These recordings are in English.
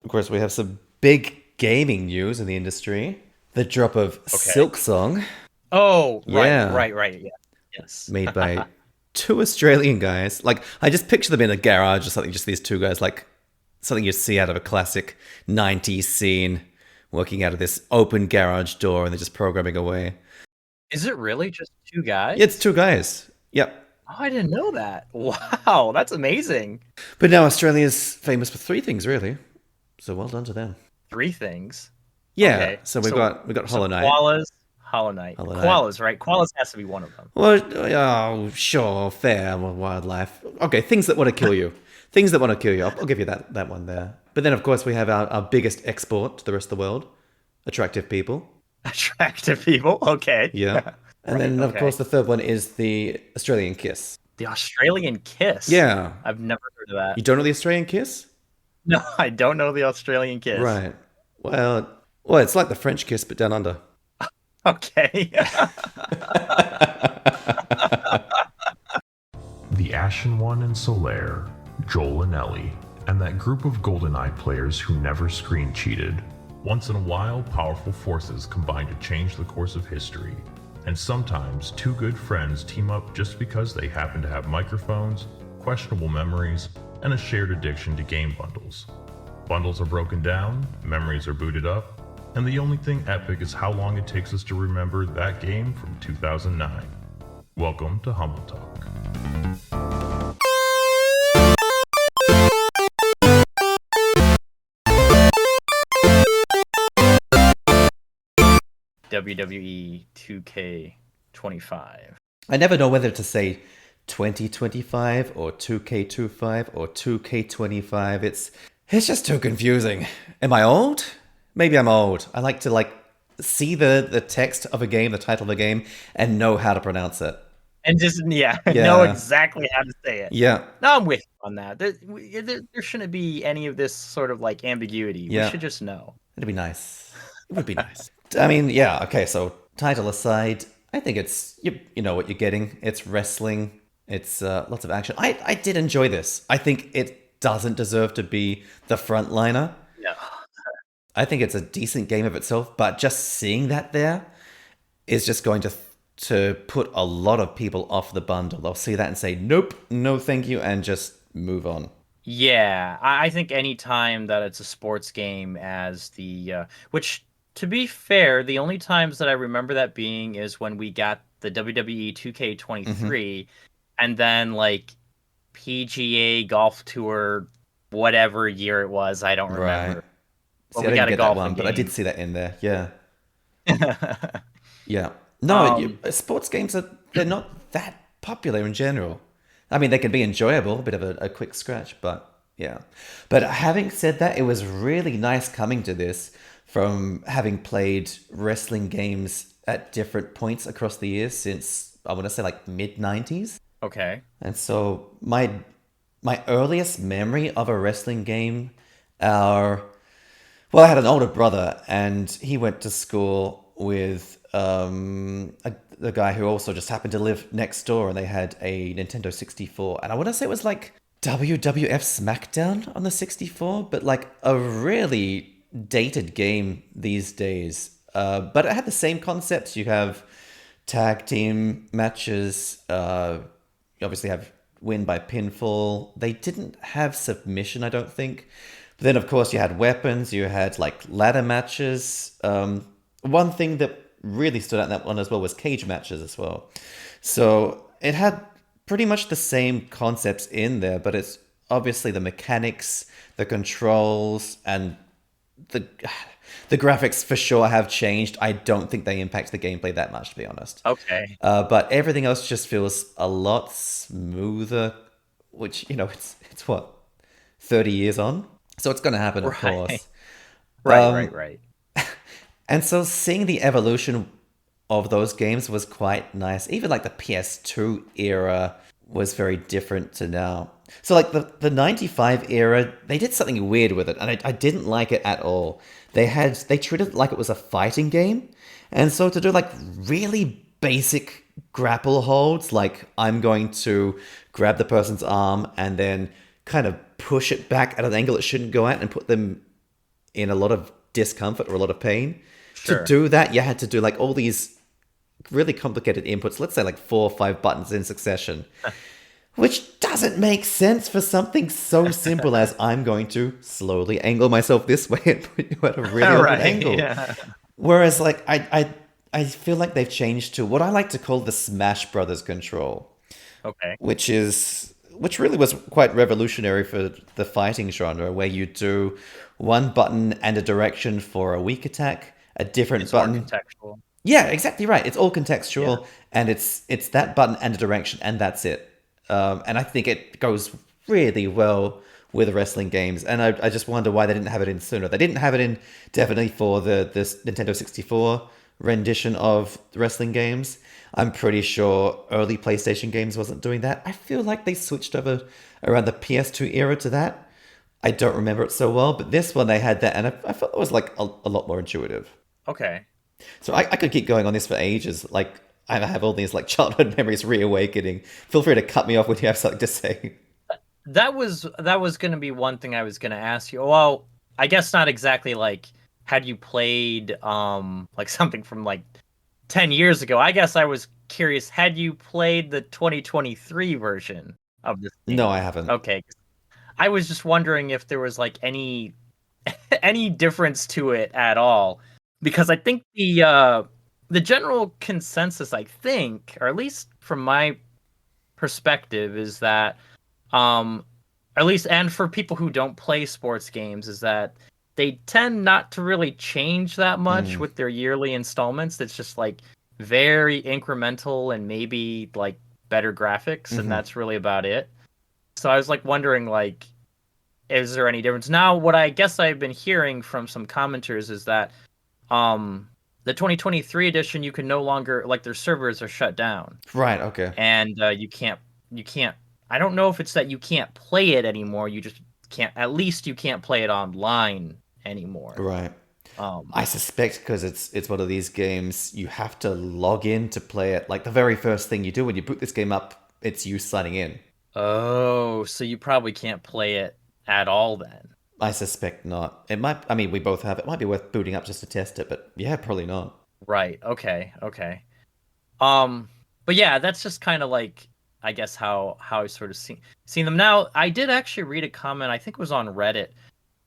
of course, we have some big gaming news in the industry. The drop of Okay. Silksong, Oh, right, yeah, right, right. Yeah. Yes. made by two Australian guys. Like, I just picture them in a garage or something, just these two guys, like something you'd see out of a classic 90s scene, working out of this open garage door and they're just programming away. Is it really just two Yeah, it's guys? two guys. Yep. Oh, I didn't know that. Wow, that's amazing. But now Australia's famous for three things, really. So well done to them. Three things. Yeah, Okay. so So we got so Hollow Knight. koalas, Hollow Knight. Hollow Knight. Koalas, right? Koalas has to be one of them. Well, oh, sure, fair wildlife. Okay, things that want to kill you. Things that want to kill you. I'll give you that one there. But then, of course, we have our biggest export to the rest of the world. Attractive people. Attractive people. Okay. Yeah. And Right, then, of okay. course, the third one is the Australian kiss. The Australian kiss. Yeah. I've never heard of that. You don't know the Australian kiss? No, I don't know the Australian kiss. Right. Well, it's like the French kiss, but down under. Okay. The Ashen One and Solaire, Joel and Ellie, and that group of GoldenEye players who never screen cheated. Once in a while, powerful forces combine to change the course of history. And sometimes, two good friends team up just because they happen to have microphones, questionable memories, and a shared addiction to game bundles. Bundles are broken down, memories are booted up, and the only thing epic is how long it takes us to remember that game from 2009. Welcome to Humble Talk. WWE 2K25. I never know whether to say 2025 or 2K25 or 2K25. It's just too confusing. Am I old? Maybe I'm old. I like to see the text of a game, the title of a game, and know how to pronounce it. And just, yeah, know Yeah. exactly how to say it. Yeah. No, I'm with you on that. There shouldn't be any of this sort of like ambiguity. Yeah. We should just know. It'd be nice. It would be nice. I mean, yeah, okay, so title aside, I think it's you know what you're getting. It's wrestling. It's lots of action. I did enjoy this. I think it doesn't deserve to be the frontliner. No. I think it's a decent game of itself, but just seeing that there is just going to put a lot of people off the bundle. They'll see that and say, "Nope, no, thank you," and just move on. Yeah, I think any time that it's a sports game as which to be fair, the only times that I remember that being is when we got the WWE Hmm. 2K23 and then like PGA Golf Tour, whatever year it was, I don't Right. remember. But See, I we didn't got a get that golfing one, but I did game. see that in there. Yeah. Yeah. No, Um, sports games they're not that popular in general. I mean, they can be enjoyable, a bit of a quick scratch, but yeah. But having said that, it was really nice coming to this from having played wrestling games at different points across the years since I want to say like mid 90s. okay. And so my earliest memory of a wrestling game are well, I had an older brother, and he went to school with the guy who also just happened to live next door, and they had a Nintendo 64. And I want to say it was like WWF SmackDown on the 64, but like a really dated game these days. But it had the same concepts. You have tag team matches. You obviously have win by pinfall. They didn't have submission, I don't think. But then, of course, you had weapons. You had like ladder matches. One thing that really stood out in that one as well was cage matches as well. So it had pretty much the same concepts in there, but it's obviously the mechanics, the controls, and the the graphics for sure have changed. I don't think they impact the gameplay that much, to be honest. Okay. But everything else just feels a lot smoother, which it's what 30 years on, so it's going to happen, of Right. course. Right, right, right. And so seeing the evolution of those games was quite nice. Even like the PS2 era was very different to now. So like the 95 era, they did something weird with it, and I didn't like it at all. They treated it like it was a fighting game. And so to do like really basic grapple holds, like I'm going to grab the person's arm and then kind of push it back at an angle it shouldn't go at and put them in a lot of discomfort or a lot of pain. Sure. To do that, you had to do like all these really complicated inputs, let's say like 4 or 5 buttons in succession, which doesn't make sense for something so simple as I'm going to slowly angle myself this way and put you at a really open angle. Yeah. Whereas like I feel like they've changed to what I like to call the Smash Brothers control, Okay. which really was quite revolutionary for the fighting genre, where you do one button and a direction for a weak attack, a different It's more button. contextual. Yeah, exactly right. It's all contextual, and it's that button and a direction, and that's it. And I think it goes really well with wrestling games, and I just wonder why they didn't have it in sooner. They didn't have it in definitely for the Nintendo 64 rendition of wrestling games. I'm pretty sure early PlayStation games wasn't doing that. I feel like they switched over around the PS2 era to that. I don't remember it so well, but this one they had that, and I felt it was like a lot more intuitive. Okay. So I could keep going on this for ages. Like I have all these like childhood memories reawakening. Feel free to cut me off when you have something to say. That was going to be one thing I was going to ask you. Well, I guess not exactly like had you played like something from like 10 years ago. I guess I was curious, had you played the 2023 version of this game? No, I haven't. Okay. I was just wondering if there was like any any difference to it at all, because I think the general consensus, I think, or at least from my perspective, is that at least, and for people who don't play sports games, is that they tend not to really change that much with their yearly installments. It's just like very incremental and maybe like better graphics, and that's really about it. So I was like wondering, like, is there any difference? Now, what I guess I've been hearing from some commenters is that the 2023 edition, you can no longer, like, their servers are shut down. Right, okay. And you can't, I don't know if it's that you can't play it anymore. You just can't, at least you can't play it online anymore. Right. I suspect because it's one of these games you have to log in to play it. Like the very first thing you do when you boot this game up, it's you signing in. Oh, so you probably can't play it at all then. I suspect not. It might. I mean, we both have. It might be worth booting up just to test it, but yeah, probably not. Right. Okay. But yeah, that's just kind of like, I guess how I sort of seen them. Now, I did actually read a comment, I think it was on Reddit,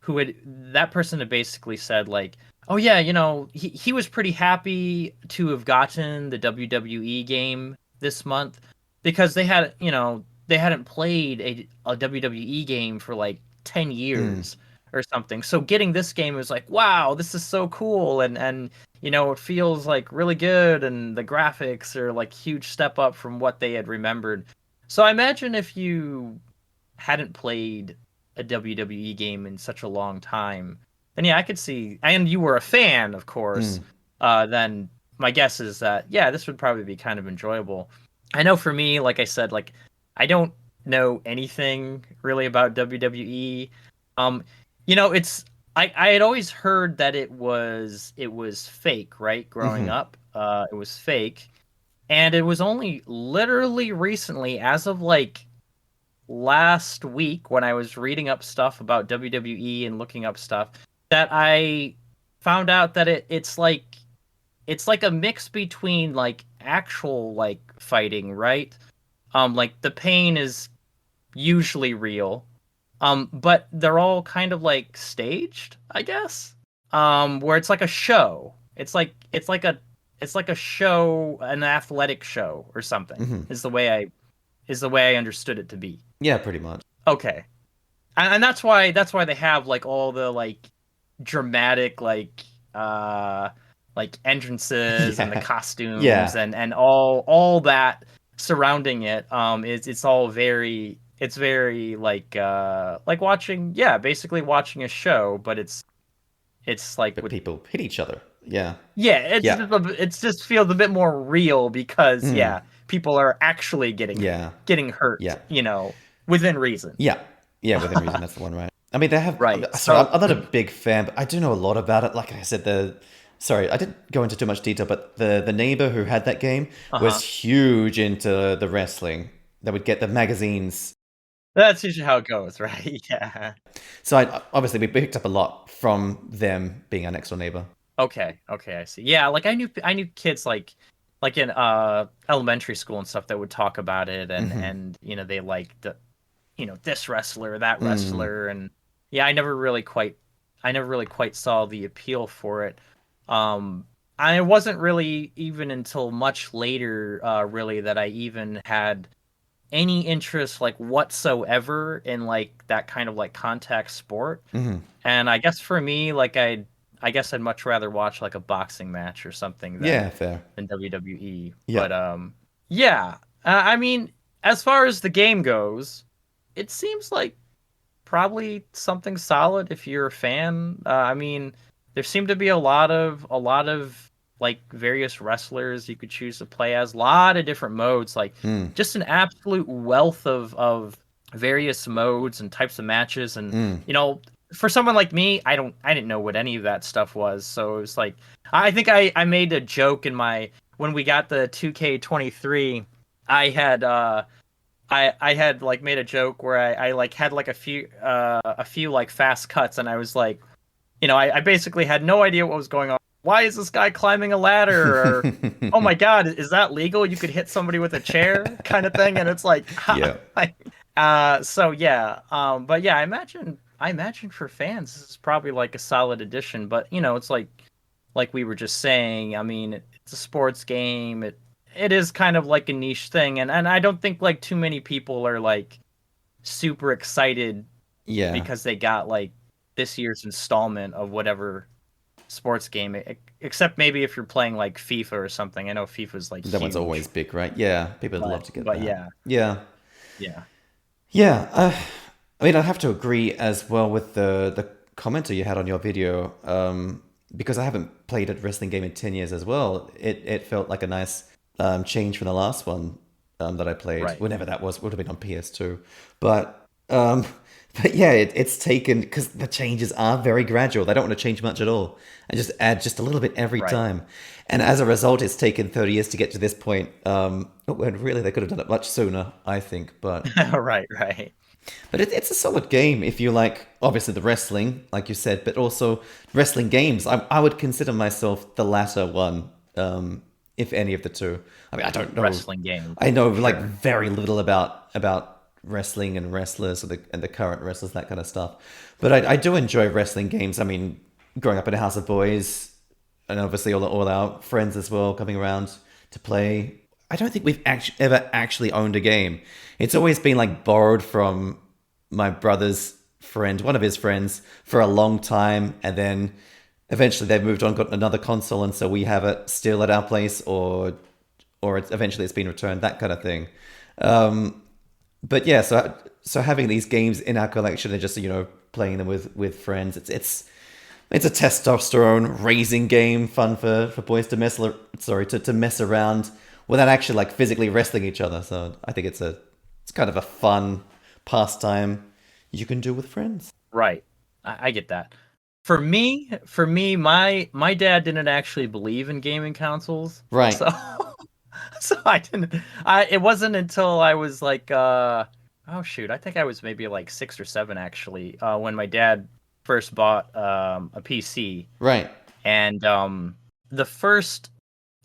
that person had basically said like, oh yeah, you know, he was pretty happy to have gotten the WWE game this month because they hadn't played a WWE game for like 10 years or something. So getting this game was like, wow, this is so cool, and you know, it feels like really good, and the graphics are like huge step up from what they had remembered. So I imagine if you hadn't played a WWE game in such a long time, then yeah, I could see, and you were a fan, of course, then my guess is that, yeah, this would probably be kind of enjoyable. I know for me, like I said, like, I don't know anything really about WWE. You know, I had always heard that it was fake, right? Growing up, it was fake. And it was only literally recently, as of like last week, when I was reading up stuff about WWE and looking up stuff, that I found out that it's like a mix between like actual like fighting, right? Like the pain is usually real, but they're all kind of like staged, I guess. Where it's like a show. It's like a show, an athletic show or something. Is the way I understood it to be. Yeah, pretty much. Okay, and that's why they have like all the like dramatic like entrances and the costumes and all that surrounding it. It's all very like watching, basically watching a show, but it's like But people hit each other. Yeah. It just feels a bit more real because people are actually getting hurt. Yeah. You know, within reason. Yeah, within reason. That's the one, right? I mean, they have. Right. Sorry, I'm not a big fan, but I do know a lot about it. Like I said, sorry, I didn't go into too much detail, but the neighbor who had that game was huge into the wrestling. They would get the magazines That's usually how it goes, right? Yeah. So obviously we picked up a lot from them being our next door neighbor. Okay, I see. Yeah, like I knew kids like in elementary school and stuff that would talk about it, and they liked this wrestler, that wrestler, and yeah, I never really quite saw the appeal for it. I wasn't really even until much later, really, that I even had any interest like whatsoever in like that kind of like contact sport. And I guess for me, like I guess I'd much rather watch like a boxing match or something Yeah, fair. than WWE. Yeah. But yeah. I mean, as far as the game goes, it seems like probably something solid if you're a fan. I mean, there seem to be a lot of like various wrestlers you could choose to play as, a lot of different modes, like just an absolute wealth of various modes and types of matches. And for someone like me, I didn't know what any of that stuff was, so it was like I think I made a joke in my when we got the 2K23. I had I had like made a joke where I like had like a few like fast cuts, and I was like, I basically had no idea what was going on. Why is this guy climbing a ladder? Or, oh my God, is that legal? You could hit somebody with a chair, kind of thing. And it's like, so yeah. But yeah, I imagine for fans, this is probably like a solid addition. But it's like we were just saying. I mean, it's a sports game. It is kind of like a niche thing, and I don't think like too many people are like super excited, because they got like this year's installment of whatever sports game, except maybe if you're playing like FIFA or something. I know FIFA's like that one's always big, right? Yeah, people would love to get that. But yeah. I mean, I have to agree as well with the commenter you had on your video, because I haven't played a wrestling game in 10 years as well. It felt like a nice change from the last one that I played, whenever that was. Would have been on PS2, but yeah, it's taken, because the changes are very gradual. They don't want to change much at all, and just add just a little bit every time. And as a result, it's taken 30 years to get to this point. When really they could have done it much sooner, I think. But right. But it's a solid game if you like, obviously, the wrestling, like you said, but also wrestling games. I would consider myself the latter one, if any of the two. I mean, I don't know. Wrestling game. I know like very little about wrestling and wrestlers and the current wrestlers, that kind of stuff. But I do enjoy wrestling games. I mean, growing up in a house of boys, and obviously all our friends as well coming around to play. I don't think we've ever actually owned a game. It's always been like borrowed from my brother's friend, one of his friends, for a long time, and then eventually they've moved on, got another console, and so we have it still at our place, or eventually it's been returned, that kind of thing. But yeah, so having these games in our collection and just playing them with friends, it's a testosterone raising game, fun for boys to mess around without actually like physically wrestling each other. So I think it's kind of a fun pastime you can do with friends. Right, I get that. For me, my dad didn't actually believe in gaming consoles, right? So I didn't. It wasn't until I was like, oh shoot, I think I was maybe like 6 or 7 actually, when my dad first bought a PC. Right. And the first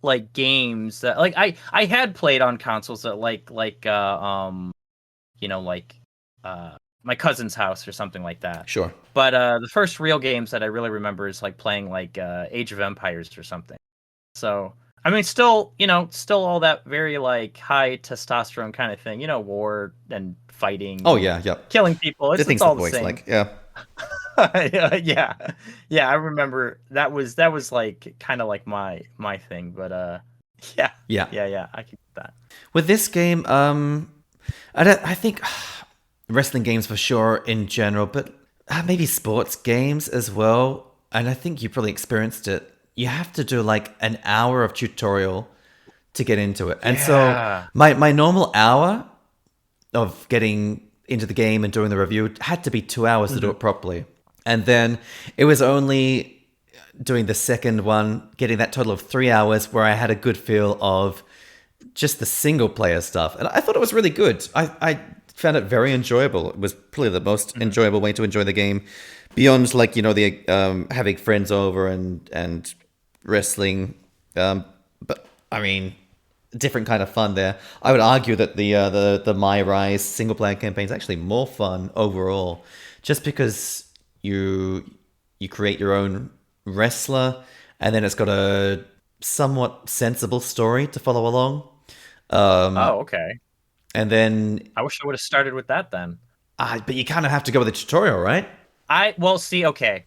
like games that like I had played on consoles that like my cousin's house or something like that. Sure. But the first real games that I really remember is like playing like Age of Empires or something. So I mean, still all that very like high testosterone kind of thing, war and fighting. Oh yeah, killing people. It's all the same. Like, yeah. yeah. I remember that was like kind of like my thing, but yeah. I can do that. With this game, I think wrestling games for sure in general, but maybe sports games as well. And I think you probably experienced it. You have to do like an hour of tutorial to get into it. And so my normal hour of getting into the game and doing the review had to be 2 hours to do it properly. And then it was only doing the second one, getting that total of 3 hours where I had a good feel of just the single player stuff. And I thought it was really good. I found it very enjoyable. It was probably the most enjoyable way to enjoy the game, beyond like the having friends over and wrestling. But I mean, different kind of fun there. I would argue that the My Rise single player campaign is actually more fun overall, just because you create your own wrestler, and then it's got a somewhat sensible story to follow along. Oh, okay. And then I wish I would have started with that then. but you kind of have to go with the tutorial, right? Okay.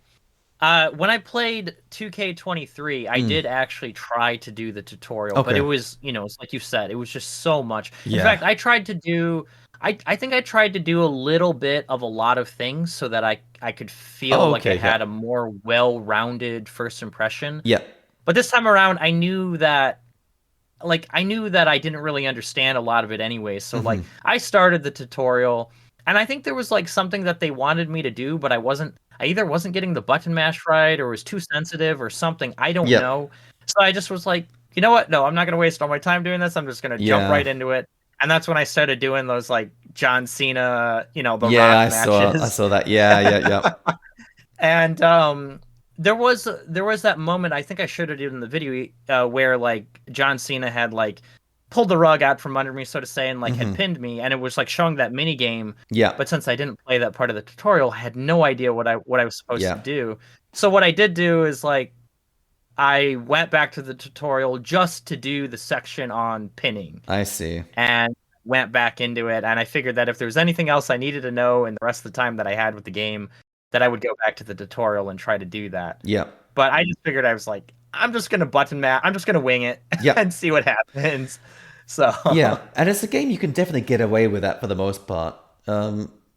When I played 2K23, I did actually try to do the tutorial, but Okay. it was, it's like you said, it was just so much. In Yeah. fact, I tried to do, I think I tried to do a little bit of a lot of things so that I could feel Oh, like okay, it had a more well-rounded first impression. Yeah. But this time around, I knew that I didn't really understand a lot of it anyway. So like I started the tutorial, and I think there was like something that they wanted me to do, but I either wasn't getting the button mash right or was too sensitive or something. I don't Yep. know. So I just was like, you know what? No, I'm not going to waste all my time doing this. I'm just going to jump Yeah. right into it. And that's when I started doing those like John Cena, the Yeah, Rock I matches. saw that. Yeah. And there was that moment, I think I showed it in the video, where like John Cena had like pulled the rug out from under me, so to say, and like had pinned me, and it was like showing that mini game. Yeah. But since I didn't play that part of the tutorial, I had no idea what I was supposed Yeah. to do. So what I did do is like I went back to the tutorial just to do the section on pinning, I see. and went back into it, and I figured that if there was anything else I needed to know in the rest of the time that I had with the game, that I would go back to the tutorial and try to do that. Yeah. But I just figured, I was like, I'm just gonna I'm just gonna wing it Yeah. and see what happens. So Yeah, and it's a game you can definitely get away with that for the most part,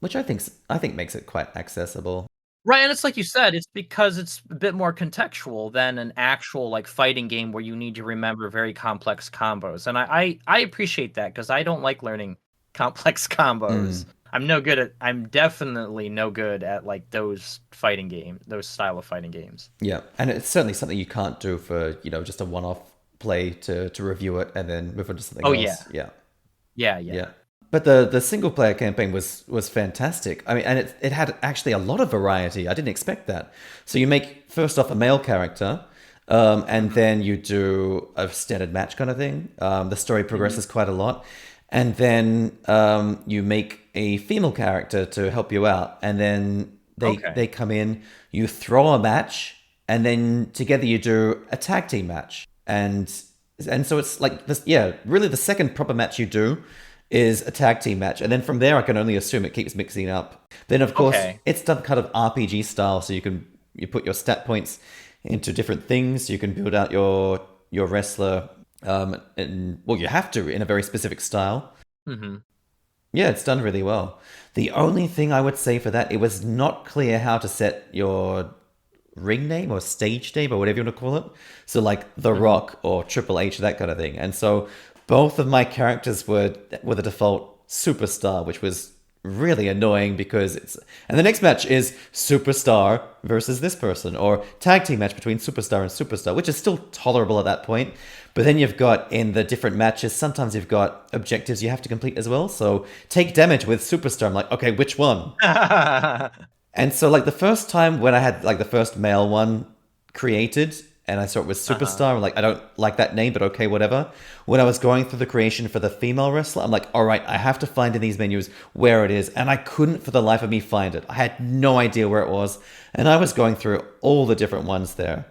which I think makes it quite accessible. right, and it's like you said, it's because it's a bit more contextual than an actual like fighting game where you need to remember very complex combos, and I appreciate that because I don't like learning complex combos. I'm definitely no good at like those style of fighting games. Yeah, and it's certainly something you can't do for just a one-off play to review it and then move on to something else. Yeah. Yeah. Yeah. But the single player campaign was fantastic. I mean, and it had actually a lot of variety. I didn't expect that. So you make first off a male character, and then you do a standard match kind of thing. The story progresses quite a lot, and then you make a female character to help you out, and then they come in. You throw a match, and then together you do a tag team match, and so it's like this. Yeah, really, the second proper match you do is a tag team match, and then from there I can only assume it keeps mixing up. Then of course it's done kind of RPG style, so you put your stat points into different things. You can build out your wrestler, and well, you have to in a very specific style. Yeah, it's done really well. The only thing I would say for that, it was not clear how to set your ring name or stage name or whatever you want to call it. So like The Rock or Triple H, that kind of thing. And so both of my characters were the default superstar, which was really annoying because and the next match is superstar versus this person, or tag team match between superstar and superstar, which is still tolerable at that point. But then you've got in the different matches, sometimes you've got objectives you have to complete as well. So take damage with superstar. I'm like, okay, which one? And so like the first time when I had like the first male one created, and I saw it was Superstar. I'm like, I don't like that name, but okay, whatever. When I was going through the creation for the female wrestler, I'm like, all right, I have to find in these menus where it is. And I couldn't for the life of me find it. I had no idea where it was. And I was going through all the different ones there.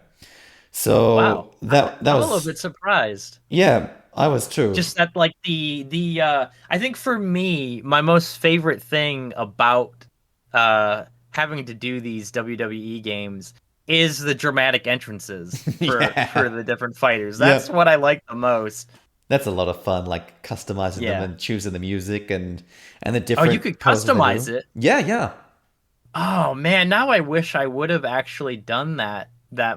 So Wow. that I'm was a little bit surprised. Yeah, I was too. Just that like the I think for me, my most favorite thing about having to do these WWE games is the dramatic entrances for the different fighters. That's what I like the most. That's a lot of fun, like customizing them and choosing the music and the Oh, different you could poses they customize do. it. Yeah. Oh man, now I wish I would have actually done that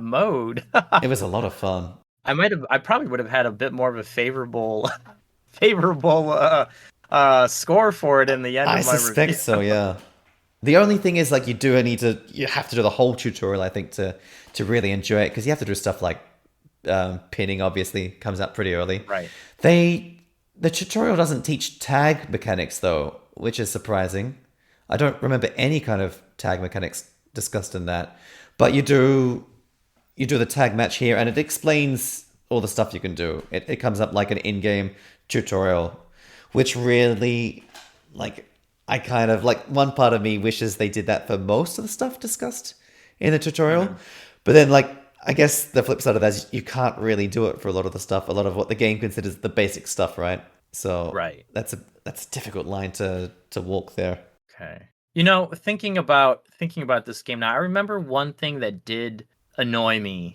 mode. It was a lot of fun. I probably would have had a bit more of a favorable score for it in the end I of my suspect review. so, yeah. The only thing is, like, you have to do the whole tutorial, I think, to really enjoy it, because you have to do stuff like pinning. Obviously, comes up pretty early. Right. The tutorial doesn't teach tag mechanics though, which is surprising. I don't remember any kind of tag mechanics discussed in that, but you do the tag match here, and it explains all the stuff you can do. It comes up like an in-game tutorial, which really, like, I kind of like, one part of me wishes they did that for most of the stuff discussed in the tutorial, but then like, I guess the flip side of that is you can't really do it for a lot of the stuff, a lot of what the game considers the basic stuff, right? So Right. that's a difficult line to walk there. Okay. You know, thinking about this game now, I remember one thing that did annoy me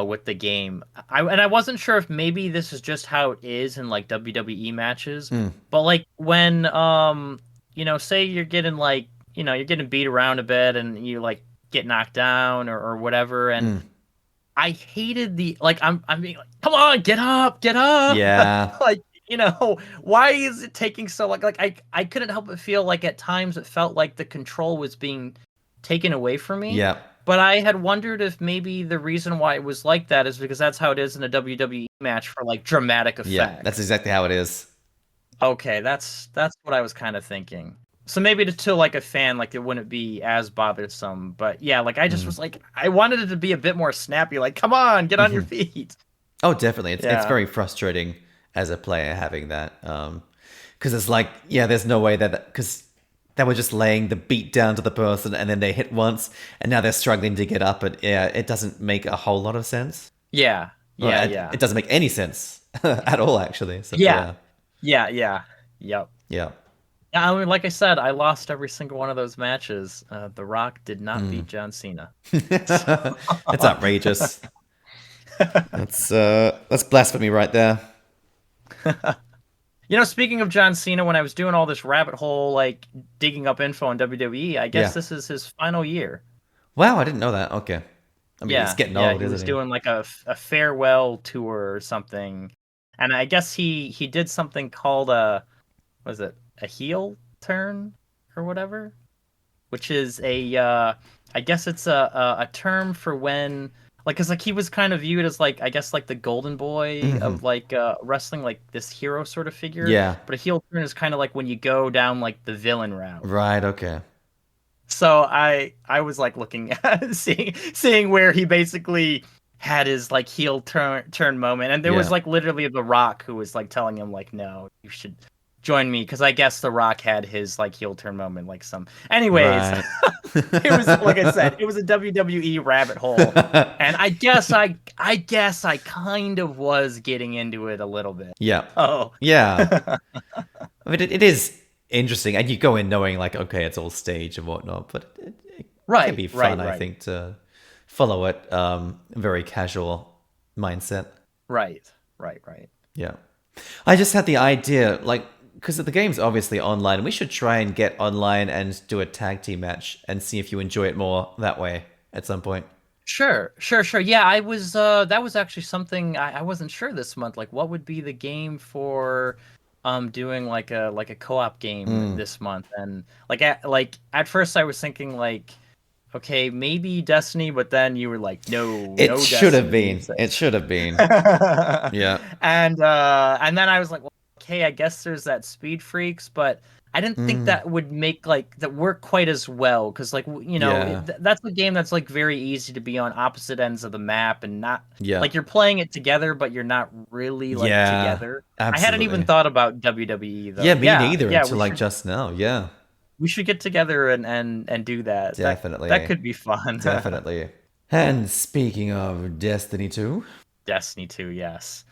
with the game. I wasn't sure if maybe this is just how it is in like WWE matches, but like when you know, say you're getting like, you know, you're getting beat around a bit and you like get knocked down or whatever, and I hated the like I'm being like, come on, get up. Yeah. Like, you know, why is it taking so long? Like I couldn't help but feel like at times it felt like the control was being taken away from me. Yeah. But I had wondered if maybe the reason why it was like that is because that's how it is in a WWE match for like dramatic effect. Yeah, that's exactly how it is. Okay, that's what I was kind of thinking. So maybe to like a fan, like it wouldn't be as bothersome. But yeah, like I just was like, I wanted it to be a bit more snappy. Like, come on, get on your feet. Oh, definitely. It's Yeah. very frustrating as a player having that. Because it's like, yeah, there's no way because they were just laying the beat down to the person and then they hit once and now they're struggling to get up. And yeah, it doesn't make a whole lot of sense. Yeah, Well, yeah. It doesn't make any sense at all, actually. So, Yeah. Yep. Yeah. Yeah, I mean, like I said, I lost every single one of those matches. The Rock did not beat John Cena. That's outrageous. That's blasphemy right there. You know, speaking of John Cena, when I was doing all this rabbit hole, like digging up info on WWE, I guess this is his final year. Wow, I didn't know that. Okay. I mean, he's getting old, he was isn't he? doing like a farewell tour or something, and I guess he did something called was it a heel turn or whatever, which is I guess it's a term for when. Like, cause like he was kind of viewed as like, I guess like the golden boy of like wrestling, like this hero sort of figure. Yeah. But a heel turn is kind of like when you go down like the villain route. Right, okay. So I was like looking at seeing where he basically had his like heel turn moment, and there was like literally The Rock who was like telling him like, no, you should join me, because I guess The Rock had his like heel turn moment like some. Anyways, Right. it was like I said, it was a WWE rabbit hole, and I guess I kind of was getting into it a little bit. Yeah. Oh, Yeah. I mean, it is interesting, and you go in knowing like, okay, it's all staged and whatnot, but it can be fun, I think, to follow it. Very casual mindset. Right. Yeah. I just had the idea, like, because the game's obviously online, we should try and get online and do a tag team match and see if you enjoy it more that way at some point. Sure. Yeah, I was. That was actually something I wasn't sure this month. Like, what would be the game for, doing like a co-op game this month? And like at first I was thinking like, okay, maybe Destiny, but then you were like, no, It no should have Destiny. been. It should have been. Yeah. And then I was like, well, okay, I guess there's that Speed Freaks, but I didn't think that would make like that work quite as well, because like, you know, Yeah. that's a game that's like very easy to be on opposite ends of the map and not Yeah. like you're playing it together, but you're not really like together. I hadn't even Absolutely. thought about WWE though. Yeah, me neither Yeah, until like just now. Yeah. we should get together and do that. Definitely. That could be fun. Definitely. And speaking of Destiny 2, Destiny 2, yes.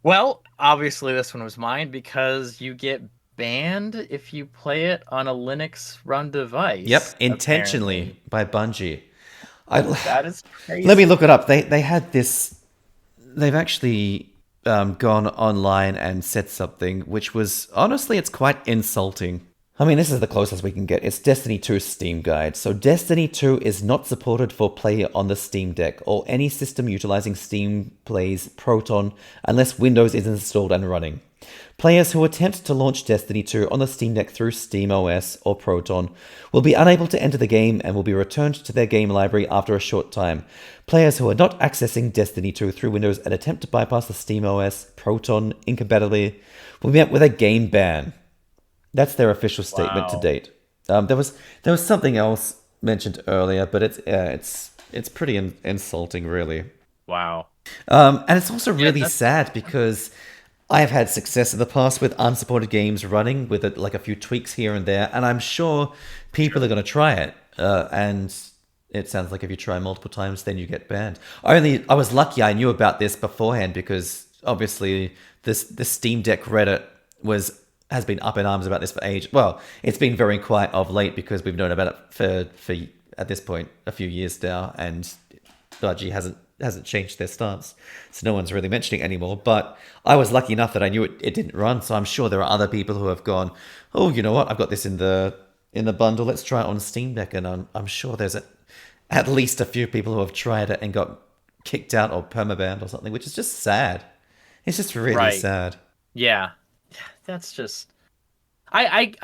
Well, obviously this one was mine because you get banned if you play it on a Linux run device. yep, intentionally by Bungie. That is crazy. Let me look it up. They had this. They've actually gone online and said something, which was honestly, it's quite insulting. I mean, this is the closest we can get. It's Destiny 2 Steam Guide. So Destiny 2 is not supported for play on the Steam Deck or any system utilizing Steam Play's Proton unless Windows is installed and running. Players who attempt to launch Destiny 2 on the Steam Deck through SteamOS or Proton will be unable to enter the game and will be returned to their game library after a short time. Players who are not accessing Destiny 2 through Windows and attempt to bypass the SteamOS Proton incompatibility will be met with a game ban. That's their official statement to date. There was something else mentioned earlier, but it's pretty insulting, really. Wow. And it's also really sad because I have had success in the past with unsupported games running with like a few tweaks here and there, and I'm sure people are going to try it. And it sounds like if you try multiple times, then you get banned. I was lucky I knew about this beforehand because obviously the Steam Deck Reddit has been up in arms about this for ages. Well, it's been very quiet of late because we've known about it for at this point a few years now, and Dodgy hasn't changed their stance, so no one's really mentioning it anymore. But I was lucky enough that I knew it didn't run, so I'm sure there are other people who have gone, oh, you know what, I've got this in the bundle, let's try it on Steam Deck, and I'm sure there's at least a few people who have tried it and got kicked out or permabanned or something, which is just sad. It's just really sad. Yeah, that's just. I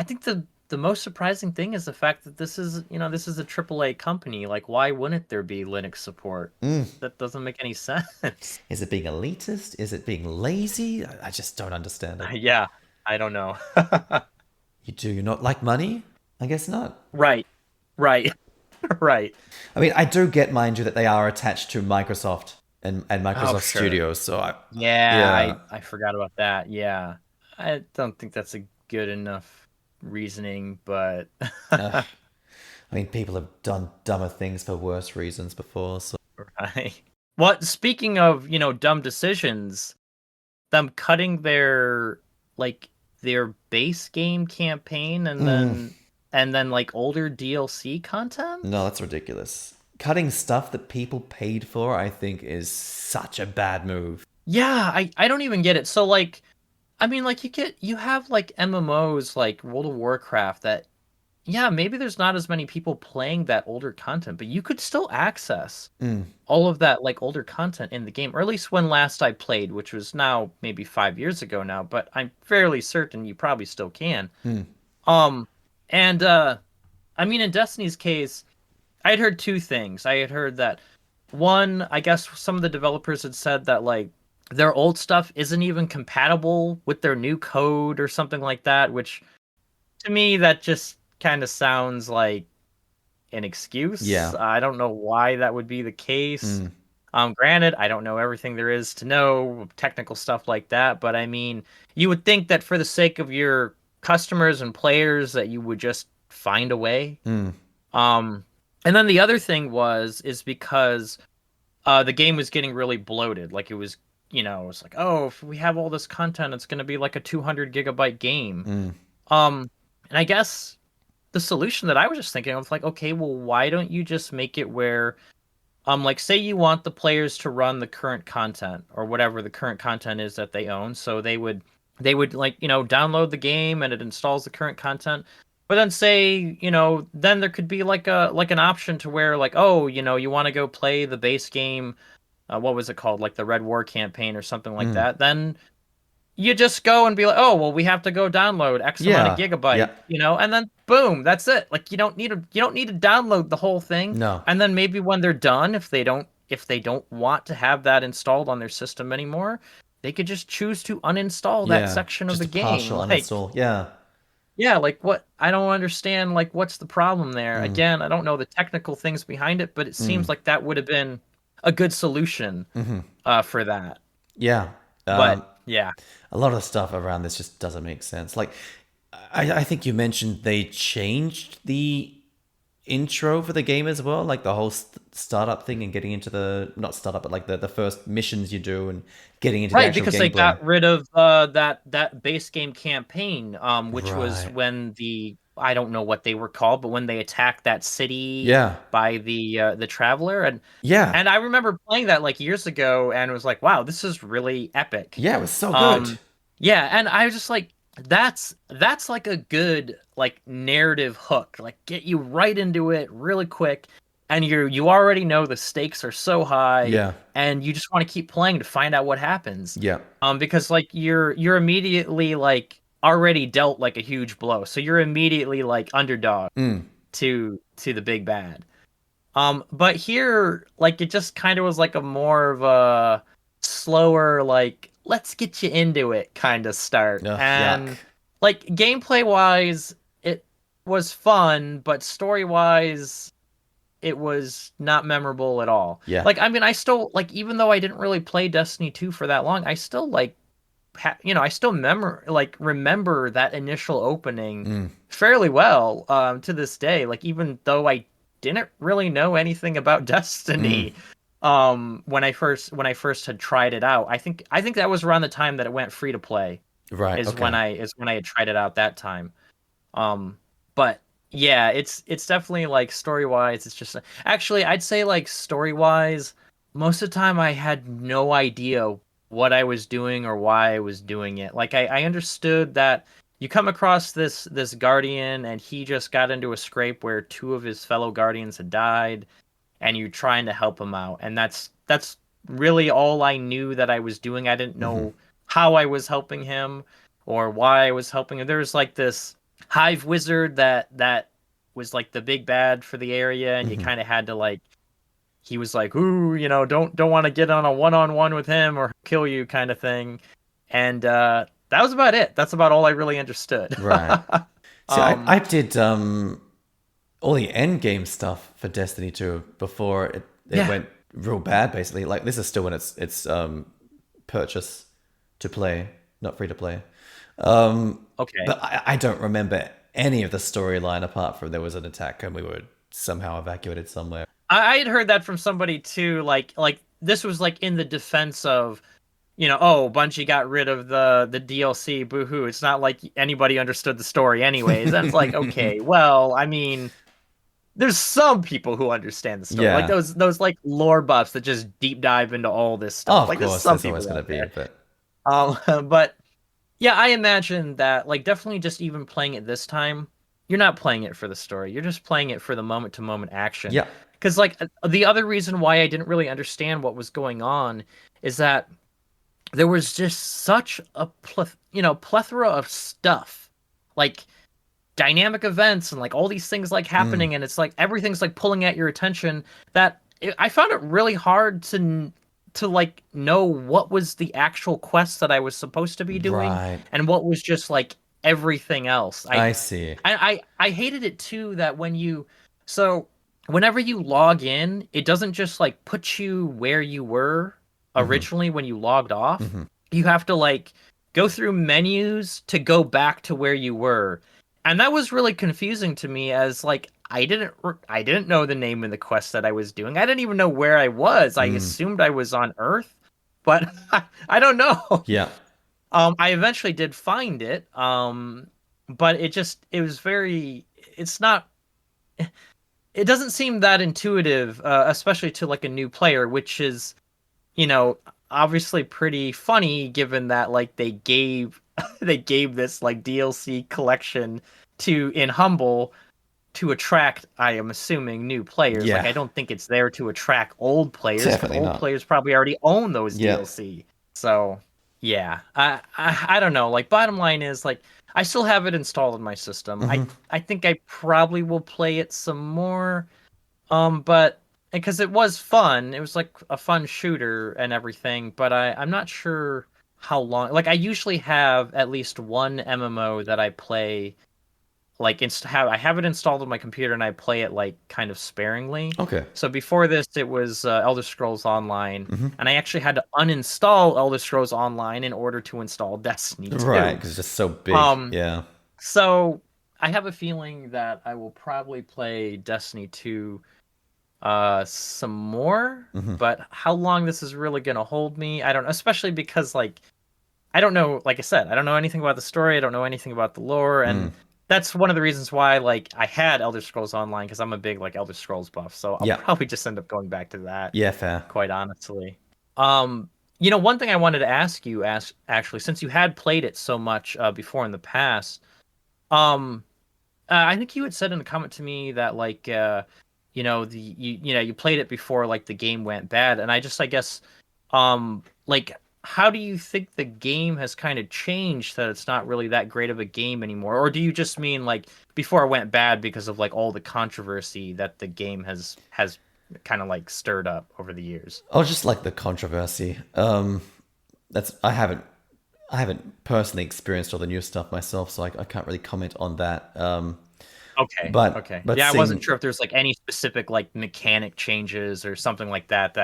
think the most surprising thing is the fact that this is a AAA company. Like, why wouldn't there be Linux support? That doesn't make any sense. Is it being elitist? Is it being lazy? I just don't understand it. Yeah, I don't know. You not like money? I guess not. Right. Right. I mean, I do get, mind you, that they are attached to Microsoft and Microsoft Studios. So I forgot about that. Yeah, I don't think that's a good enough reasoning, but I mean, people have done dumber things for worse reasons before. So right. What? Speaking of dumb decisions, them cutting their base game campaign and then like older DLC content? No, that's ridiculous. Cutting stuff that people paid for, I think, is such a bad move. Yeah, I don't even get it. So like, I mean, like you have like MMOs like World of Warcraft that, yeah, maybe there's not as many people playing that older content, but you could still access all of that like older content in the game, or at least when last I played, which was now maybe 5 years ago now, but I'm fairly certain you probably still can. And I mean, in Destiny's case, I had heard two things. I had heard that one, I guess some of the developers had said that like their old stuff isn't even compatible with their new code or something like that, which to me that just kind of sounds like an excuse. Yeah. I don't know why that would be the case. Granted, I don't know everything there is to know, technical stuff like that, but I mean, you would think that for the sake of your customers and players that you would just find a way. And then the other thing is because the game was getting really bloated. Like it was, it's like, oh, if we have all this content, it's going to be like a 200 gigabyte game. And I guess the solution that I was just thinking of, like, okay, well, why don't you just make it where, like, say you want the players to run the current content or whatever the current content is that they own. So they would like, download the game and it installs the current content. But then say, then there could be like an option to where like, oh, you want to go play the base game, what was it called? Like the Red War campaign or something like that. Then you just go and be like, oh, well, we have to go download X amount of gigabyte, and then boom, that's it. Like you don't need to download the whole thing. No. And then maybe when they're done, if they don't want to have that installed on their system anymore, they could just choose to uninstall that section of the game. Partial uninstall. Yeah, like what? I don't understand. Like, what's the problem there? Again, I don't know the technical things behind it, but it seems like that would have been a good solution for that. Yeah. But yeah, a lot of stuff around this just doesn't make sense. Like, I think you mentioned they changed the intro for the game as well, like the whole startup thing and getting into not startup, but like the first missions you do and getting into the actual because gameplay. They got rid of that base game campaign, which was when I don't know what they were called, but when they attacked that city by the Traveler. And and I remember playing that like years ago and was like, wow, this is really epic. Yeah, it was so good. And I was just like, that's like a good like narrative hook, like get you right into it really quick. and you already know the stakes are so high, Yeah. and you just want to keep playing to find out what happens. Yeah. Because like you're immediately like already dealt like a huge blow, so you're immediately like underdog to the big bad. But here, like, it just kind of was like a more of a slower, like, let's get you into it kind of start. Ugh, yuck. And like gameplay wise, it was fun, but story wise, it was not memorable at all. Yeah. Like, I mean, I still like, even though I didn't really play Destiny 2 for that long, I still like I still remember that initial opening fairly well to this day. Like, even though I didn't really know anything about Destiny when I first had tried it out. I think that was around the time that it went free to play. Right. Is Okay. when I had tried it out that time. But yeah, it's definitely like story wise, it's just actually I'd say like story wise, most of the time I had no idea what I was doing or why I was doing it. Like I understood that you come across this guardian and he just got into a scrape where two of his fellow guardians had died, and you're trying to help him out, and that's really all I knew that I was doing. I didn't know how I was helping him or why I was helping him. There was like this hive wizard that was like the big bad for the area, and you kind of had to like, he was like, ooh, don't want to get on a one-on-one with him or kill you kind of thing. And that was about it. That's about all I really understood. Right. See, I did all the end game stuff for Destiny 2 before it went real bad, basically. Like, this is still when it's purchase to play, not free to play. Okay. But I don't remember any of the storyline apart from there was an attack and we were somehow evacuated somewhere. I had heard that from somebody too. Like this was like in the defense of, Bungie got rid of the DLC. Boo-hoo! It's not like anybody understood the story, anyways. And it's like, okay, well, I mean, there's some people who understand the story, like those like lore buffs that just deep dive into all this stuff. Oh, of like, course, there's some there's people always going to be, but but yeah, I imagine that like definitely just even playing it this time, you're not playing it for the story. You're just playing it for the moment to moment action. Yeah. Because like the other reason why I didn't really understand what was going on is that there was just such a plethora of stuff, like dynamic events and like all these things like happening, and it's like everything's like pulling at your attention, that I found it really hard to like know what was the actual quest that I was supposed to be doing, Right. and what was just like everything else. I see. I hated it too that whenever you log in, it doesn't just like put you where you were originally when you logged off. You have to like go through menus to go back to where you were. And that was really confusing to me, as like I didn't know the name of the quest that I was doing. I didn't even know where I was. I assumed I was on Earth, but I don't know. Yeah. I eventually did find it. But it doesn't seem that intuitive, especially to like a new player, which is, obviously pretty funny given that like they gave this like DLC collection in Humble to attract, I am assuming, new players. Yeah. Like, I don't think it's there to attract old players. Definitely old not. players probably already own those DLC. So yeah, I don't know. Like, bottom line is, like, I still have it installed in my system. I think I probably will play it some more. But because it was fun, it was like a fun shooter and everything. But I'm not sure how long. Like, I usually have at least one MMO that I play. Like, I have it installed on my computer and I play it like kind of sparingly. Okay. So before this, it was Elder Scrolls Online, and I actually had to uninstall Elder Scrolls Online in order to install Destiny 2. Right, because it's just so big. Yeah. So I have a feeling that I will probably play Destiny 2 some more, but how long this is really going to hold me, I don't know, especially because, like, I don't know, like I said, I don't know anything about the story, I don't know anything about the lore, and that's one of the reasons why, like, I had Elder Scrolls Online, because I'm a big, like, Elder Scrolls buff, so I'll probably just end up going back to that. Yeah, fair. Quite honestly. One thing I wanted to ask you, actually, since you had played it so much before in the past, I think you had said in a comment to me that, like, you played it before like the game went bad, and I guess like how do you think the game has kind of changed that it's not really that great of a game anymore? Or do you just mean like before it went bad because of like all the controversy that the game has kind of like stirred up over the years? Oh, just like the controversy. I haven't personally experienced all the new stuff myself, so I can't really comment on that. Okay. But Okay. but Yeah, I wasn't seeing, sure if there's like any specific like mechanic changes or something like that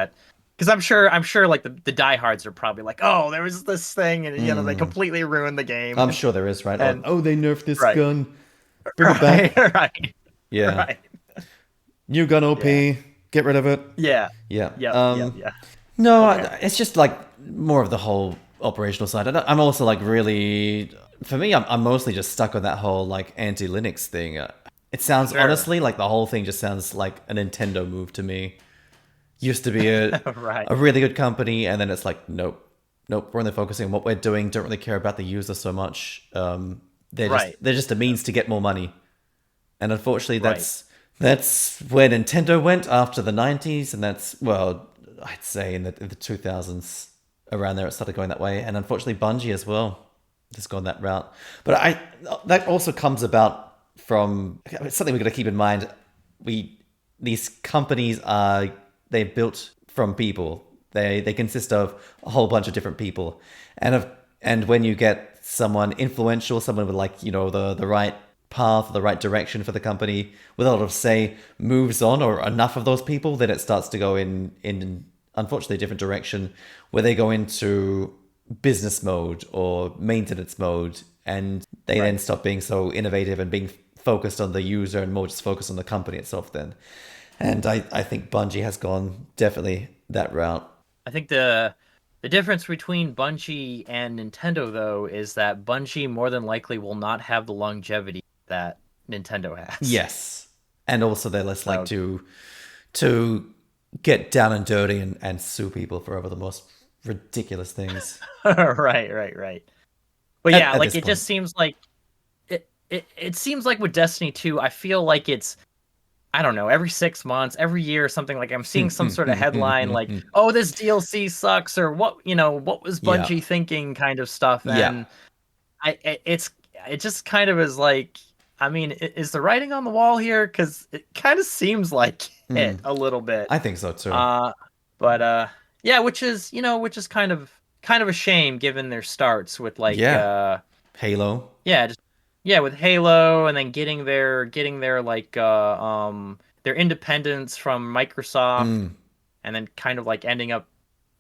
because I'm sure like the diehards are probably like, oh, there was this thing, and they completely ruined the game. I'm sure there is, right? And Oh, they nerfed this right, gun. Bring it back. right, Yeah. right. New gun OP. Yeah. Get rid of it. Yeah. Yeah. Yeah. No, Okay. it's just like more of the whole operational side. I'm also like really, for me, I'm mostly just stuck on that whole like anti-Linux thing. It sounds Sure. honestly like the whole thing just sounds like a Nintendo move to me. Used to be Right. a really good company, and then it's like, nope, we're only focusing on what we're doing. Don't really care about the user so much. Right. They're just a means to get more money, and unfortunately, Right. that's where Nintendo went after the '90s, and that's, well, I'd say in the 2000s, around there it started going that way, and unfortunately, Bungie as well has gone that route. But that also comes about from, it's something we've got to keep in mind. These companies they're built from people. They consist of a whole bunch of different people, and when you get someone influential, someone with like the right path, the right direction for the company, with a lot of say, moves on, or enough of those people, then it starts to go in unfortunately a different direction, where they go into business mode or maintenance mode, and they then stop being so innovative and being focused on the user and more just focused on the company itself then. And I think Bungie has gone definitely that route. I think the difference between Bungie and Nintendo, though, is that Bungie more than likely will not have the longevity that Nintendo has. Yes. And also they're less like to get down and dirty and sue people for over the most ridiculous things. Right. But yeah, At like this it point. just seems like it seems like with Destiny 2, I feel like it's, I don't know, every 6 months, every year, something like I'm seeing some sort of headline like, oh, this DLC sucks, or what was Bungie Yeah. thinking, kind of stuff. Yeah. And it just kind of is like, I mean, is the writing on the wall here? Because it kind of seems like it a little bit. I think so too. But yeah, which is kind of a shame given their starts with like Halo. with Halo, and then getting their like their independence from Microsoft, and then kind of like ending up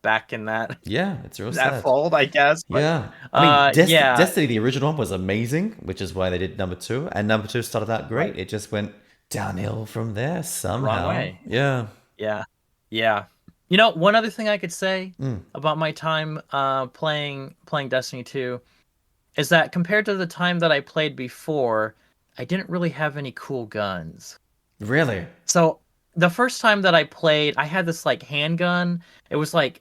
back in that It's real that sad. fold, I guess. But, Yeah. I mean, yeah, Destiny, the original one, was amazing, which is why they did number 2. And number 2 started out great. Right. It just went downhill from there somehow. Wrong way. Yeah. Yeah. One other thing I could say about my time playing Destiny 2 is that compared to the time that I played before, I didn't really have any cool guns. Really? So the first time that I played, I had this like handgun. It was like,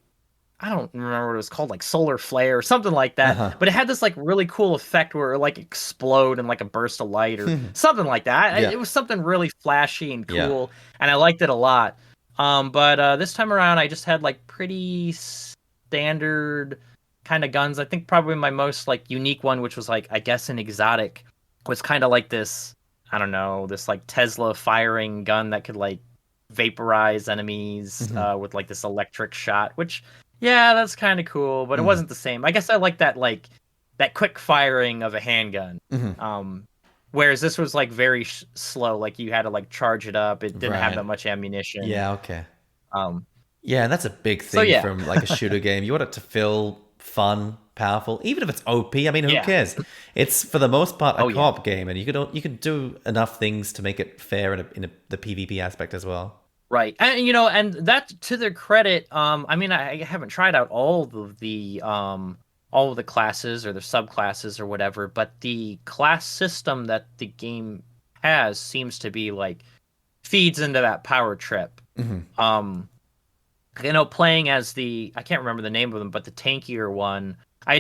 I don't remember what it was called, like solar flare or something like that. But it had this like really cool effect where it like explode in like a burst of light or something like that. Yeah. It was something really flashy and Yeah. cool, and I liked it a lot. But this time around, I just had like pretty standard kind of guns. I think probably my most like unique one, which was like, I guess, an exotic, was kind of like this, I don't know, this like Tesla firing gun that could like vaporize enemies with like this electric shot, which, yeah, that's kind of cool, but it wasn't the same. I guess I like that quick firing of a handgun. Whereas this was like very slow, like you had to like charge it up. It didn't have that much ammunition. Yeah, okay. Yeah, that's a big thing from like a shooter game. You want it to feel fun, powerful, even if it's OP. I mean, who cares? It's for the most part a co-op game, and you can do enough things to make it fair in the PvP aspect as well. Right, and and that, to their credit, I mean, I haven't tried out all of the classes or the subclasses or whatever, but the class system that the game has seems to be like feeds into that power trip. Playing as I can't remember the name of them, but the tankier one, I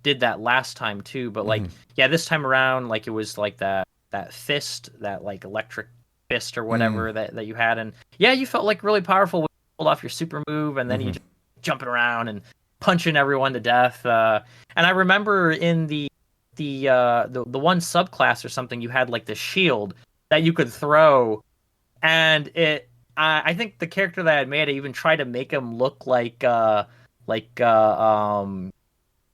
did that last time too, but like this time around, like it was like that fist, that like electric fist or whatever that you had, and yeah, you felt like really powerful when you pulled off your super move, and then you just jumping around and punching everyone to death. And I remember in the one subclass or something, you had like the shield that you could throw, and I think the character that I had made, I even tried to make him look like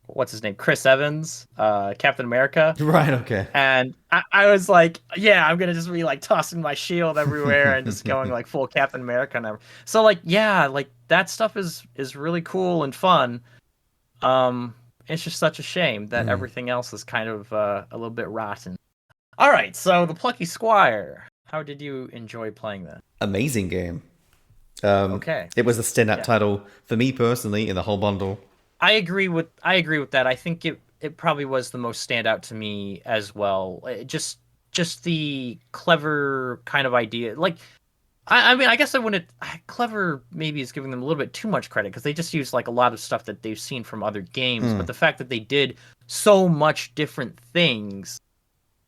what's his name, Chris Evans, Captain America. Right. Okay. And I was like, yeah, I'm gonna just be like tossing my shield everywhere and just going like full Captain America and everything. So like, yeah, like that stuff is really cool and fun. It's just such a shame that everything else is kind of a little bit rotten. All right, so the Plucky Squire. How did you enjoy playing that? Amazing game. Okay. It was a standout title for me personally in the whole bundle. I agree with that. I think it probably was the most standout to me as well. Just the clever kind of idea. Like, I mean, I guess I wouldn't. Clever maybe is giving them a little bit too much credit because they just use like a lot of stuff that they've seen from other games. But the fact that they did so much different things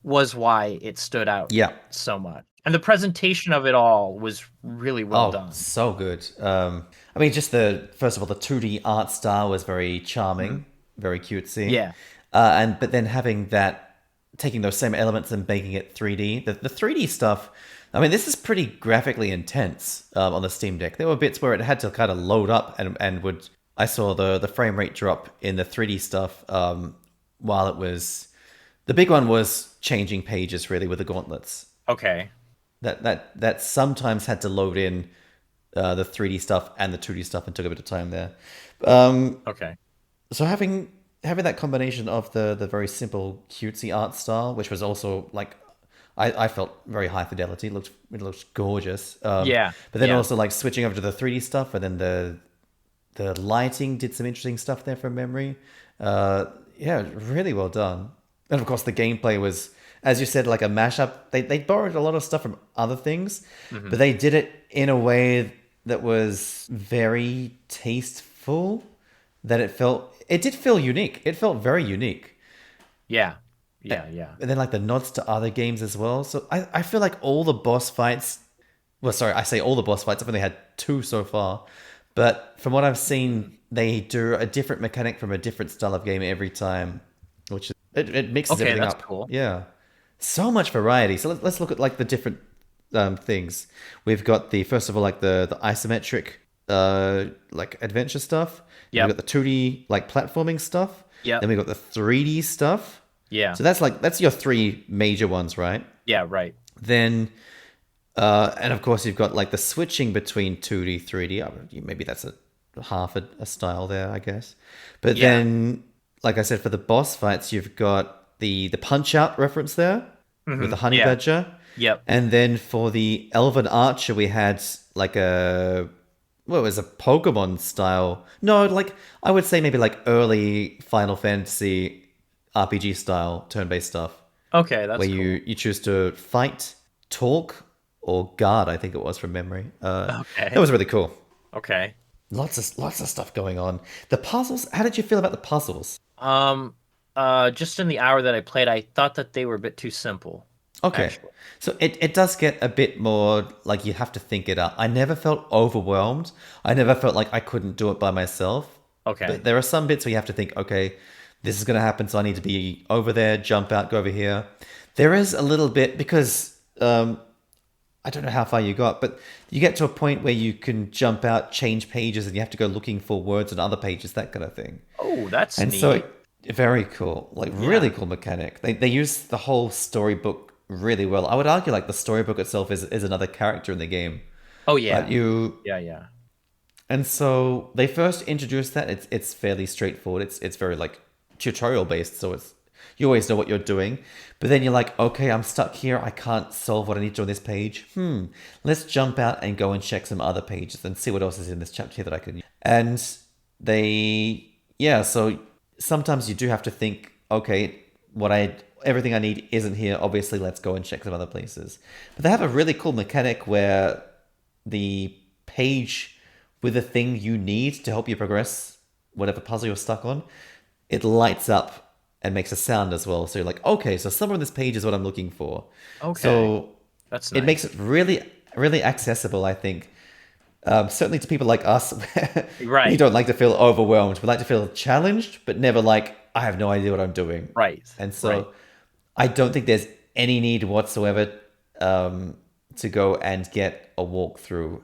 was why it stood out so much. And the presentation of it all was really well done. So good. I mean, just first of all, the 2D art style was very charming, very cutesy. Yeah. But then taking those same elements and making it 3D. The 3D stuff, I mean, this is pretty graphically intense on the Steam Deck. There were bits where it had to kind of load up and I saw the frame rate drop in the 3D stuff while it was... The big one was changing pages, really, with the gauntlets. Okay. That sometimes had to load in the 3D stuff and the 2D stuff and took a bit of time there. Okay. So having that combination of the very simple cutesy art style, which was also like I felt very high fidelity. It looked gorgeous. Yeah. But then also like switching over to the 3D stuff, and then the lighting did some interesting stuff there from memory. Yeah, really well done. And of course the gameplay was, as you said, like a mashup. They borrowed a lot of stuff from other things, but they did it in a way that was very tasteful, that it did feel unique. It felt very unique. Yeah. And then like the nods to other games as well. So I feel like all the boss fights, well, sorry, I say all the boss fights, I've only had 2 so far, but from what I've seen, they do a different mechanic from a different style of game every time, which it mixes everything up. Okay, that's cool. Yeah. So much variety. So let's look at like the different things. We've got first of all, like the isometric like adventure stuff. Yeah. We've got the 2D like platforming stuff. Yeah. Then we've got the 3D stuff. Yeah. So that's your 3 major ones, right? Yeah, right. Then and of course you've got like the switching between 2D, 3D. Maybe that's half a style there, I guess. But then, like I said, for the boss fights, you've got the punch out reference there with the honey badger. Yep. And then for the elven archer, we had like it was a Pokemon style. No, like I would say maybe like early Final Fantasy RPG style turn-based stuff. Okay, that's where cool. you choose to fight, talk, or guard. I think it was from memory. Okay. That was really cool. Okay. Lots of stuff going on. The puzzles. How did you feel about the puzzles? Just in the hour that I played, I thought that they were a bit too simple. Okay. Actually. So it does get a bit more like you have to think it up. I never felt overwhelmed. I never felt like I couldn't do it by myself. Okay. But there are some bits where you have to think, okay, this is going to happen, so I need to be over there, jump out, go over here. There is a little bit, because I don't know how far you got, but you get to a point where you can jump out, change pages, and you have to go looking for words on other pages, that kind of thing. Oh, that's and neat. So very cool, like really cool mechanic. They use the whole storybook really well. I would argue like the storybook itself is another character in the game. Oh yeah. But yeah. And so they first introduced that. It's fairly straightforward. It's very like tutorial based, so you always know what you're doing. But then you're like, okay, I'm stuck here. I can't solve what I need to on this page. Let's jump out and go and check some other pages and see what else is in this chapter here that I can use. And so sometimes you do have to think, okay, everything I need isn't here. Obviously, let's go and check some other places. But they have a really cool mechanic where the page with the thing you need to help you progress whatever puzzle you're stuck on, it lights up and makes a sound as well. So you're like, okay, so somewhere on this page is what I'm looking for. Okay. So That's It nice. makes it really, really accessible, I think. Certainly to people like us, we Right. don't like to feel overwhelmed. We like to feel challenged, but never like, I have no idea what I'm doing. Right. And Right. so I don't think there's any need whatsoever to go and get a walkthrough,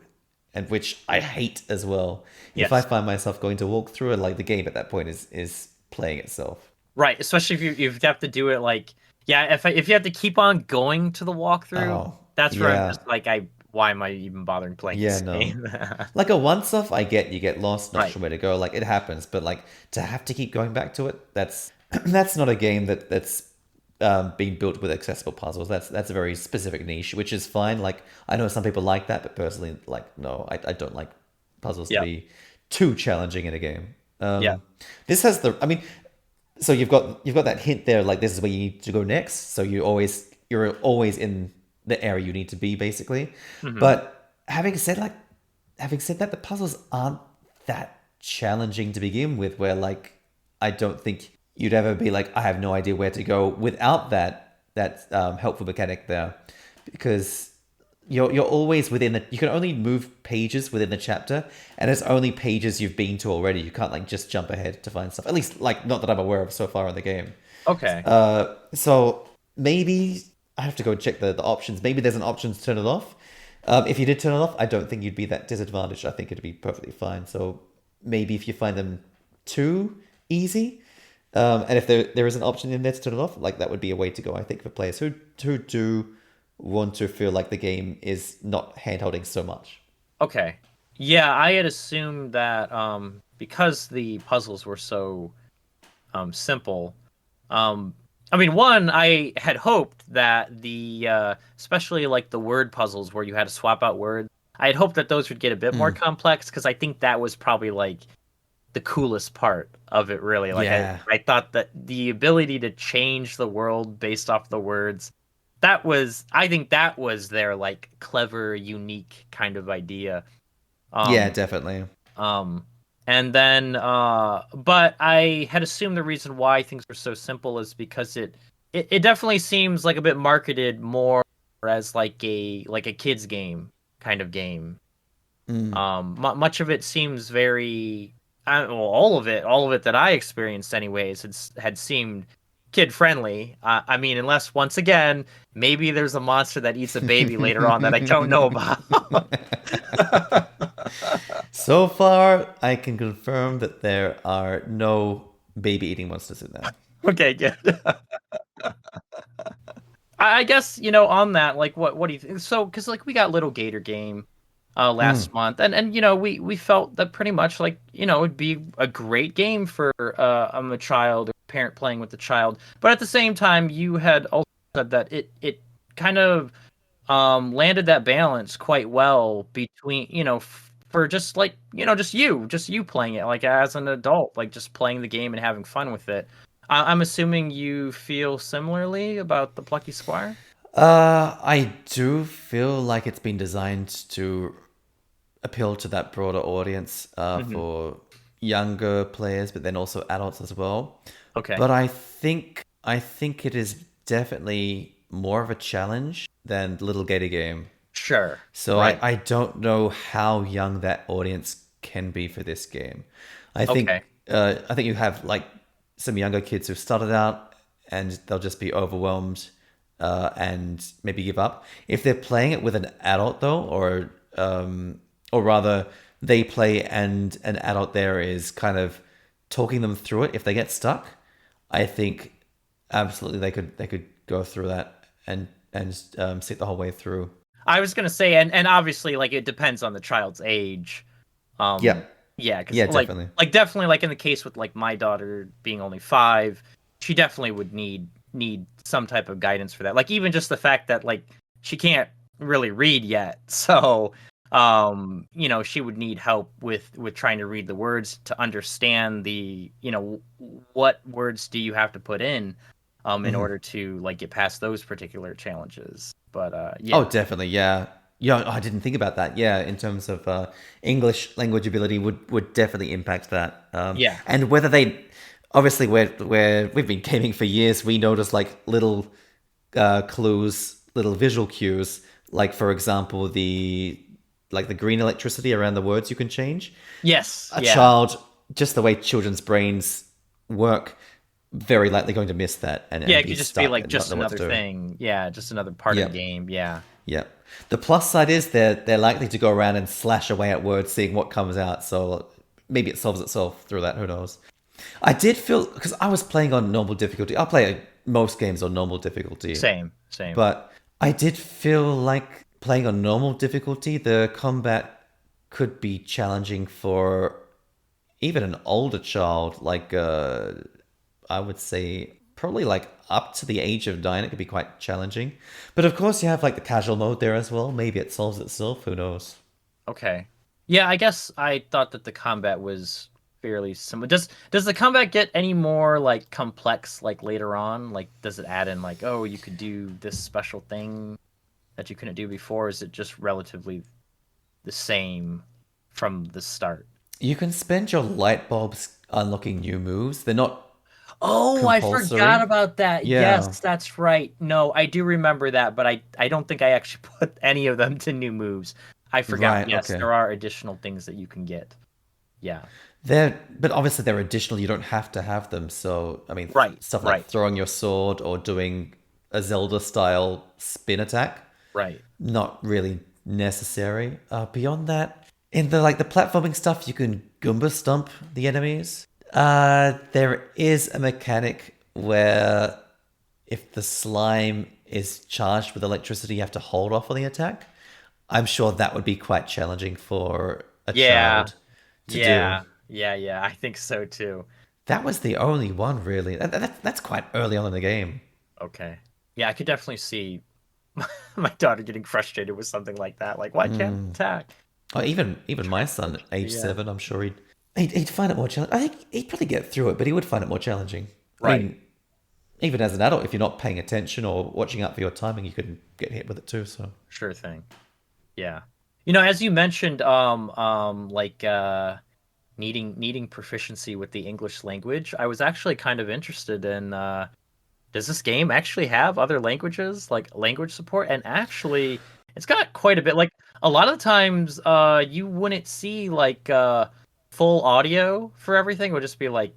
and which I hate as well. If I Yes. find myself going to walkthrough, and like the game at that point is playing itself. Right. Especially if you have to do it like, yeah, if you have to keep on going to the walkthrough, Oh, that's where I'm yeah. just like, why am I even bothering playing Yeah, this no. game? Like a once off, I get you get lost, not Right. sure where to go. Like it happens, but like to have to keep going back to it, that's that's not a game that's being built with accessible puzzles. That's a very specific niche, which is fine. Like I know some people like that, but personally, like no, I don't like puzzles to Yeah. be too challenging in a game. Yeah. This has the, I mean, so you've got that hint there, like this is where you need to go next. So you're always in the area you need to be, basically. Hmm. But having said that, the puzzles aren't that challenging to begin with. Where like I don't think you'd ever be like, I have no idea where to go without that helpful mechanic there, because you're always within the. You can only move pages within the chapter, and it's only pages you've been to already. You can't like just jump ahead to find stuff. At least like not that I'm aware of so far in the game. Okay. So maybe I have to go check the options. Maybe there's an option to turn it off. If you did turn it off, I don't think you'd be that disadvantaged. I think it'd be perfectly fine. So maybe if you find them too easy, and if there is an option in there to turn it off, like that would be a way to go. I think for players who do want to feel like the game is not handholding so much. Okay. Yeah, I had assumed that because the puzzles were so simple. I mean, one, I had hoped that especially like the word puzzles where you had to swap out words, I had hoped that those would get a bit more complex because I think that was probably like the coolest part of it, really. Like, Yeah. I thought that the ability to change the world based off the words, I think that was their like clever, unique kind of idea. Yeah, Um, definitely. and then, but I had assumed the reason why things were so simple is because it definitely seems like a bit marketed more as like a kids game kind of game. Much of it seems very, well, all of it that I experienced, anyways, had seemed kid friendly. I mean, unless once again, maybe there's a monster that eats a baby later on that I don't know about. So far, I can confirm that there are no baby eating monsters in there. Okay, good. I guess, on that, like, what do you think? So, because like we got Little Gator Game last month, and we felt that pretty much like it'd be a great game for a child or parent playing with the child, but at the same time, you had also said that it kind of landed that balance quite well between for just like just you playing it like as an adult, like just playing the game and having fun with it. I'm assuming you feel similarly about the Plucky Squire. I do feel like it's been designed to appeal to that broader audience for younger players, but then also adults as well. Okay. But I think it is definitely more of a challenge than the Little Gator Game. Sure. So Right. I don't know how young that audience can be for this game. I think Okay. I think you have like some younger kids who've started out and they'll just be overwhelmed and maybe give up. If they're playing it with an adult though, or rather they play and an adult there is kind of talking them through it. If they get stuck, I think absolutely they could go through that and sit the whole way through. I was gonna say, and obviously, like it depends on the child's age. Yeah. Yeah, because Yeah, like definitely. definitely like in the case with like my daughter being only 5, she definitely would need some type of guidance for that. Like even just the fact that like she can't really read yet, so she would need help with trying to read the words to understand the what words do you have to put in order to like get past those particular challenges. But yeah. Oh, definitely, yeah. Yeah, I didn't think about that. Yeah, in terms of English language ability would definitely impact that. Yeah. And whether they, obviously, we've been gaming for years, we notice like little clues, little visual cues Like for example, the green electricity around the words you can change. Yes. A Yeah. child, just the way children's brains work, very likely going to miss that and Yeah, it be could just be stuck like and not just know what to another do. thing. Yeah, just another part of Yep. the game. Yeah. Yeah. The plus side is they're likely to go around and slash away at words, seeing what comes out. So maybe it solves itself through that. Who knows? I did feel because I was playing on normal difficulty. I play most games on normal difficulty, Same. but I did feel like playing on normal difficulty, the combat could be challenging for even an older child. Like I would say probably like up to the age of 9, it could be quite challenging. But of course, you have like the casual mode there as well. Maybe it solves itself. Who knows? Okay. Yeah, I guess I thought that the combat was fairly similar. Does the combat get any more like complex like later on? Like does it add in like, oh, you could do this special thing that you couldn't do before? Or is it just relatively the same from the start? You can spend your light bulbs unlocking new moves. They're not Oh, I forgot compulsory. about that. Yeah, Yes, that's right. No, I do remember that, but I don't think I actually put any of them to new moves. I forgot. right. Yes, Okay. there are additional things that you can get. Yeah. But obviously they're additional. You don't have to have them. So I mean, Right, stuff like right, throwing your sword or doing a Zelda style spin attack, right. not really necessary. Beyond that, in the platforming stuff, you can Goomba stomp the enemies. There is a mechanic where if the slime is charged with electricity, you have to hold off on the attack. I'm sure that would be quite challenging for a Yeah, child to do. yeah. I think so too. That was the only one, really. That's quite early on in the game. Okay. Yeah, I could definitely see my daughter getting frustrated with something like that. Like, why can't I attack? Oh, even my son, age Yeah. 7, I'm sure he'd find it more challenging. I think he'd probably get through it, but he would find it more challenging. I Right. mean, even as an adult, if you're not paying attention or watching out for your timing, you could get hit with it too. So Sure thing. Yeah. As you mentioned, like needing proficiency with the English language, I was actually kind of interested in does this game actually have other languages, like language support? And actually, it's got quite a bit. Like a lot of times, you wouldn't see like full audio for everything. It would just be like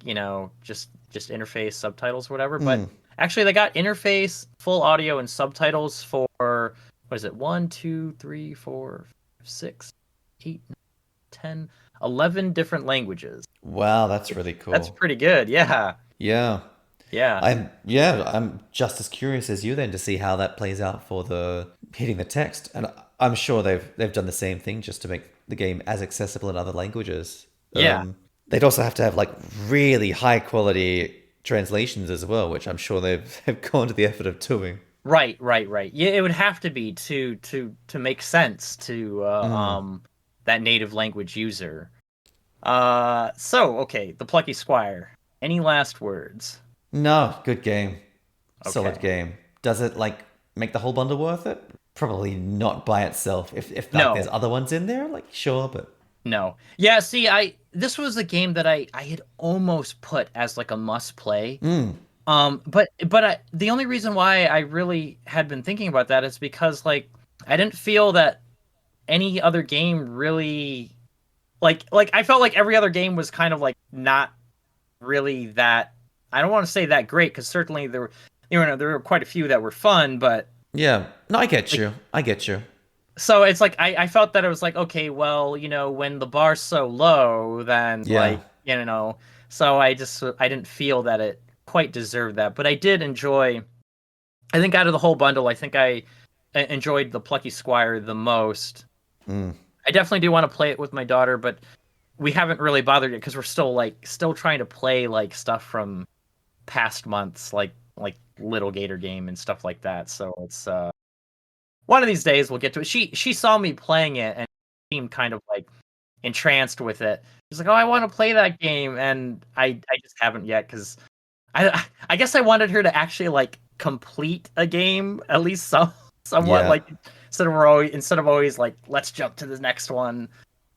just interface subtitles, whatever. But actually, they got interface, full audio, and subtitles for what is it? 1, 2, 3, 4, 6, 8, 10, 11 different languages. wow, that's really That's cool. pretty good. Yeah, Yeah. yeah, I'm just as curious as you then to see how that plays out for the hitting the text, and I'm sure they've done the same thing just to make the game as accessible in other languages. yeah. They'd also have to have like really high quality translations as well, which I'm sure have gone to the effort of doing. Right. Yeah, it would have to be to make sense to that native language user. So okay, the Plucky Squire. Any last words? No, good game, solid Okay. game. Does it like make the whole bundle worth it? Probably not by itself. If like there's No, other ones in there, like sure, but no. Yeah, see, this was a game that I had almost put as like a must play. But the only reason why I really had been thinking about that is because like I didn't feel that any other game really like I felt like every other game was kind of like not really that. I don't want to say that great because certainly there were quite a few that were fun, but yeah. No, I get like you. I get you. so it's like I felt that it was like okay, well, when the bar's so low, then Yeah. so I didn't feel that it quite deserved that, but I did enjoy. I think out of the whole bundle, I think I enjoyed the Plucky Squire the most. I definitely do want to play it with my daughter, but we haven't really bothered it because we're still trying to play like stuff from past months, like Little Gator Game and stuff like that. So it's one of these days we'll get to it. She saw me playing it and seemed kind of like entranced with it. She's like, "Oh, I want to play that game," and I just haven't yet because I guess I wanted her to actually like complete a game at least somewhat Yeah. like instead of always like let's jump to the next one.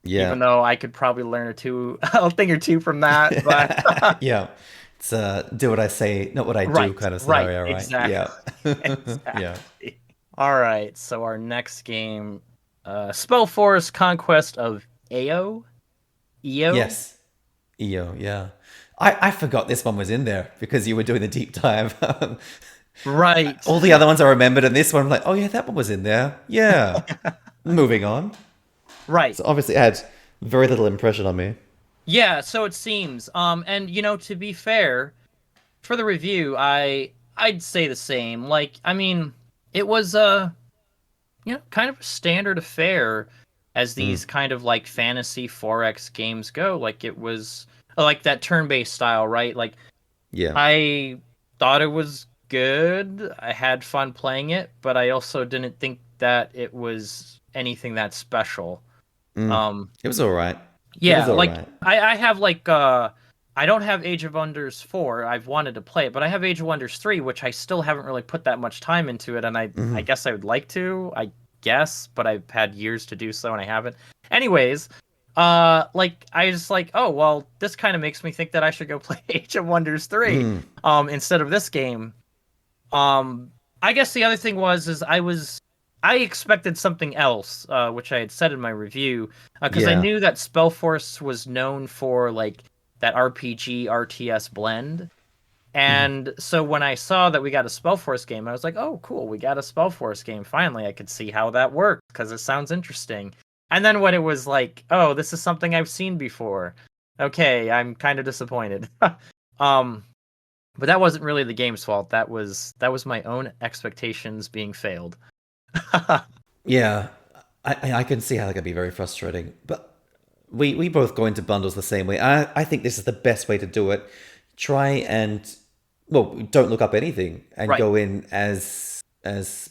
Yeah. Even though I could probably learn a thing or two from that, but Yeah. It's do what I say, not what I do right, kind of right, scenario, right? exactly, Yeah. Yeah. exactly. All right, so our next game, Spellforce Conquest of Eo. Eo? Yes. Eo, yeah. I forgot this one was in there because you were doing the deep dive. Right. All the other ones I remembered, and this one, I'm like, oh yeah, that one was in there. Yeah. Moving on. Right. So obviously, it had very little impression on me. Yeah, so it seems. And to be fair, for the review, I'd say the same. Like, I mean, it was kind of a standard affair as these kind of like fantasy 4X games go. Like it was like that turn-based style, right? Like Yeah. I thought it was good. I had fun playing it, but I also didn't think that it was anything that special. It was all right. It Yeah, was all like right. I have like I don't have Age of Wonders 4. I've wanted to play it, but I have Age of Wonders 3, which I still haven't really put that much time into it, and I guess I would like to. I guess, but I've had years to do so and I haven't. Anyways, like I just like, oh, well, this kind of makes me think that I should go play Age of Wonders 3 instead of this game. I guess the other thing is I expected something else, which I had said in my review, because I Yeah. knew that Spellforce was known for like that RPG RTS blend. And so when I saw that we got a Spellforce game, I was like, "Oh, cool, we got a Spellforce game. Finally, I could see how that works because it sounds interesting." And then when it was like, "Oh, this is something I've seen before," okay, I'm kind of disappointed. um, but that wasn't really the game's fault. That was my own expectations being failed. Yeah. I can see how that could be very frustrating. But we both go into bundles the same way. I think this is the best way to do it. Try and, well, don't look up anything and Right. go in as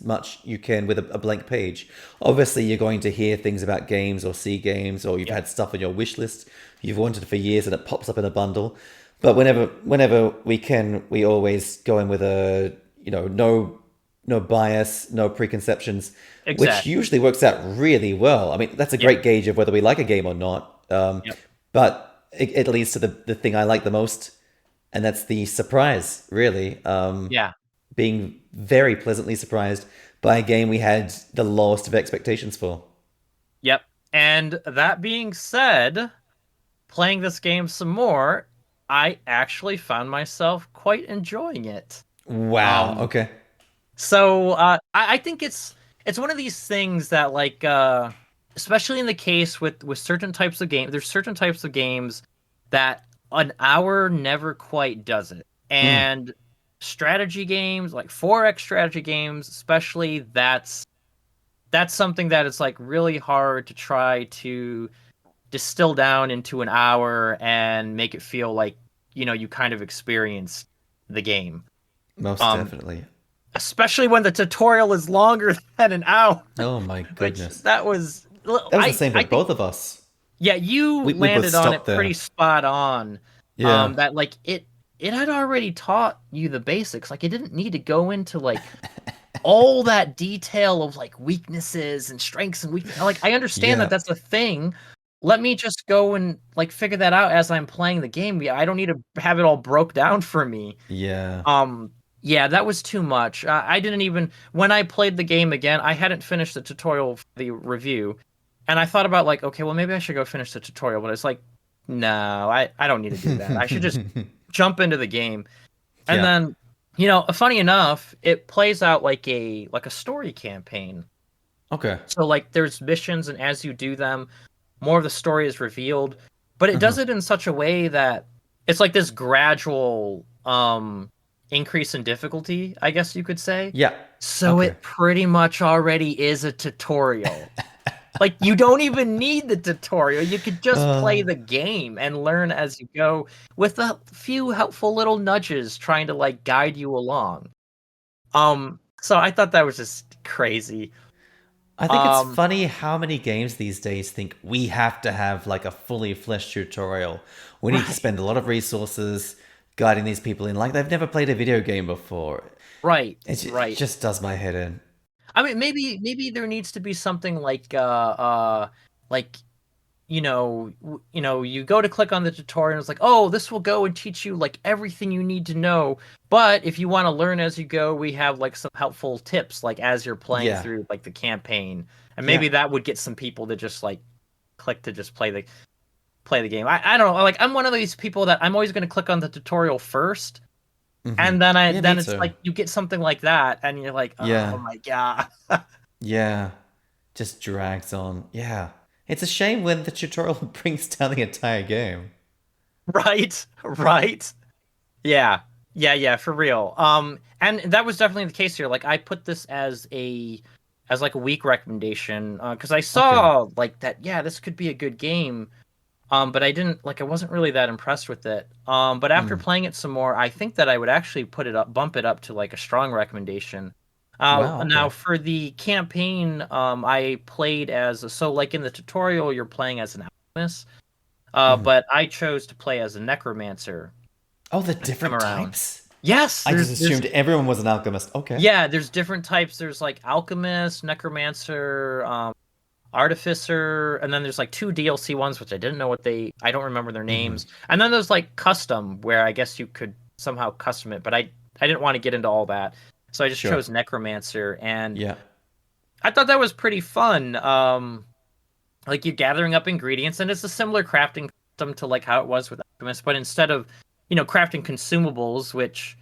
much you can with a blank page. Obviously, you're going to hear things about games or see games, or you've had stuff on your wish list you've wanted for years and it pops up in a bundle. But whenever we can, we always go in with a, no bias, no preconceptions, which Exactly. usually works out really well. I mean, that's a great gauge of whether we like a game or not. Yep. But it leads to the thing I like the most, and that's the surprise, really. Yeah. Being very pleasantly surprised by a game we had the lowest of expectations for. Yep. And that being said, playing this game some more, I actually found myself quite enjoying it. Wow. Okay. So I think it's one of these things that like especially in the case with certain types of games, there's certain types of games that an hour never quite does it. And strategy games, like 4X strategy games, especially that's something that it's like really hard to try to distill down into an hour and make it feel like, you kind of experienced the game. Most Um, definitely. especially when the tutorial is longer than an hour. Oh my Which goodness. that was That was the same for I think, both of us. yeah, you We both landed on it stopped there. pretty spot on. Yeah. That like it had already taught you the basics. Like it didn't need to go into like all that detail of like weaknesses and strengths and weaknesses. Like I understand Yeah. that that's a thing. Let me just go and like figure that out as I'm playing the game. I don't need to have it all broke down for me. Yeah. Yeah, that was too much. I didn't even when I played the game again, I hadn't finished the tutorial for the review, and I thought about like, okay, well maybe I should go finish the tutorial, but it's like, no, I don't need to do that. I should just jump into the game. And Yeah. then, funny enough, it plays out like a story campaign. Okay. So like there's missions, and as you do them, more of the story is revealed, but it does it in such a way that it's like this gradual increase in difficulty, I guess you could say. Yeah. So Okay. it pretty much already is a tutorial. Like you don't even need the tutorial. You could just play the game and learn as you go with a few helpful little nudges trying to like guide you along. So I thought that was just crazy. I think it's funny how many games these days think we have to have like a fully fleshed tutorial. We need to spend a lot of resources guiding these people in like they've never played a video game before. Right. It just does my head in. I mean, maybe there needs to be something like you go to click on the tutorial and it's like, oh, this will go and teach you like everything you need to know. But if you want to learn as you go, we have like some helpful tips, like as you're playing Yeah. through like the campaign, and Yeah. maybe that would get some people to just like click to just play the game. I don't know. Like I'm one of these people that I'm always going to click on the tutorial first, and then Yeah, me it's too. like you get something like that, and you're like, oh Yeah. my god. Yeah. Just drags on. Yeah. It's a shame when the tutorial brings down the entire game. Right, right. Yeah, for real. And that was definitely the case here. Like I put this as like a week recommendation because I saw like that. Yeah, this could be a good game. But I wasn't really that impressed with it. But after playing it some more, I think that I would actually bump it up to like a strong recommendation. Wow, okay. Now for the campaign, I played so like in the tutorial, you're playing as an alchemist. But I chose to play as a necromancer. Oh, the Come different around. types? Yes, I just assumed everyone was an alchemist. Okay. yeah, there's different types. There's like alchemist, necromancer, artificer, and then there's like two DLC ones which I don't remember their names. And then there's like custom where I guess you could somehow custom it, but I didn't want to get into all that. So I just Sure. chose necromancer, and Yeah. I thought that was pretty fun. Like you're gathering up ingredients, and it's a similar crafting system to like how it was with alchemist, but instead of crafting consumables, which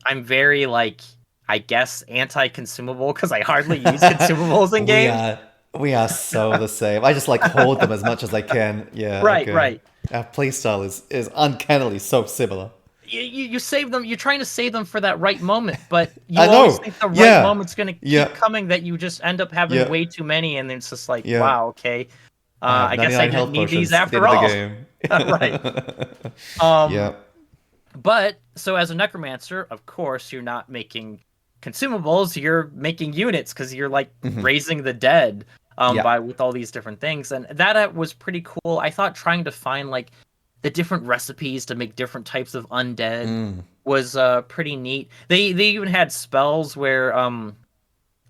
I'm very like, I guess, anti-consumable because I hardly use consumables in games. We are so the same. I just like hoard them as much as I can. Yeah. Right, Okay. right. Our playstyle is uncannily so similar. You save them. You're trying to save them for that right moment, but you I know. always think the right Yeah. moment's going to Yeah. keep coming. That you just end up having Yeah. way too many, and it's just like, Yeah. wow, okay. I I guess I didn't need these after all. Right. Yeah. But so as a necromancer, of course, you're not making consumables. You're making units because you're like raising the dead Yeah. with all these different things, and that was pretty cool. I thought trying to find like the different recipes to make different types of undead was pretty neat. They even had spells where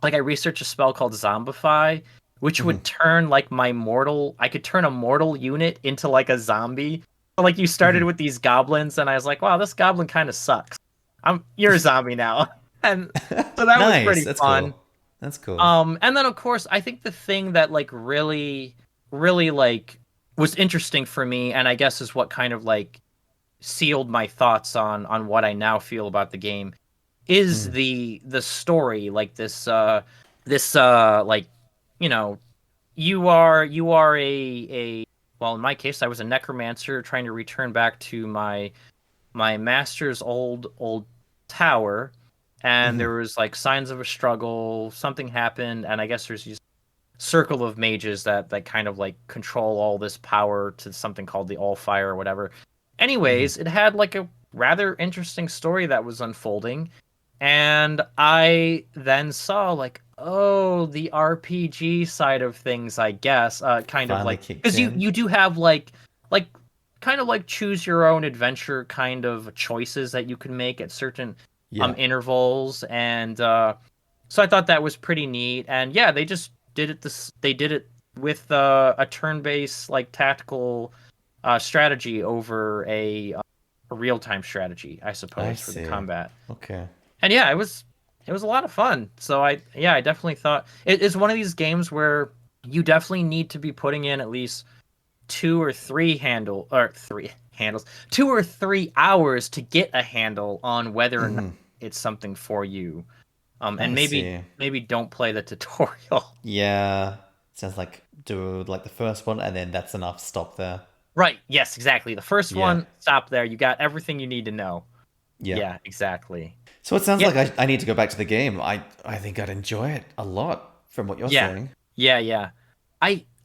like I researched a spell called Zombify, which would turn like I could turn a mortal unit into like a zombie. So, like you started with these goblins, and I was like, wow, this goblin kind of sucks. You're a zombie now. And so that was pretty That's fun. Cool. That's cool. And then of course, I think the thing that like really, really like was interesting for me, and I guess is what kind of like sealed my thoughts on what I now feel about the game, is the story. Like this like you are a well, in my case, I was a necromancer trying to return back to my master's old tower, and there was like signs of a struggle. Something happened, and I guess there's these circle of mages that kind of like control all this power to something called the All Fire or whatever. Anyways, it had like a rather interesting story that was unfolding, and I then saw like, oh, the RPG side of things, I guess, kind of Finally like, kicked because in. you do have like kind of like choose your own adventure kind of choices that you can make at certain intervals, and so I thought that was pretty neat. And yeah, they just did it they did it with a turn-based like tactical strategy over a real-time strategy, I suppose, for the combat. Okay. And yeah, it was a lot of fun. So I definitely thought it is one of these games where you definitely need to be putting in at least 2 or 3 hours to get a handle on whether or not it's something for you. And maybe don't play the tutorial. Yeah. Sounds like do like the first one and then that's enough. Stop there. Right. Yes, exactly. The first one, stop there. You got everything you need to know. Yeah, exactly. So it sounds like I need to go back to the game. I think I'd enjoy it a lot from what you're saying. Yeah.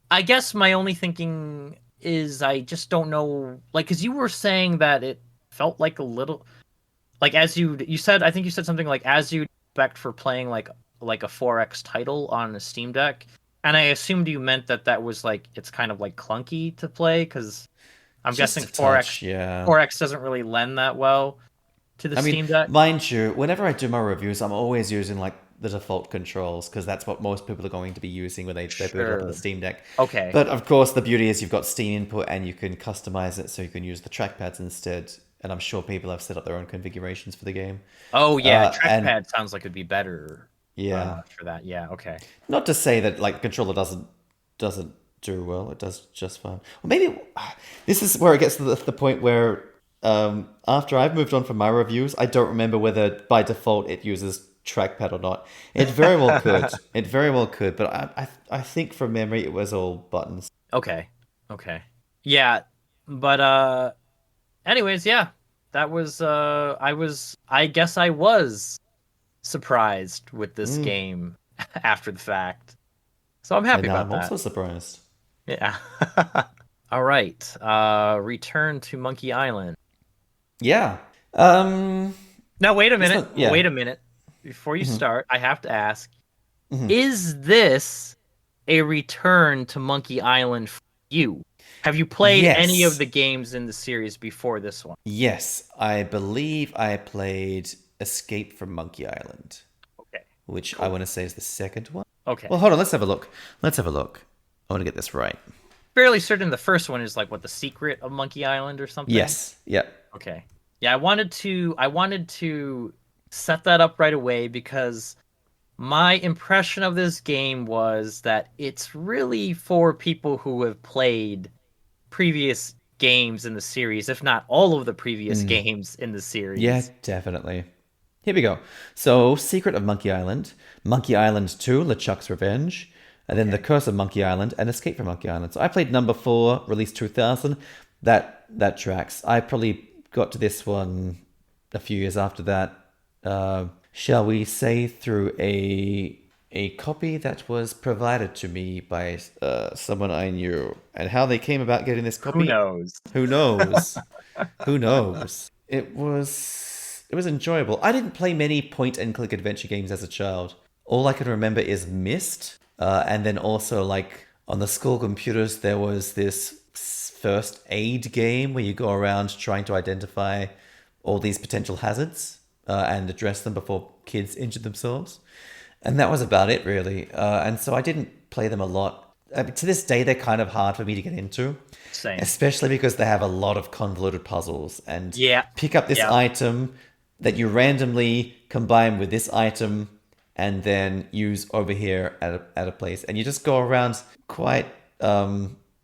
I guess my only thinking is I just don't know, like, because you were saying that it felt like a little, like, as you said, I think you said something like, as you'd expect for playing like a 4X title on a Steam Deck, and I assumed you meant that was like, it's kind of like clunky to play, because I'm guessing 4X doesn't really lend that well to the Steam Deck. Mind you, whenever I do my reviews, I'm always using like the default controls because that's what most people are going to be using when they boot it up on the Sure. Steam Deck. Okay. But of course, the beauty is you've got Steam input and you can customize it so you can use the trackpads instead. And I'm sure people have set up their own configurations for the game. Oh yeah, And trackpad sounds like it'd be better yeah, for that. Yeah, okay. not to say that like controller doesn't do well. It does just fine. Or maybe this is where it gets to the point where after I've moved on from my reviews, I don't remember whether by default it uses trackpad or not. It very well could. It very well could, but I think from memory it was all buttons. Okay. Okay. Yeah, but anyways, yeah. That was I guess I was surprised with this game after the fact. So I'm And happy now about I'm that. also surprised. Yeah. All right. Return to Monkey Island. Yeah. Now wait a This minute. one- yeah. Wait a minute. Before you start, I have to ask: is this a return to Monkey Island for you? Have you played any Yes. of the games in the series before this one? Yes, I believe I played Escape from Monkey Island, Okay. which I want to say is the second one. Okay. Well, hold on. Let's have a look. Let's have a look. I want to get this right. Fairly certain the first one is like what, the secret of Monkey Island or something? Yes. Yep. Okay. Yeah, I wanted to set that up right away because my impression of this game was that it's really for people who have played previous games in the series, if not all of the previous games in the series. Yeah, definitely. Here we go. So, Secret of Monkey Island, Monkey Island 2, LeChuck's Revenge, and then The Curse of Monkey Island and Escape from Monkey Island. So I played number 4, released 2000. That tracks. I probably got to this one a few years after that. Shall we say through a copy that was provided to me by someone I knew, and how they came about getting this copy. Who knows? Who knows? Who knows? It was enjoyable. I didn't play many point and click adventure games as a child. All I can remember is Myst, and then also like on the school computers there was this first aid game where you go around trying to identify all these potential hazards and address them before kids injured themselves. And that was about it, really. And so I didn't play them a lot. To this day, they're kind of hard for me to get into. Same. Especially because they have a lot of convoluted puzzles. And Yeah. pick up this Yeah. item that you randomly combine with this item and then use over here at a place. And you just go around quite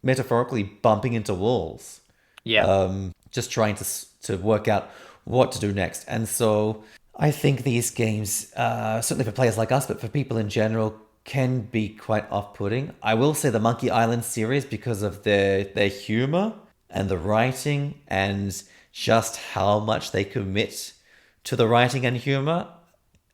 metaphorically bumping into walls. Yeah. Just trying to work out what to do next. And so I think these games, certainly for players like us, but for people in general, can be quite off-putting. I will say the Monkey Island series, because of their humor and the writing and just how much they commit to the writing and humor,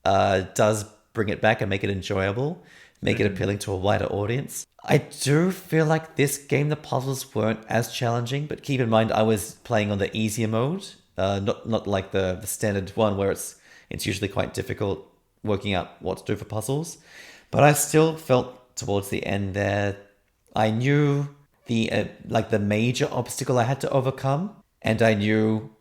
does bring it back and make it enjoyable, make it appealing to a wider audience. I do feel like this game, the puzzles weren't as challenging, but keep in mind I was playing on the easier mode, not like the standard one where it's usually quite difficult working out what to do for puzzles. But I still felt towards the end there, I knew the major obstacle I had to overcome, and I knew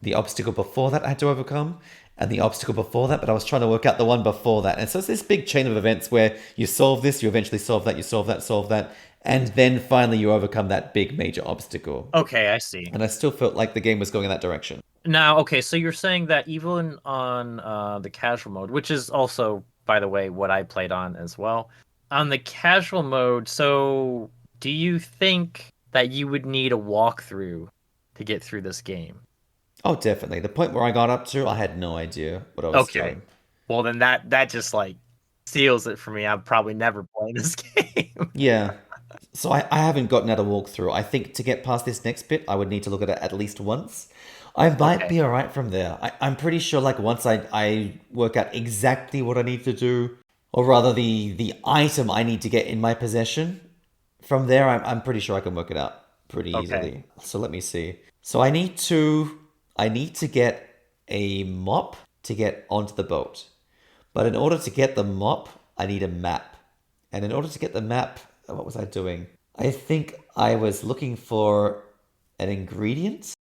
the obstacle before that I had to overcome, and the obstacle before that, but I was trying to work out the one before that. And so it's this big chain of events where you solve this, you eventually solve that, you solve that, and then finally you overcome that big major obstacle. Okay, I see. And I still felt like the game was going in that direction. Now, okay, so you're saying that even on the casual mode, which is also, by the way, what I played on as well, on the casual mode, so do you think that you would need a walkthrough to get through this game? Oh, definitely. The point where I got up to, I had no idea what I was doing. Well, then that just like seals it for me. I'm probably never playing this game. Yeah. So I haven't gotten out a walkthrough. I think to get past this next bit, I would need to look at it at least once. I might be all right from there. I'm pretty sure like once I work out exactly what I need to do, or rather the item I need to get in my possession, from there I'm pretty sure I can work it out pretty easily. So let me see. So I need to get a mop to get onto the boat. But in order to get the mop, I need a map. And in order to get the map, what was I doing? I think I was looking for an ingredient.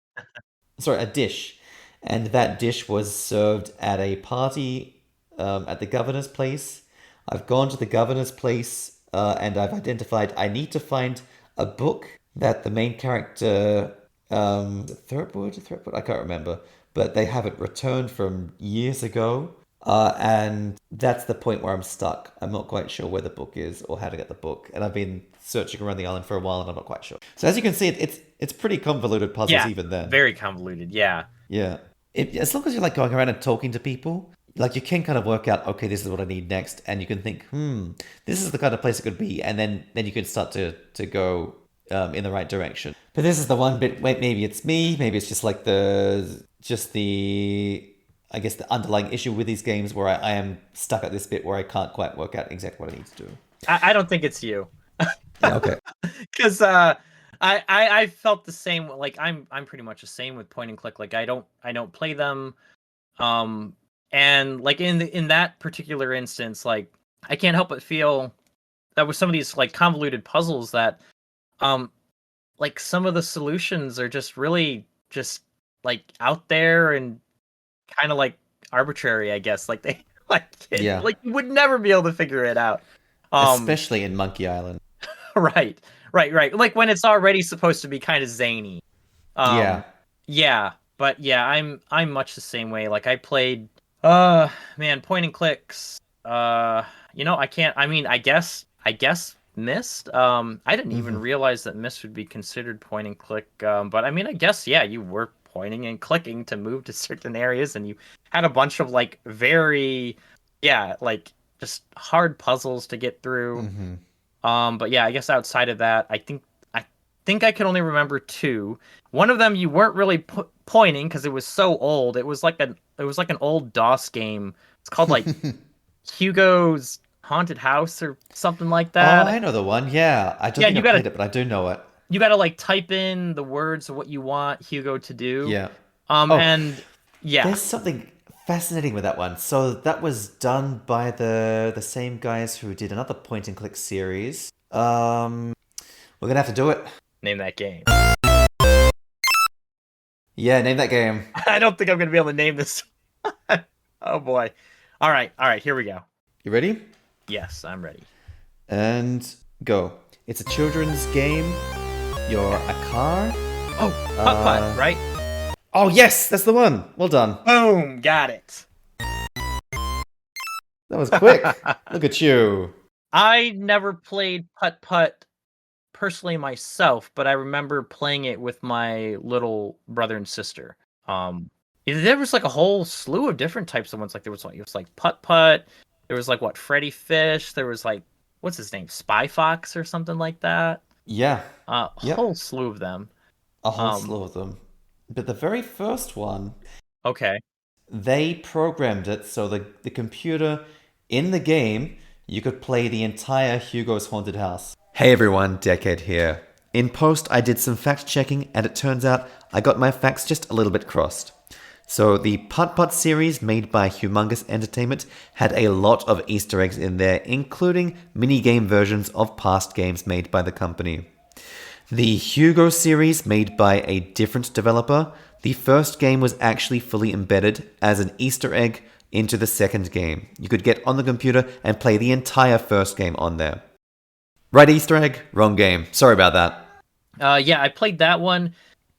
Sorry, a dish. And that dish was served at a party at the governor's place. I've gone to the governor's place and I've identified I need to find a book that the main character, Thurpwood, I can't remember, but they have it returned from years ago. And that's the point where I'm stuck. I'm not quite sure where the book is or how to get the book. And I've been searching around the island for a while and I'm not quite sure. So as you can see, it's pretty convoluted puzzles Yeah, even then. very convoluted. Yeah. Yeah. As long as you're like going around and talking to people, like you can kind of work out, okay, this is what I need next, and you can think, this is the kind of place it could be, and then you can start to go in the right direction. But this is the one bit. Maybe it's me. Maybe it's just like the I guess the underlying issue with these games where I am stuck at this bit where I can't quite work out exactly what I need to do. I don't think it's you. Yeah, okay. Because I felt the same. Like I'm pretty much the same with point and click. Like I don't play them. And like in that particular instance, like I can't help but feel that with some of these like convoluted puzzles that like some of the solutions are just really just like out there and kind of like arbitrary, I guess. Like they like like you would never be able to figure it out. Especially in Monkey Island. Right. Like when it's already supposed to be kind of zany. Yeah. But yeah, I'm much the same way. Like I played man, point and clicks. I guess Myst. I didn't even realize that Myst would be considered point and click. But I mean, I guess yeah, you were pointing and clicking to move to certain areas, and you had a bunch of like very, like just hard puzzles to get through. But yeah, I guess outside of that, I think I can only remember two. One of them you weren't really pointing because it was so old. It was like an old DOS game. It's called like Hugo's Haunted House or something like that. Oh, I know the one. Yeah, I don't think I played it, but I do know it. You got to like type in the words of what you want Hugo to do. Yeah. And yeah, there's something fascinating with that one. So that was done by the same guys who did another point and click series. We're gonna have to do it. Name that game. Yeah, name that game. I don't think I'm gonna be able to name this. Oh boy. All right, here we go. You ready? Yes, I'm ready. And go. It's a children's game. You're a car. Oh, putt-putt, right? Oh, yes, that's the one. Well done. Boom, got it. That was quick. Look at you. I never played putt-putt personally myself, but I remember playing it with my little brother and sister. There was like a whole slew of different types of ones. Like it was like putt-putt. There was like Freddy Fish. There was like, what's his name? Spy Fox or something like that. Yeah. Whole slew of them. A whole slew of them. But the very first one, okay, they programmed it so the computer in the game, you could play the entire Hugo's Haunted House. Hey everyone, Decade here. In post, I did some fact checking, and it turns out I got my facts just a little bit crossed. So the Putt-Putt series made by Humongous Entertainment had a lot of Easter eggs in there, including mini-game versions of past games made by the company. The Hugo series, made by a different developer, the first game was actually fully embedded as an Easter egg into the second game. You could get on the computer and play the entire first game on there. Right Easter egg, wrong game. Sorry about that. Yeah, I played that one.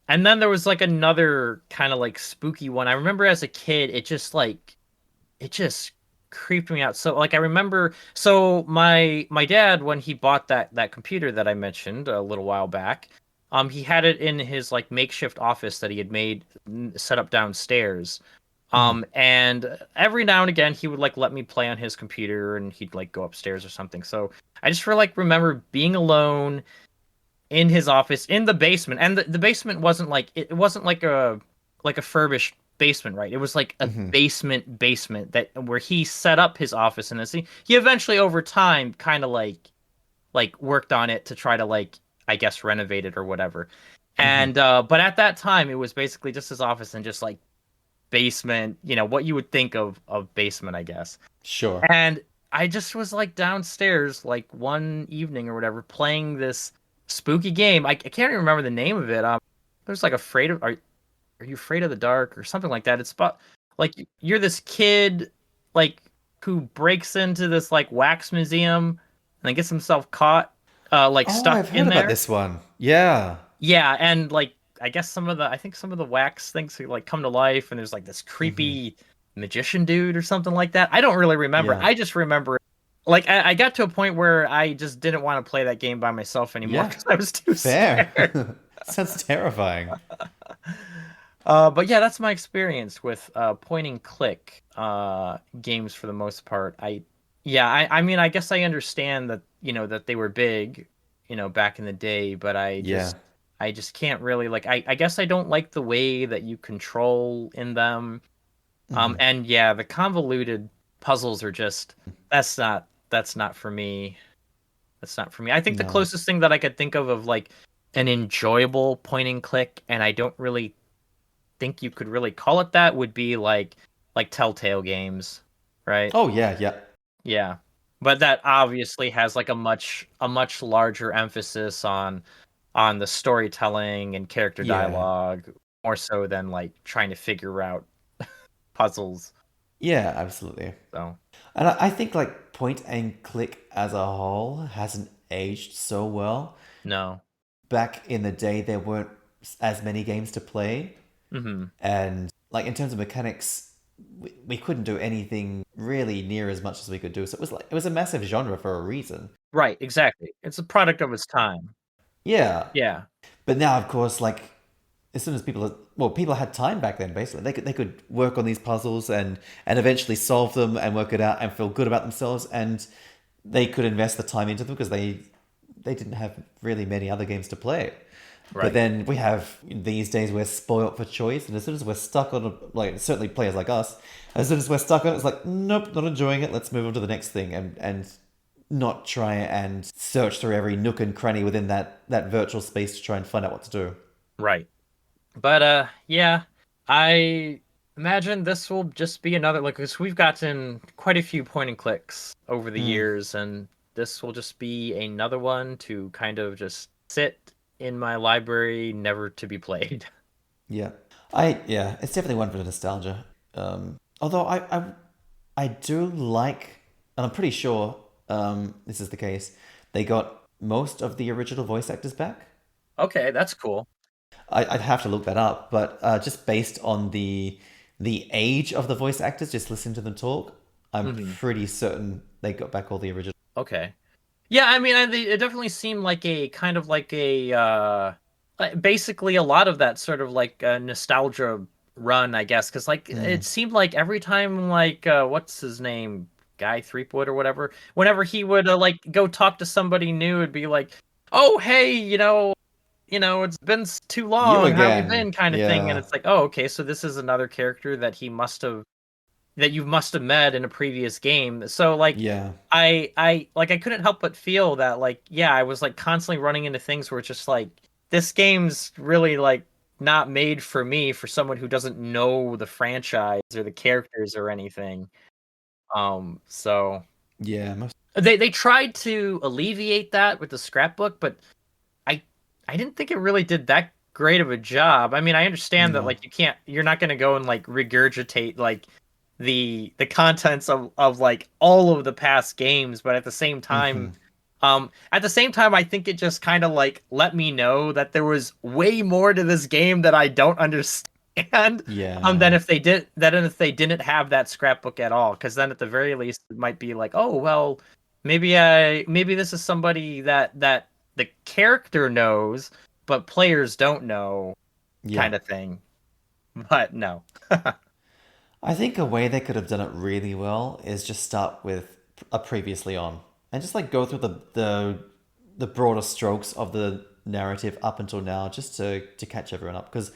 And then there was like another kind of like spooky one. I remember as a kid, it just creeped me out. So like I remember, so my dad, when he bought that computer that I mentioned a little while back, he had it in his like makeshift office that he had made set up downstairs. And every now and again he would like let me play on his computer and he'd like go upstairs or something. So I just remember being alone in his office in the basement, and the basement wasn't like it wasn't like a furbished basement, right? It was like a basement that where he set up his office, and he eventually over time kind of like worked on it to try to like I guess renovate it or whatever. And but at that time it was basically just his office and just like basement, what you would think of basement, I guess. Sure. And I just was like downstairs like one evening or whatever playing this spooky game. I can't even remember the name of it. There's like are you afraid of the dark or something like that? It's about like you're this kid like who breaks into this like wax museum and then gets himself caught, like Oh, stuck I've heard in about there. this one. Yeah. Yeah, and like I guess I think some of the wax things like come to life, and there's like this Hmm. creepy magician dude or something like that. I don't really remember. Yeah. I just remember like I got to a point where I just didn't want to play that game by myself anymore Yeah. because I was too Fair. scared. Sounds terrifying. But yeah, that's my experience with point and click games for the most part. I mean, I guess I understand that, that they were big, back in the day, but Yeah. I just can't really like I guess I don't like the way that you control in them. Hmm. And yeah, the convoluted puzzles are just that's not for me. That's not for me. I think the No. closest thing that I could think of like an enjoyable point and click, and I don't really think you could really call it that, would be like Telltale games, right? Oh, yeah, yeah. Yeah. But that obviously has like a much larger emphasis on the storytelling and character Yeah. dialogue more so than like trying to figure out puzzles. Yeah, absolutely. So, And I think like point and click as a whole hasn't aged so well. no. Back in the day, there weren't as many games to play. Mhm. And like in terms of mechanics, we couldn't do anything really near as much as we could do. So it was a massive genre for a reason. Right, exactly. It's a product of its time. Yeah. Yeah. But now, of course, like as soon as people had time back then. Basically, they could work on these puzzles and eventually solve them and work it out and feel good about themselves, and they could invest the time into them because they didn't have really many other games to play. But Right. then we have these days we're spoilt for choice, and as soon as we're stuck on like certainly players like us, as soon as we're stuck on it, it's like nope, not enjoying it. Let's move on to the next thing and not try and search through every nook and cranny within that virtual space to try and find out what to do. Right. But yeah, I imagine this will just be another like because we've gotten quite a few point and clicks over the Mm, years, and this will just be another one to kind of just sit in my library, never to be played. yeah, yeah, it's definitely one for the nostalgia. Although I do like, and I'm pretty sure this is the case. They got most of the original voice actors back. Okay, that's cool. I'd have to look that up, but just based on the age of the voice actors, just listening to them talk, I'm Hmm. pretty certain they got back all the original. Okay. Yeah, I mean, it definitely seemed like a kind of like a basically a lot of that sort of like nostalgia run, I guess, because like Mm. it seemed like every time like what's his name, Guy Threepwood or whatever, whenever he would like go talk to somebody new, it'd be like, oh hey, it's been too You long, how have you again, been, kind of thing, and yeah, it's like, oh okay, so this is another character that you must have met in a previous game. So like yeah, I couldn't help but feel that like yeah, I was like constantly running into things where it's just like this game's really like not made for me for someone who doesn't know the franchise or the characters or anything. So yeah. Most, they tried to alleviate that with the scrapbook, but I I didn't think it really did that great of a job. I mean, I understand that no. like you're not going to go and like regurgitate like the contents of like all of the past games, but Hmm. at the same time I think it just kind of like let me know that there was way more to this game that I don't understand than Yeah, if they didn't have that scrapbook at all, because then at the very least it might be like, oh well, maybe this is somebody that the character knows but players don't know, yeah. kind of thing. But no. I think a way they could have done it really well is just start with a previously on and just like go through the broader strokes of the narrative up until now just to catch everyone up because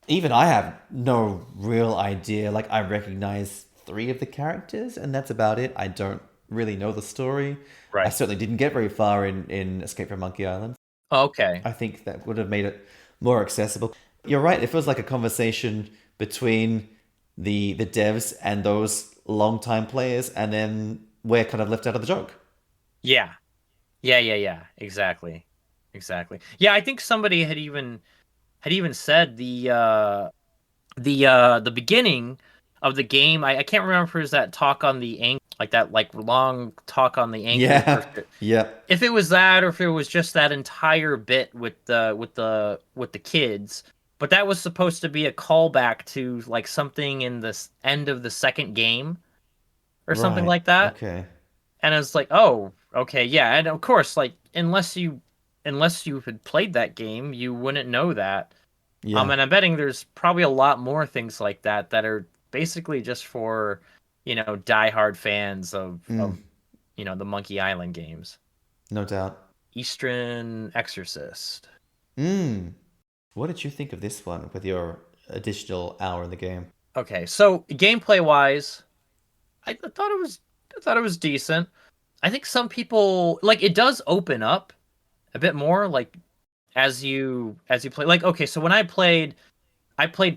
even I have no real idea. Like I recognize three of the characters and that's about it. I don't really know the story. I Right. certainly didn't get very far in Escape from Monkey Island. Okay. I think that would have made it more accessible. You're right. It feels like a conversation between the devs and those longtime players, and then we're kind of left out of the joke. Yeah. Yeah. Exactly. Exactly. Yeah, I think somebody had even said the beginning of the game. I can't remember if it was that talk on the Anchor like that like long talk on the ankle. Yeah. Yeah. If it was that, or if it was just that entire bit with the kids, but that was supposed to be a callback to like something in the end of the second game or something Right. like that. Okay. And it's like, oh, okay, yeah, and of course, like unless you had played that game, you wouldn't know that. Yeah. And I'm betting there's probably a lot more things like that that are basically just for, diehard fans of the Monkey Island games. No doubt. Eastern Exorcist. What did you think of this one with your additional hour in the game? Okay, so gameplay wise, I thought it was decent. I think some people like it does open up a bit more like as you play. Like okay, so when I played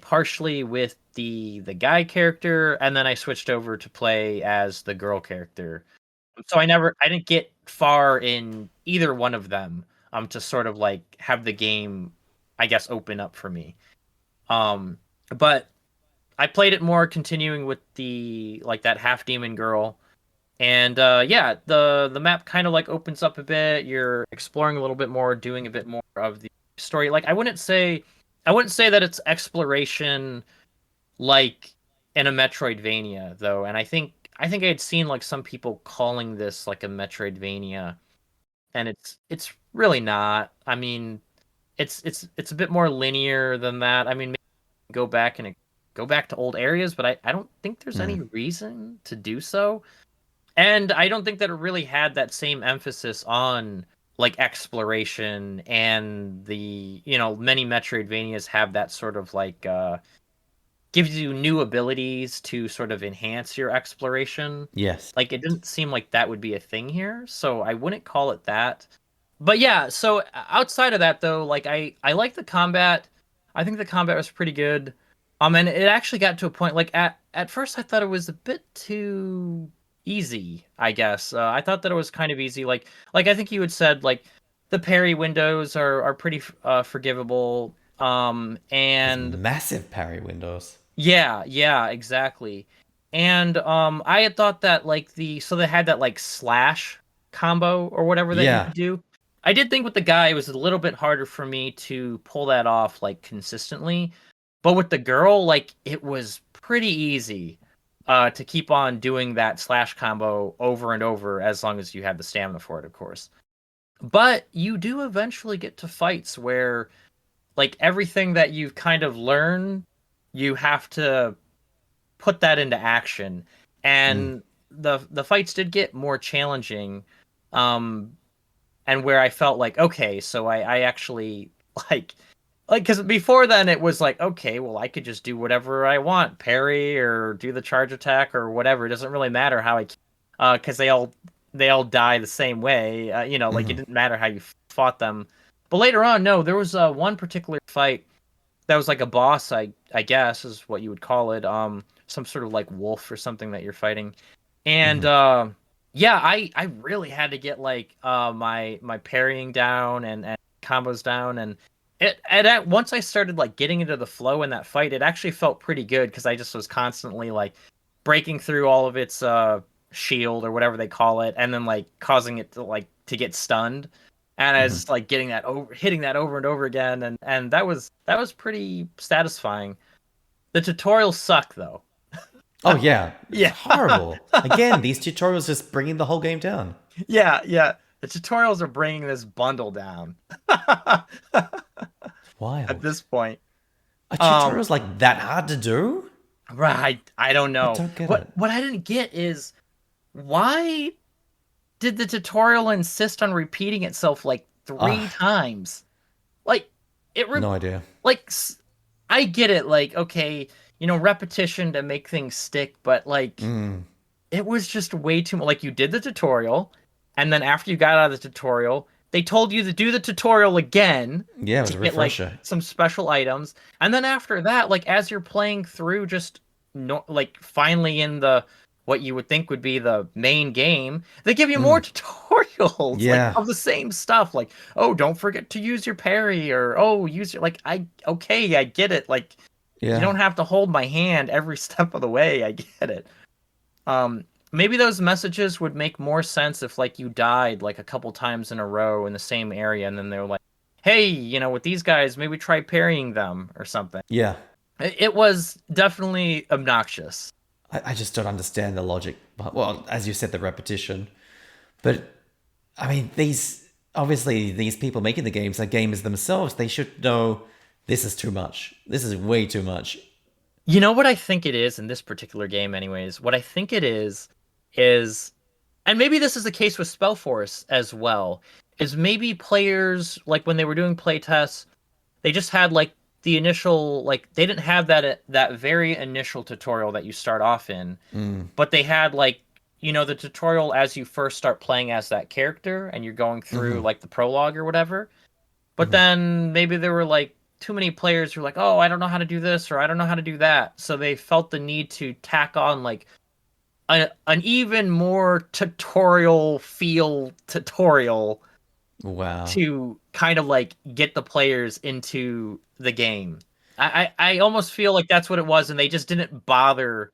partially with the guy character, and then I switched over to play as the girl character. So I didn't get far in either one of them to sort of like have the game, I guess, open up for me. Um but I played it more continuing with the like that half demon girl. And yeah, the map kind of like opens up a bit. You're exploring a little bit more, doing a bit more of the story. Like I wouldn't say that it's exploration like in a Metroidvania though. And I think I had seen like some people calling this like a Metroidvania, and it's really not. I mean, it's a bit more linear than that. I mean, maybe go back to old areas, but I don't think there's any reason to do so. And I don't think that it really had that same emphasis on like exploration, and many Metroidvanias have that sort of like gives you new abilities to sort of enhance your exploration. Yes. Like it didn't seem like that would be a thing here, so I wouldn't call it that. But yeah, so outside of that though, like I like the combat. I think the combat was pretty good. And it actually got to a point like at first I thought it was a bit too easy, I guess. I thought that it was kind of easy. Like I think you had said like the parry windows are pretty forgivable. There's And massive parry windows. yeah, exactly. And I had thought that like so they had that like slash combo or whatever that you Yeah. could do. I did think with the guy it was a little bit harder for me to pull that off like consistently, but with the girl like it was pretty easy to keep on doing that slash combo over and over as long as you had the stamina for it, of course. But you do eventually get to fights where like everything that you've kind of learned, you have to put that into action. And the fights did get more challenging. And where I felt like, okay, so I actually like because before then it was like, okay, well I could just do whatever I want, parry or do the charge attack or whatever. It doesn't really matter how because they all die the same way. Like it didn't matter how you fought them. But later on, no, there was one particular fight that was like a boss, I guess is what you would call it. Some sort of like wolf or something that you're fighting. And yeah, I really had to get like my parrying down and combos down, and once I started like getting into the flow in that fight, it actually felt pretty good because I just was constantly like breaking through all of its shield or whatever they call it, and then like causing it to get stunned. And I was like hitting that over and over again, and that was pretty satisfying. The tutorials suck though. Oh yeah. Yeah. Horrible. Again, these tutorials just bringing the whole game down. Yeah. The tutorials are bringing this bundle down. Wild. At this point. Are tutorials like that hard to do? Right. I don't know. I don't get it. What I didn't get is why did the tutorial insist on repeating itself like 3 times? Like No idea. like I get it, like okay, repetition to make things stick, but like it was just way too much. Like you did the tutorial, and then after you got out of the tutorial, they told you to do the tutorial again. Yeah, it was to a get, like, refresher. some special items, and then after that, like as you're playing through, just like finally in the what you would think would be the main game, they give you more tutorials like, of the same stuff. Like, oh, don't forget to use your parry, or oh, use your I get it. Like, you don't have to hold my hand every step of the way. I get it. maybe those messages would make more sense if like you died like a couple times in a row in the same area, and then they were like, hey, you know, with these guys, maybe try parrying them or something. Yeah. It was definitely obnoxious. I just don't understand the logic. Well, as you said, the repetition. But, I mean, these people making the games are gamers themselves. They should know this is too much. This is way too much. You know what I think it is in this particular game, anyways? What I think it is, and maybe this is the case with Spellforce as well, is maybe players, like when they were doing playtests, they just had like the initial, like they didn't have that very initial tutorial that you start off in, but they had like, you know, the tutorial as you first start playing as that character and you're going through like the prologue or whatever. But then maybe there were like too many players who were like, oh, I don't know how to do this or I don't know how to do that. So they felt the need to tack on like an even more tutorial Wow. to kind of like get the players into the game. I almost feel like that's what it was, and they just didn't bother.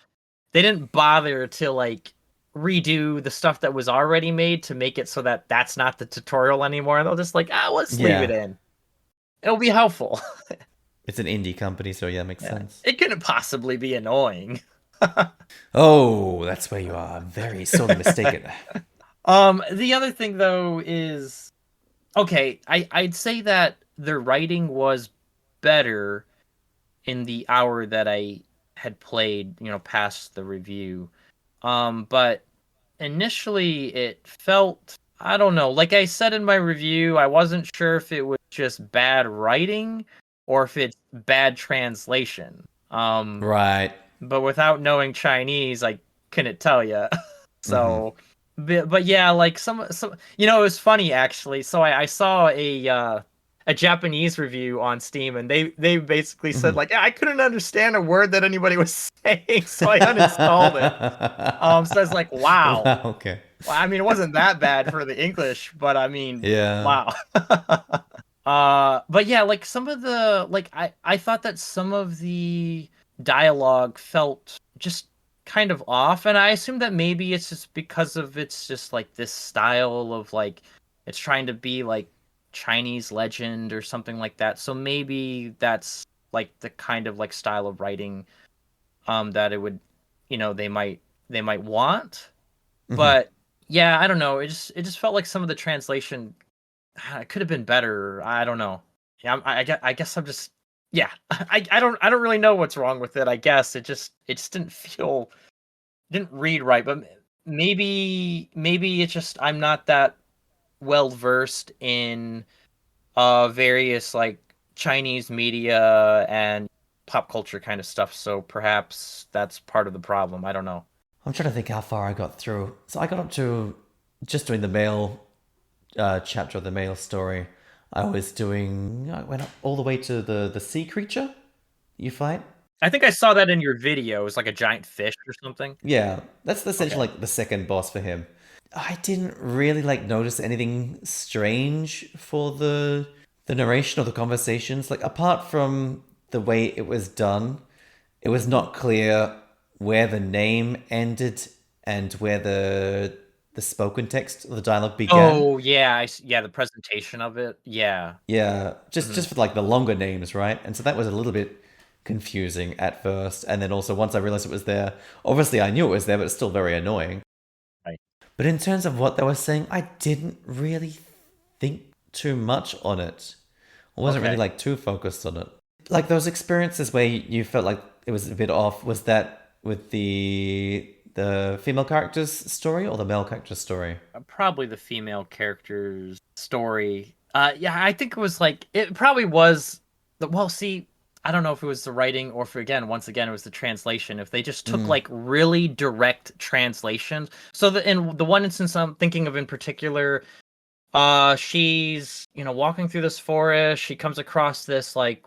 They didn't bother to like redo the stuff that was already made to make it so that that's not the tutorial anymore. They'll just like, let's leave it in. It'll be helpful. It's an indie company, so yeah, makes sense. It couldn't possibly be annoying. Oh, that's where you are very sorely mistaken. The other thing though is, okay, I'd say that the writing was better in the hour that I had played, you know, past the review. But initially it felt, I don't know, like I said in my review, I wasn't sure if it was just bad writing or if it's bad translation. Right. But without knowing Chinese, I couldn't tell you. So, but yeah, like some, you know, it was funny actually. So I saw a Japanese review on Steam, and they basically said like, yeah, I couldn't understand a word that anybody was saying, so I uninstalled it. So I was like, wow. Okay. Well, I mean, it wasn't that bad for the English, but I mean, Yeah. wow. But yeah, like some of the, like I thought that some of the dialogue felt just kind of off, and I assume that maybe it's just because of it's just like this style of like it's trying to be like Chinese legend or something like that. So maybe that's like the kind of like style of writing that it would, you know, they might want. But yeah, I don't know. It just felt like some of the translation could have been better. I don't know. Yeah, I guess I'm just, yeah. I don't really know what's wrong with it. I guess it just didn't read right. But maybe it's just I'm not that well versed in various like Chinese media and pop culture kind of stuff. So perhaps that's part of the problem. I don't know. I'm trying to think how far I got through. So I got up to just doing the male chapter of the male story. I went up all the way to the sea creature you fight. I think I saw that in your video. It was like a giant fish or something. Yeah, that's essentially like the second boss for him. I didn't really like notice anything strange for the narration or the conversations. Like apart from the way it was done, it was not clear where the name ended and where the spoken text or the dialogue began. Oh yeah, the presentation of it. Yeah. Yeah, just for like the longer names, right? And so that was a little bit confusing at first, and then also once I realized it was there, obviously I knew it was there, but it's still very annoying. Right. But in terms of what they were saying, I didn't really think too much on it. I wasn't really like too focused on it. Like those experiences where you felt like it was a bit off, was that with the female character's story or the male character's story? Probably the female character's story. Yeah, I think it was like it probably was well, see, I don't know if it was the writing or if once again it was the translation. If they just took like really direct translations. So in the one instance I'm thinking of in particular, she's, you know, walking through this forest, she comes across this like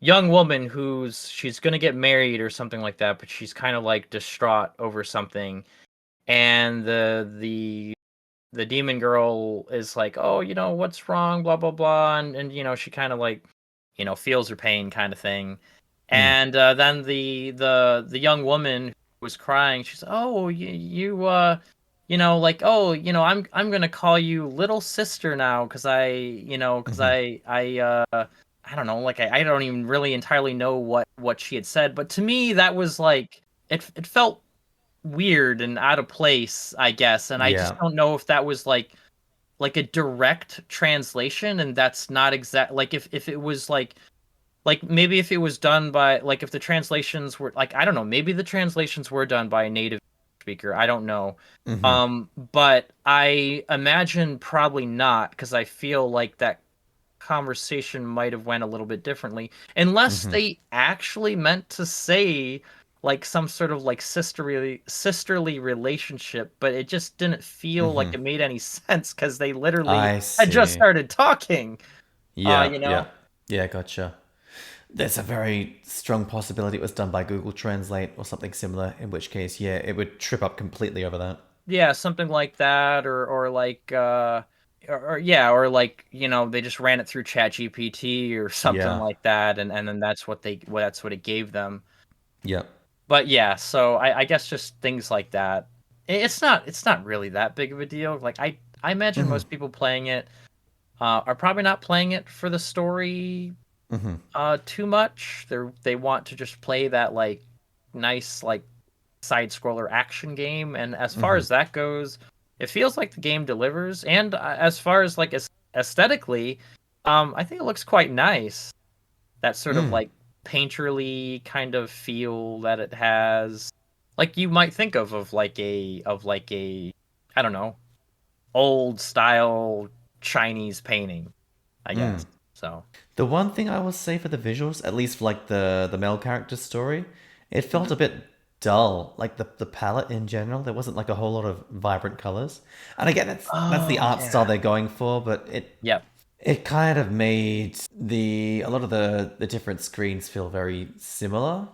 young woman she's gonna get married or something like that, but she's kind of like distraught over something, and the demon girl is like, oh, you know, what's wrong, blah blah blah, and you know, she kind of like, you know, feels her pain kind of thing. And then the young woman was crying. She's, oh, you know, like, oh, you know, I'm gonna call you little sister now because I don't know, like I don't even really entirely know what she had said, but to me that was like it felt weird and out of place, I guess, and I just Yeah. don't know if that was like a direct translation, and that's not exact. Like if it was like maybe if it was done by like if the translations were like I don't know, maybe the translations were done by a native speaker. I don't know. Hmm. But I imagine probably not because I feel like that conversation might have went a little bit differently unless Hmm. they actually meant to say like some sort of like sisterly relationship, but it just didn't feel like Hmm. it made any sense because they literally I had just see. started talking. Yeah, You yeah. know? Yeah, gotcha. There's a very strong possibility it was done by Google Translate or something similar, in which case, yeah, it would trip up completely over that. Yeah, something like that, or like or yeah, or like, you know, they just ran it through ChatGPT or something Yeah. like that, and then that's what it gave them. Yep. But yeah, so I guess just things like that. It's not really that big of a deal. Like I imagine Hmm. most people playing it are probably not playing it for the story Hmm. too much. They want to just play that like nice like side scroller action game, and as far Hmm. as that goes, it feels like the game delivers. And as far as like aesthetically, I think it looks quite nice. That sort of Mm. like painterly kind of feel that it has, like you might think of like a I don't know, old style Chinese painting, I guess. Mm. So The one thing I will say for the visuals, at least for like the male character's story, it felt Mhm. a bit dull. Like the palette in general, there wasn't like a whole lot of vibrant colors. And again, that's the Oh art style yeah. they're going for, but Yep. it kind of made a lot of the different screens feel very similar,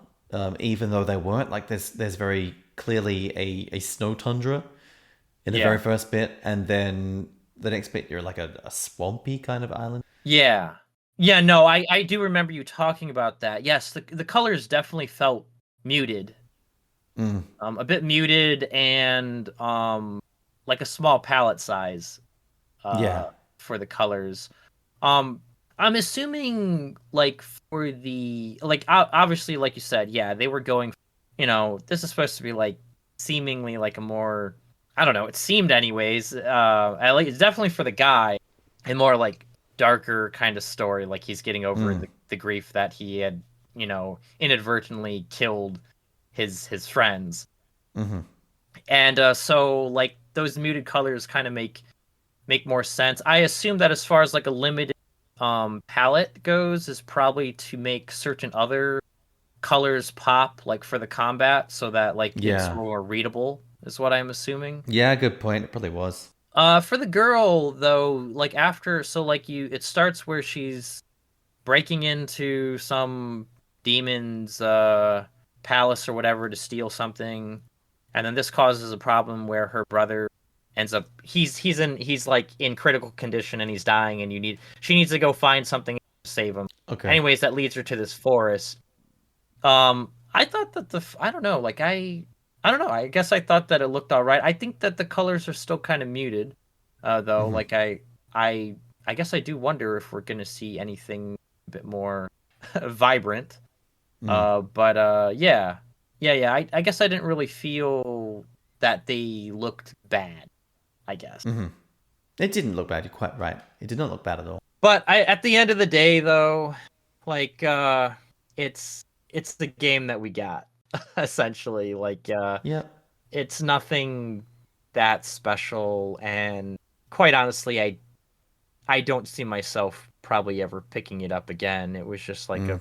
even though they weren't. Like there's very clearly a snow tundra in the very Yeah. first bit, and then the next bit you're like a swampy kind of island. Yeah. Yeah, no, I do remember you talking about that. Yes, the colors definitely felt muted. Mm. A bit muted and like a small palette size Yeah. for the colors. Um I'm assuming like for the like obviously like you said, yeah, they were going, you know, this is supposed to be like seemingly like a more, I don't know, it seemed anyways, at least it's definitely for the guy a more like darker kind of story, like he's getting over Mm. the grief that he had, you know, inadvertently killed his friends. Hmm. And so like those muted colors kind of make more sense. I assume that as far as like a limited palette goes is probably to make certain other colors pop like for the combat so that like it's Yeah. more readable is what I'm assuming. Yeah, good point. It probably was. For the girl though, like after, so like you, it starts where she's breaking into some demon's palace or whatever to steal something, and then this causes a problem where her brother ends up, he's like in critical condition and he's dying, and she needs to go find something to save him. Okay. Anyways, that leads her to this forest. I thought that I don't know, like I don't know, I guess I thought that it looked all right. I think that the colors are still kind of muted, though. Hmm. Like I I guess I do wonder if we're gonna see anything a bit more vibrant. Mm. But yeah, yeah. I guess I didn't really feel that they looked bad, I guess. Hmm. It didn't look bad. You're quite right. It did not look bad at all. But at the end of the day, though, like it's the game that we got essentially. Like Yeah. it's nothing that special, and quite honestly, I don't see myself probably ever picking it up again. It was just like Mm.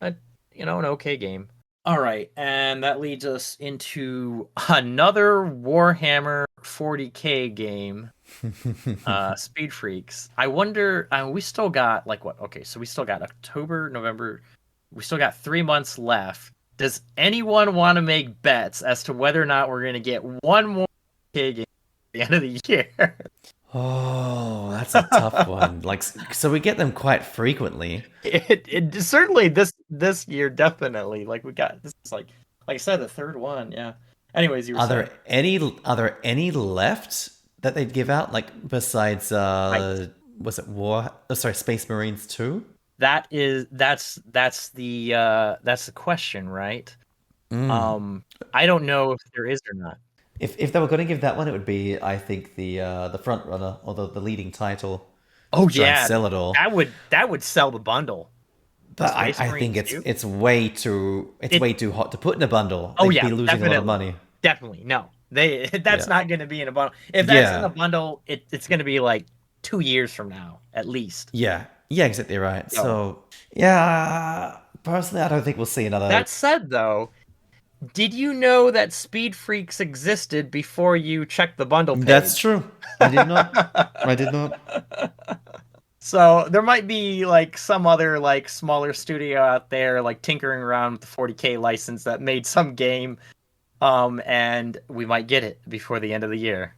a an okay game. All right, and that leads us into another Warhammer 40K game, Speed Freaks. I wonder, we still got like what? Okay, so we still got October, November. We still got 3 months left. Does anyone want to make bets as to whether or not we're going to get one more K game at the end of the year? Oh, that's a tough one. Like, so we get them quite frequently. It certainly this year definitely, like we got this is like Like I said, the third one, yeah. Anyways, you were Are saying. there any left that they'd give out, like besides Right. was it Space Marines 2? That's the question, right? I don't know if there is or not. If they were going to give that one, it would be, I think, the front runner, or the leading title, Oh to try and yeah, sell it all. that would sell the bundle. But Space I think Marines too. it's way too It hot to put in a bundle. Oh They'd yeah, be losing a lot of definitely. money. Definitely. No. That's Yeah, not gonna be in a bundle. If that's in yeah, a bundle, it's gonna be like 2 years from now, at least. yeah, exactly right. So So yeah, personally, I don't think we'll see another. that said though, did you know that Speed Freaks existed before you checked the bundle That's page? true. I did not. I did not. So there might be like some other like smaller studio out there like tinkering around with the 40K license that made some game, and we might get it before the end of the year.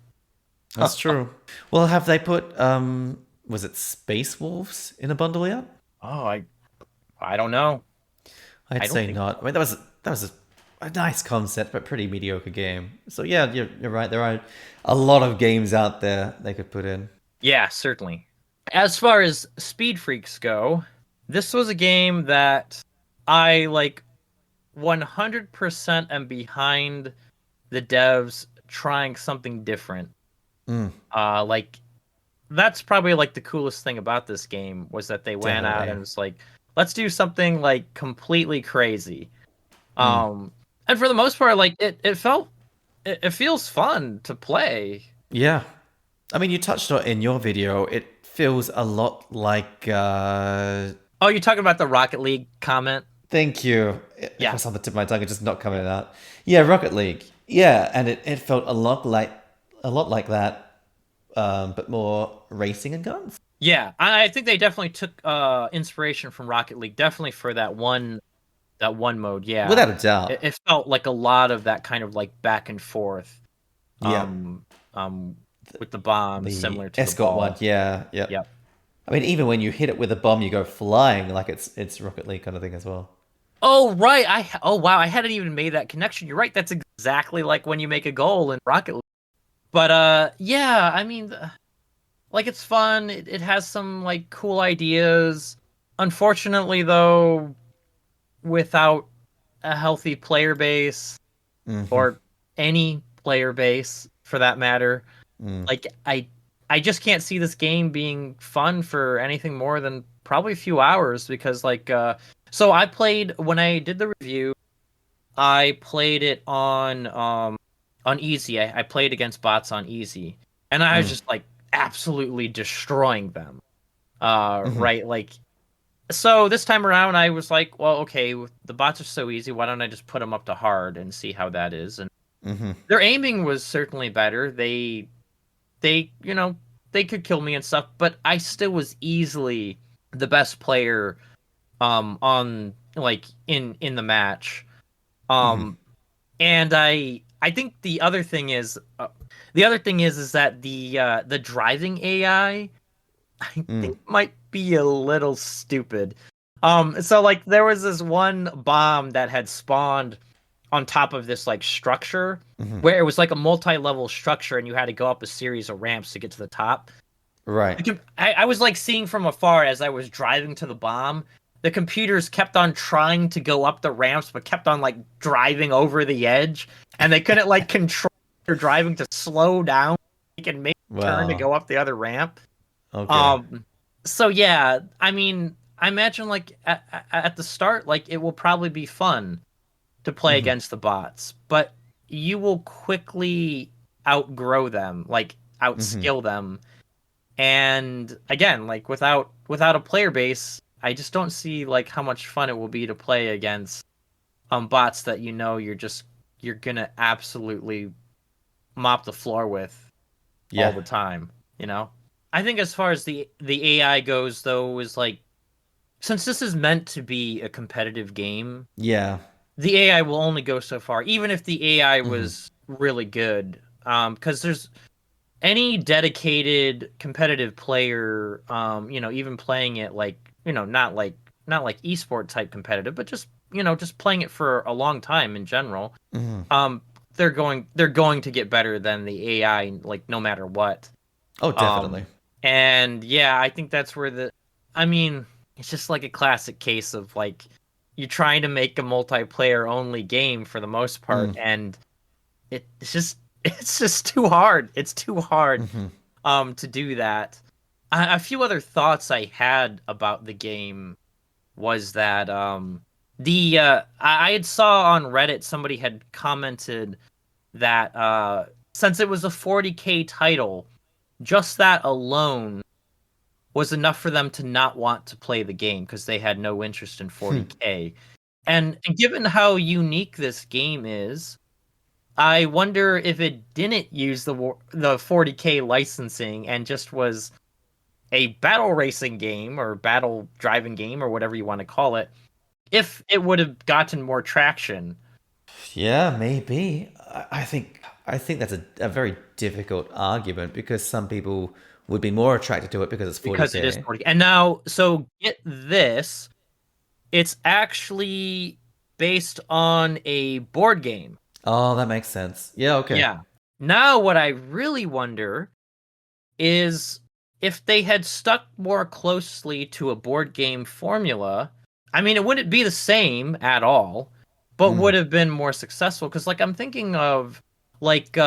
That's true. Well, have they put was it Space Wolves in a bundle yet? Oh, I don't know. I'd I don't say think. not. I mean, that was a nice concept, but pretty mediocre game. So yeah, you're right. There are a lot of games out there they could put in. Yeah, certainly. As far as Speed Freaks go, this was a game that I like 100% am behind the devs trying something different. Like that's probably like the coolest thing about this game was that they went out and Definitely. was like, let's do something like completely crazy. And for the most part, like it feels fun to play. Yeah. I mean, you touched on it in your video. It feels a lot like. Oh, you're talking about the Rocket League comment? Thank you. It Yeah. was on the tip of my tongue. It's just not coming out. Yeah, Rocket League. Yeah, and it felt a lot like that, but more racing and guns. Yeah, I think they definitely took inspiration from Rocket League, definitely for that one mode. Yeah, Without a doubt. it felt like a lot of that kind of like back and forth, Yeah. um, um, with the bombs, The similar to the escort one. ball. Yeah. Yeah. Yep. I mean, even when you hit it with a bomb, you go flying like it's Rocket League kind of thing as well. Oh right, oh wow, I hadn't even made that connection. You're right, that's exactly like when you make a goal in Rocket League. But yeah, I mean, like it's fun. It has some like cool ideas. Unfortunately, though, without a healthy player base or any player base for that matter, like I just can't see this game being fun for anything more than probably a few hours because like so I played when I did the review, I played it on easy. I played against bots on easy and I was just like absolutely destroying them. Right, like so this time around I was like, well, okay, the bots are so easy, why don't I just put them up to hard and see how that is? And their aiming was certainly better. They they could kill me and stuff, but I still was easily the best player on like in the match. Um and I think the other thing is that the driving AI I think might be a little stupid. So like there was this one bomb that had spawned on top of this like structure where it was like a multi-level structure and you had to go up a series of ramps to get to the top. Right. I was like seeing from afar as I was driving to the bomb. The computers kept on trying to go up the ramps, but kept on like driving over the edge, and they couldn't like control their driving to slow down. You can make a turn to Wow. go up the other ramp. Okay. Um, so yeah, I mean, I imagine like at the start, like it will probably be fun to play against the bots, but you will quickly outgrow them, like outskill them. And again, like without a player base, I just don't see like how much fun it will be to play against bots that you're gonna absolutely mop the floor with all Yeah. the time, you know? I think as far as the AI goes though, is like since this is meant to be a competitive game, Yeah. the AI will only go so far, even if the AI was really good. Because there's any dedicated competitive player, even playing it like, not like esport type competitive, but just just playing it for a long time in general, Mhm. they're going to get better than the AI, like no matter what. Oh, definitely. And yeah, I think that's where I mean, it's just like a classic case of like you're trying to make a multiplayer only game for the most part, Mm. and it's just it's just too hard. It's too hard Mhm. to do that. A few other thoughts I had about the game was that I had saw on Reddit somebody had commented that since it was a 40K title, just that alone was enough for them to not want to play the game because they had no interest in 40K. And given how unique this game is, I wonder if it didn't use the 40K licensing and just was a battle racing game or battle driving game or whatever you want to call it, if it would have gotten more traction. Yeah, maybe. I think that's a very difficult argument because some people would be more attracted to it because it's Because it is 40K. 40. And now, so get this, it's actually based on a board game. Oh, that makes sense. Yeah, okay. Yeah. Now, what I really wonder is if they had stuck more closely to a board game formula. I mean, it wouldn't be the same at all, but would Mm. have been more successful. Because, like, I'm thinking of like the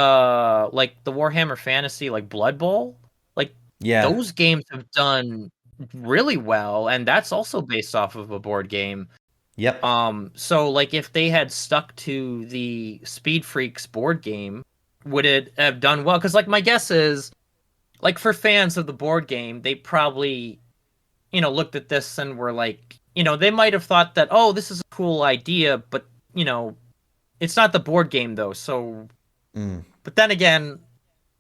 Warhammer Fantasy, like Blood Bowl. Like Yeah. those games have done really well, and that's also based off of a board game. Yep. So like if they had stuck to the Speed Freaks board game, would it have done well? Because like my guess is, like for fans of the board game, they probably, looked at this and were like, they might have thought that, oh, this is a cool idea, but it's not the board game though. So, Mm. but then again,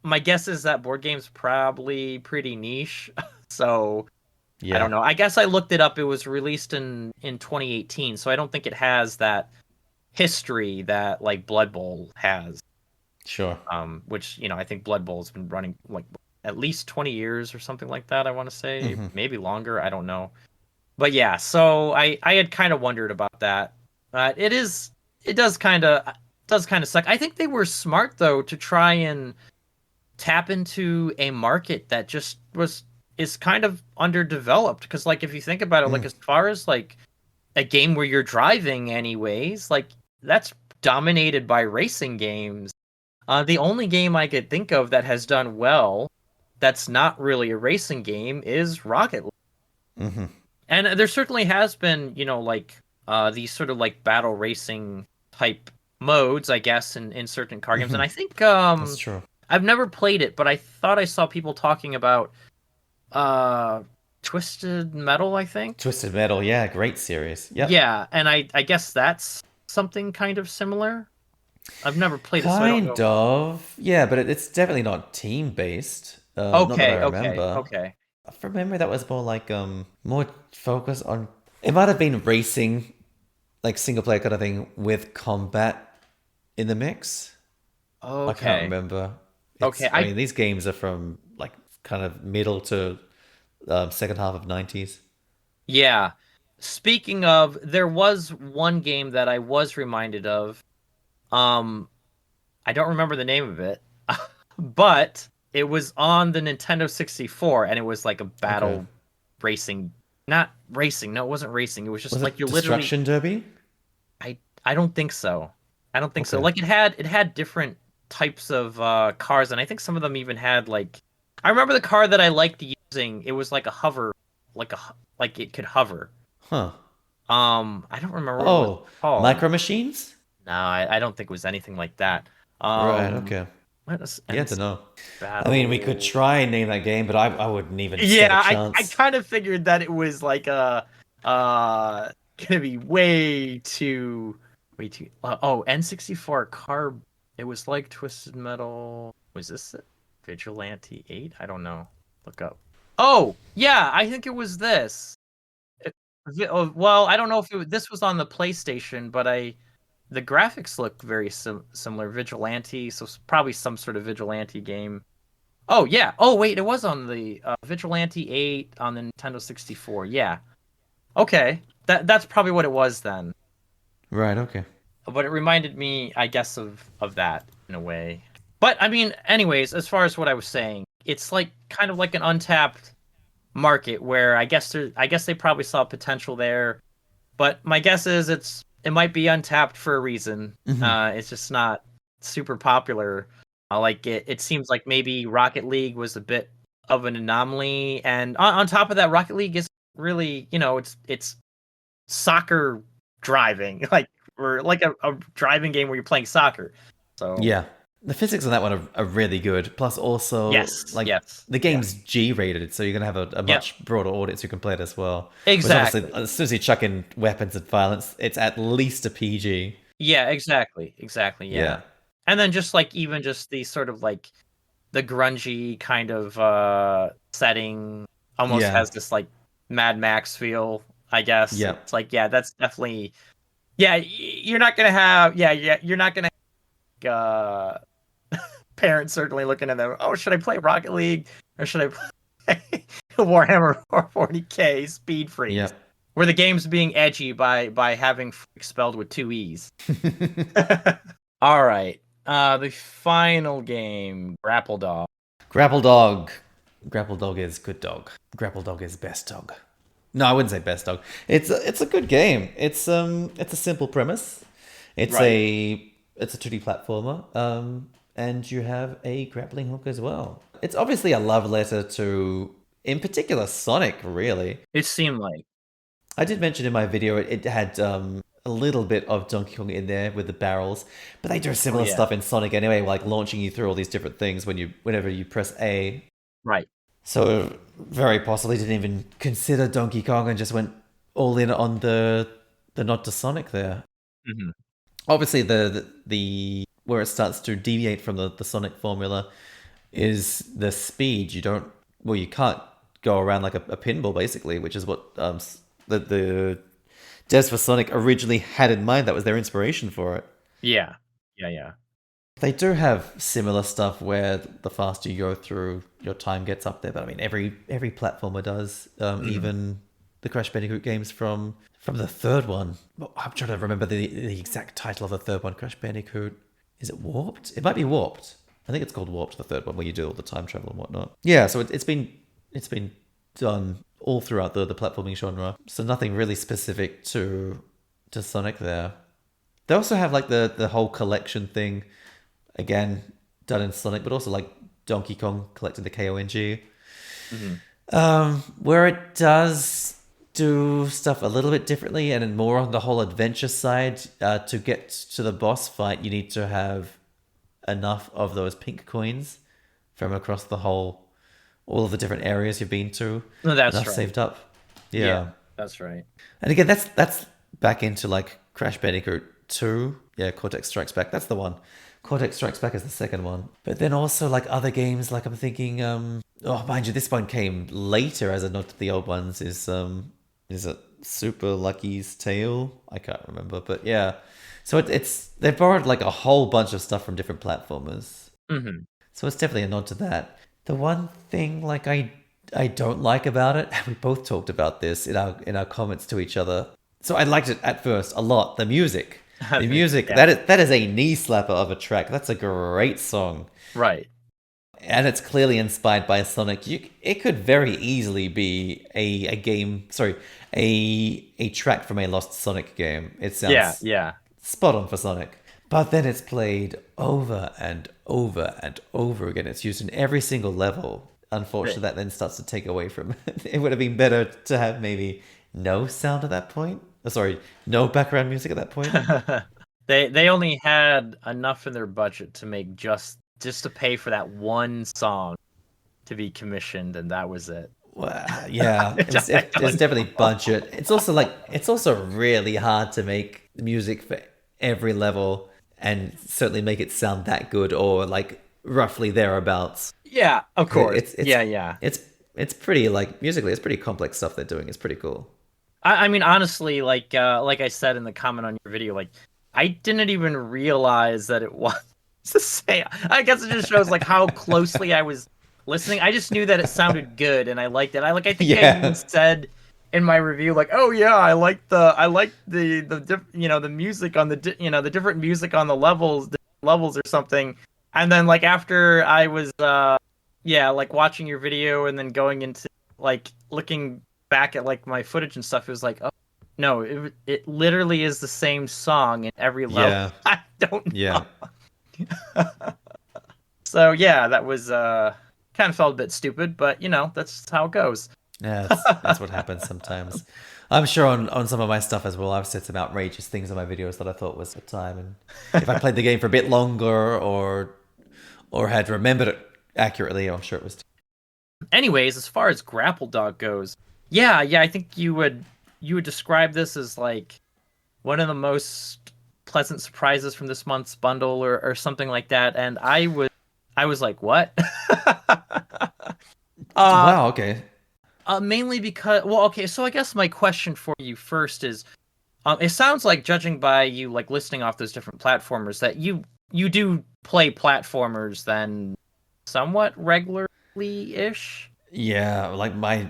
my guess is that board game's probably pretty niche. So I Yeah. don't know. I guess I looked it up. It was released in 2018, so I don't think it has that history that like Blood Bowl has. Sure. Which I think Blood Bowl's been running like at least 20 years or something like that. I want to say Hmm. maybe longer. I don't know. But yeah, so I had kind of wondered about that. It does kind of suck. I think they were smart though to try and tap into a market that just is kind of underdeveloped because like if you think about it, like Mm. as far as like a game where you're driving anyways, like that's dominated by racing games. The only game I could think of that has done well that's not really a racing game is Rocket League. Hmm. And there certainly has been, like these sort of like battle racing type modes, I guess, in certain car games. Hmm. And I think That's true. I've never played it, but I thought I saw people talking about uh Twisted Metal, I think. Twisted Metal, yeah, great series. Yep. Yeah, and I guess that's something kind of similar. I've never played it, so I don't Kind know. of. Yeah, but it's definitely not team based. Not that I Okay, okay, remember. okay. From memory, that was more like more focused on. It might have been racing, like single player kind of thing with combat in the mix. I can't Okay. remember. Okay. I mean, these games are from like kind of middle to second half of 90s. Yeah. Speaking of, there was one game that I was reminded of. Um, I don't remember the name of it, but it was on the Nintendo 64, and it was like a Okay. battle racing, not racing. No, it wasn't racing. It was just Was like it you literally. Destruction Derby? I don't think so. I don't think so. Okay. Like it had different types of cars, and I think some of them even had like. I remember the car that I liked using. It was like a hover, like it could hover. Huh. I don't remember what it was Oh, called. Micro Machines? No, I don't think it was anything like that. Right, Um, okay. what is Yeah, to know. I mean, we could battle? try and name that game, but I wouldn't even stand a Yeah, I chance. kind of figured that it was like uh gonna be way too oh, N64 car. It was like Twisted Metal. Was this it? Vigilante 8? I don't know. Look up. Oh, yeah, I think it was this. Well, I don't know if this was on the PlayStation, but the graphics look very similar. Vigilante, so probably some sort of Vigilante game. Oh yeah. Oh wait, it was on the Vigilante 8 on the Nintendo 64. Yeah. Okay. That's probably what it was then. Right. Okay. But it reminded me, I guess, of that in a way. But I mean, anyways, as far as what I was saying, it's like kind of like an untapped market where I guess they probably saw potential there. But my guess is it might be untapped for a reason. It's just not super popular. Like it seems like maybe Rocket League was a bit of an anomaly, and on top of that, Rocket League is really, it's soccer driving, like, or like a driving game where you're playing soccer. So Yeah. The physics on that one are really good. Plus, also, yes, like, yes, the game's G-rated, so you're going to have a yeah, much broader audience who can play it as well. exactly. Whereas obviously, as soon as you chuck in weapons and violence, it's at least a PG. Yeah, exactly, yeah. Yeah. And then just like even just the sort of like the grungy kind of setting almost Yeah. has this like Mad Max feel, I guess. Yeah. It's like, yeah, that's definitely, yeah, you're not gonna have, you're not gonna have, parents certainly looking at them, oh, should I play Rocket League or should I play Warhammer 40K Speed Yeah. Freaks, where the game's being edgy by having Freaks spelled with 2 E's. All right. The final game, Grapple Dog. Grapple Dog. Grapple Dog is good dog. Grapple Dog is best dog. No, I wouldn't say best dog. It's a good game. It's a simple premise. It's Right. it's a 2D platformer. And you have a grappling hook as well. It's obviously a love letter to, in particular, Sonic, really. It seemed like. I did mention in my video it had a little bit of Donkey Kong in there with the barrels, but they do similar yeah. stuff in Sonic anyway, like launching you through all these different things whenever you press A. Right. So very possibly didn't even consider Donkey Kong and just went all in on the nod to Sonic there. Mm-hmm. Obviously, the where it starts to deviate from the Sonic formula is the speed. You can't go around like a pinball, basically, which is what the devs for Sonic originally had in mind. That was their inspiration for it. Yeah. Yeah. They do have similar stuff where the faster you go through, your time gets up there. But I mean, every platformer does. Even the Crash Bandicoot games from the third one. I'm trying to remember the exact title of the third one. Crash Bandicoot. Is it Warped? It might be Warped. I think it's called Warped, the third one, where you do all the time travel and whatnot. Yeah, so it's been done all throughout the platforming genre. So nothing really specific to Sonic there. They also have like the whole collection thing, again, done in Sonic, but also like Donkey Kong collecting the KONG. Where it does do stuff a little bit differently and more on the whole adventure side. To get to the boss fight, you need to have enough of those pink coins from across all of the different areas you've been to. No, that's enough right. saved up. Yeah. That's right. And again, that's back into like Crash Bandicoot 2. Yeah, Cortex Strikes Back. That's the one. Cortex Strikes Back is the second one. But then also like other games, like I'm thinking, mind you, this one came later as a nod to the old ones. Is it Super Lucky's Tale? I can't remember, but yeah. So they've borrowed like a whole bunch of stuff from different platformers. Mm-hmm. So it's definitely a nod to that. The one thing like I don't like about it, we both talked about this in our comments to each other. So I liked it at first a lot. The music. The music, Yeah. that is a knee slapper of a track. That's a great song. Right. And it's clearly inspired by Sonic. It could very easily be a game, sorry, a track from a Lost Sonic game. It sounds spot on for Sonic. But then it's played over and over and over again. It's used in every single level. Unfortunately, that then starts to take away from it. It would have been better to have maybe no sound at that point. Sorry, no background music at that point. They only had enough in their budget to make just to pay for that one song to be commissioned, and that was it. Well, yeah, it's definitely budget. It's also really hard to make music for every level and certainly make it sound that good or like roughly thereabouts. Yeah, of course. It's pretty like musically, it's pretty complex stuff they're doing. It's pretty cool. I mean, honestly, like I said in the comment on your video, like I didn't even realize that it was the same. I guess it just shows like how closely I was listening. I just knew that it sounded good and I liked it. I think I even said in my review like, oh yeah, I like the music on the different music on the levels or something. And then like after I was yeah, like watching your video and then going into like looking back at like my footage and stuff, it was like, oh no, it literally is the same song in every level. Yeah. I don't Yeah. know. So yeah, that was kind of felt a bit stupid, but that's how it goes. Yeah, that's what happens sometimes. I'm sure on some of my stuff as well, I've said some outrageous things on my videos that I thought was at the time, and if I played the game for a bit longer or had remembered it accurately, I'm sure it was. Anyways, as far as Grapple Dog goes, yeah, I think you would describe this as like one of the most pleasant surprises from this month's bundle or something like that. And I was like, what? Wow. Okay. Mainly because, well, okay, so I guess my question for you first is, it sounds like, judging by you like listing off those different platformers, that you do play platformers then somewhat regularly-ish. Yeah, like my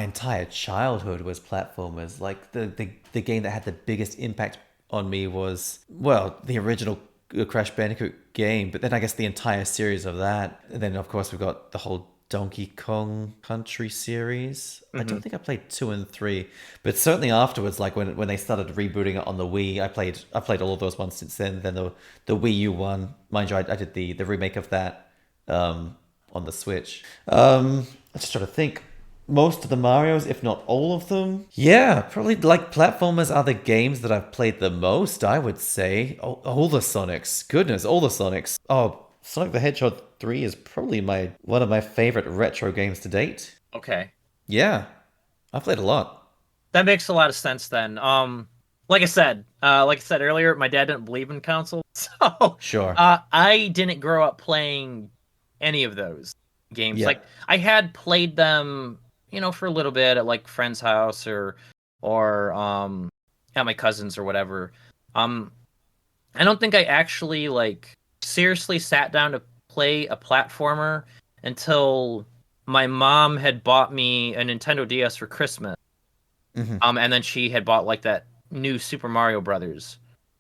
entire childhood was platformers. Like the game that had the biggest impact on me was, well, the original Crash Bandicoot game, but then I guess the entire series of that. And then of course we've got the whole Donkey Kong Country series. I don't think I played 2 and 3, but certainly afterwards, like when they started rebooting it on the Wii, I played all of those ones since then. Then the Wii U one, mind you, I did the remake of that on the Switch. I just try to think. Most of the Marios, if not all of them. Yeah, probably like platformers are the games that I've played the most, I would say. All the Sonics. Goodness, all the Sonics. Oh, Sonic the Hedgehog 3 is probably one of my favorite retro games to date. Okay. Yeah, I've played a lot. That makes a lot of sense then. Like I said earlier, my dad didn't believe in consoles, so Sure. I didn't grow up playing any of those games. Yeah. Like I had played them, for a little bit at like friend's house or at my cousin's or whatever. I don't think I actually like seriously sat down to play a platformer until my mom had bought me a Nintendo DS for Christmas. And then she had bought like that new Super Mario Brothers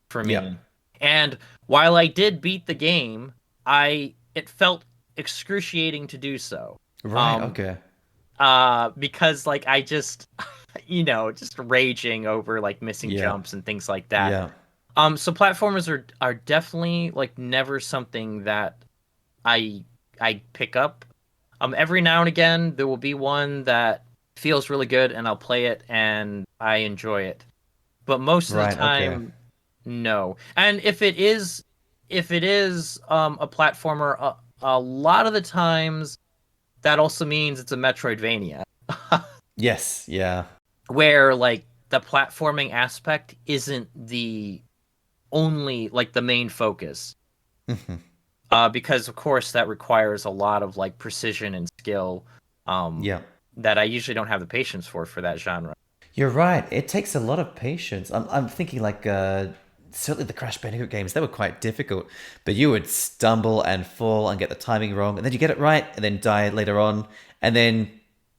for me. Yeah. And while I did beat the game, it felt excruciating to do so. Right, okay. Because like I just just raging over like missing Yeah. jumps and things like that. Yeah. So platformers are definitely like never something that I pick up. Every now and again there will be one that feels really good and I'll play it and I enjoy it. But most of the Right, time, okay. no. And if it is a platformer, a lot of the times that also means it's a Metroidvania, Yes, yeah. where like the platforming aspect isn't the only like the main focus. Because of course that requires a lot of like precision and skill. Yeah. That I usually don't have the patience for that genre. You're right. It takes a lot of patience. I'm thinking like certainly the Crash Bandicoot games, they were quite difficult, but you would stumble and fall and get the timing wrong, and then you get it right and then die later on, and then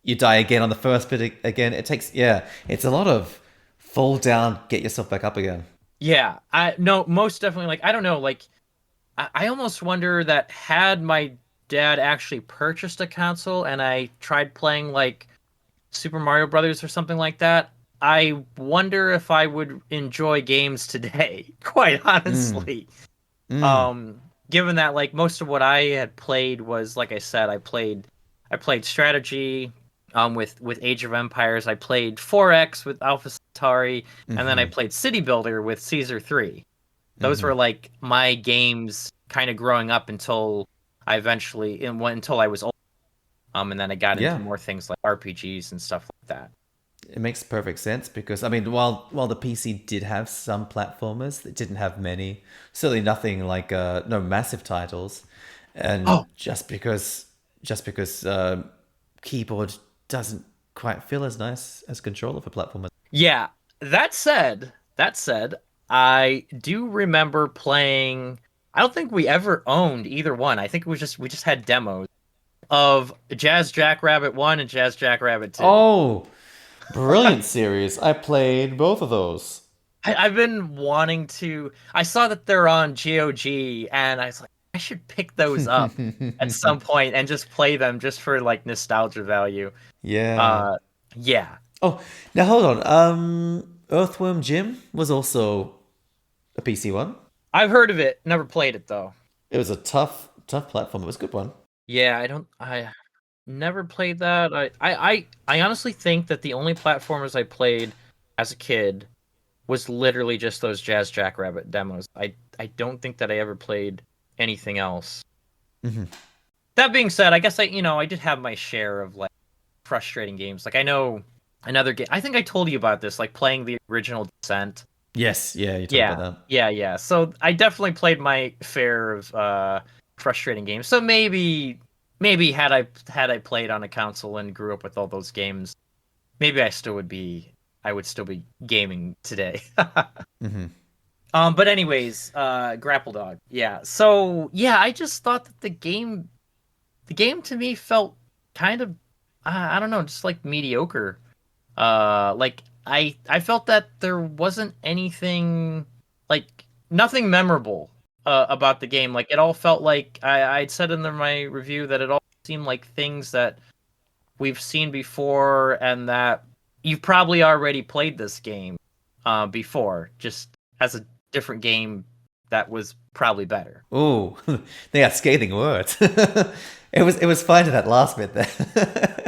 you die again on the first bit again. It's a lot of fall down, get yourself back up again. Yeah, I no, most definitely. Like I don't know, like I almost wonder that had my dad actually purchased a console and I tried playing like Super Mario Brothers or something like that, I wonder if I would enjoy games today, quite honestly. Given that like most of what I had played was, like I said, I played strategy with Age of Empires, I played 4X with Alpha Centauri, and then I played City Builder with Caesar 3. Those were like my games kind of growing up until until I was old. And then I got into Yeah. more things like RPGs and stuff like that. It makes perfect sense because I mean, while the PC did have some platformers, it didn't have many. Certainly nothing like no massive titles, and Oh. just because keyboard doesn't quite feel as nice as controller for platformers. Yeah, that said, I do remember playing. I don't think we ever owned either one. I think we just had demos of Jazz Jackrabbit 1 and Jazz Jackrabbit 2. Oh, Brilliant series. I played both of those. I've been wanting to. I saw that they're on GOG, and I was like, I should pick those up at some point and just play them just for like nostalgia value. Yeah. Uh, yeah, Oh, now hold on. Earthworm Jim was also a PC one. I've heard of it. Never played it though. It was a tough platform. It was a good one. Yeah, I don't. I never played that. I honestly think that the only platformers I played as a kid was literally just those Jazz Jackrabbit demos. I don't think that I ever played anything else. Mhm. That being said, I guess I did have my share of like frustrating games. Like I know another game. I think I told you about this, like playing the original Descent. Yes, yeah, you talked Yeah, about that. yeah. So I definitely played my fair of frustrating games. So maybe had I played on a console and grew up with all those games, maybe I would still be gaming today. Hmm. But anyways, Grapple Dog. Yeah. So yeah, I just thought that the game to me felt kind of, I don't know, just like mediocre. Like I felt that there wasn't anything, like nothing memorable about the game. Like it all felt like I'd said in my review that it all seemed like things that we've seen before, and that you've probably already played this game before, just as a different game that was probably better. Oh, they got scathing words. It was fine to that last bit there.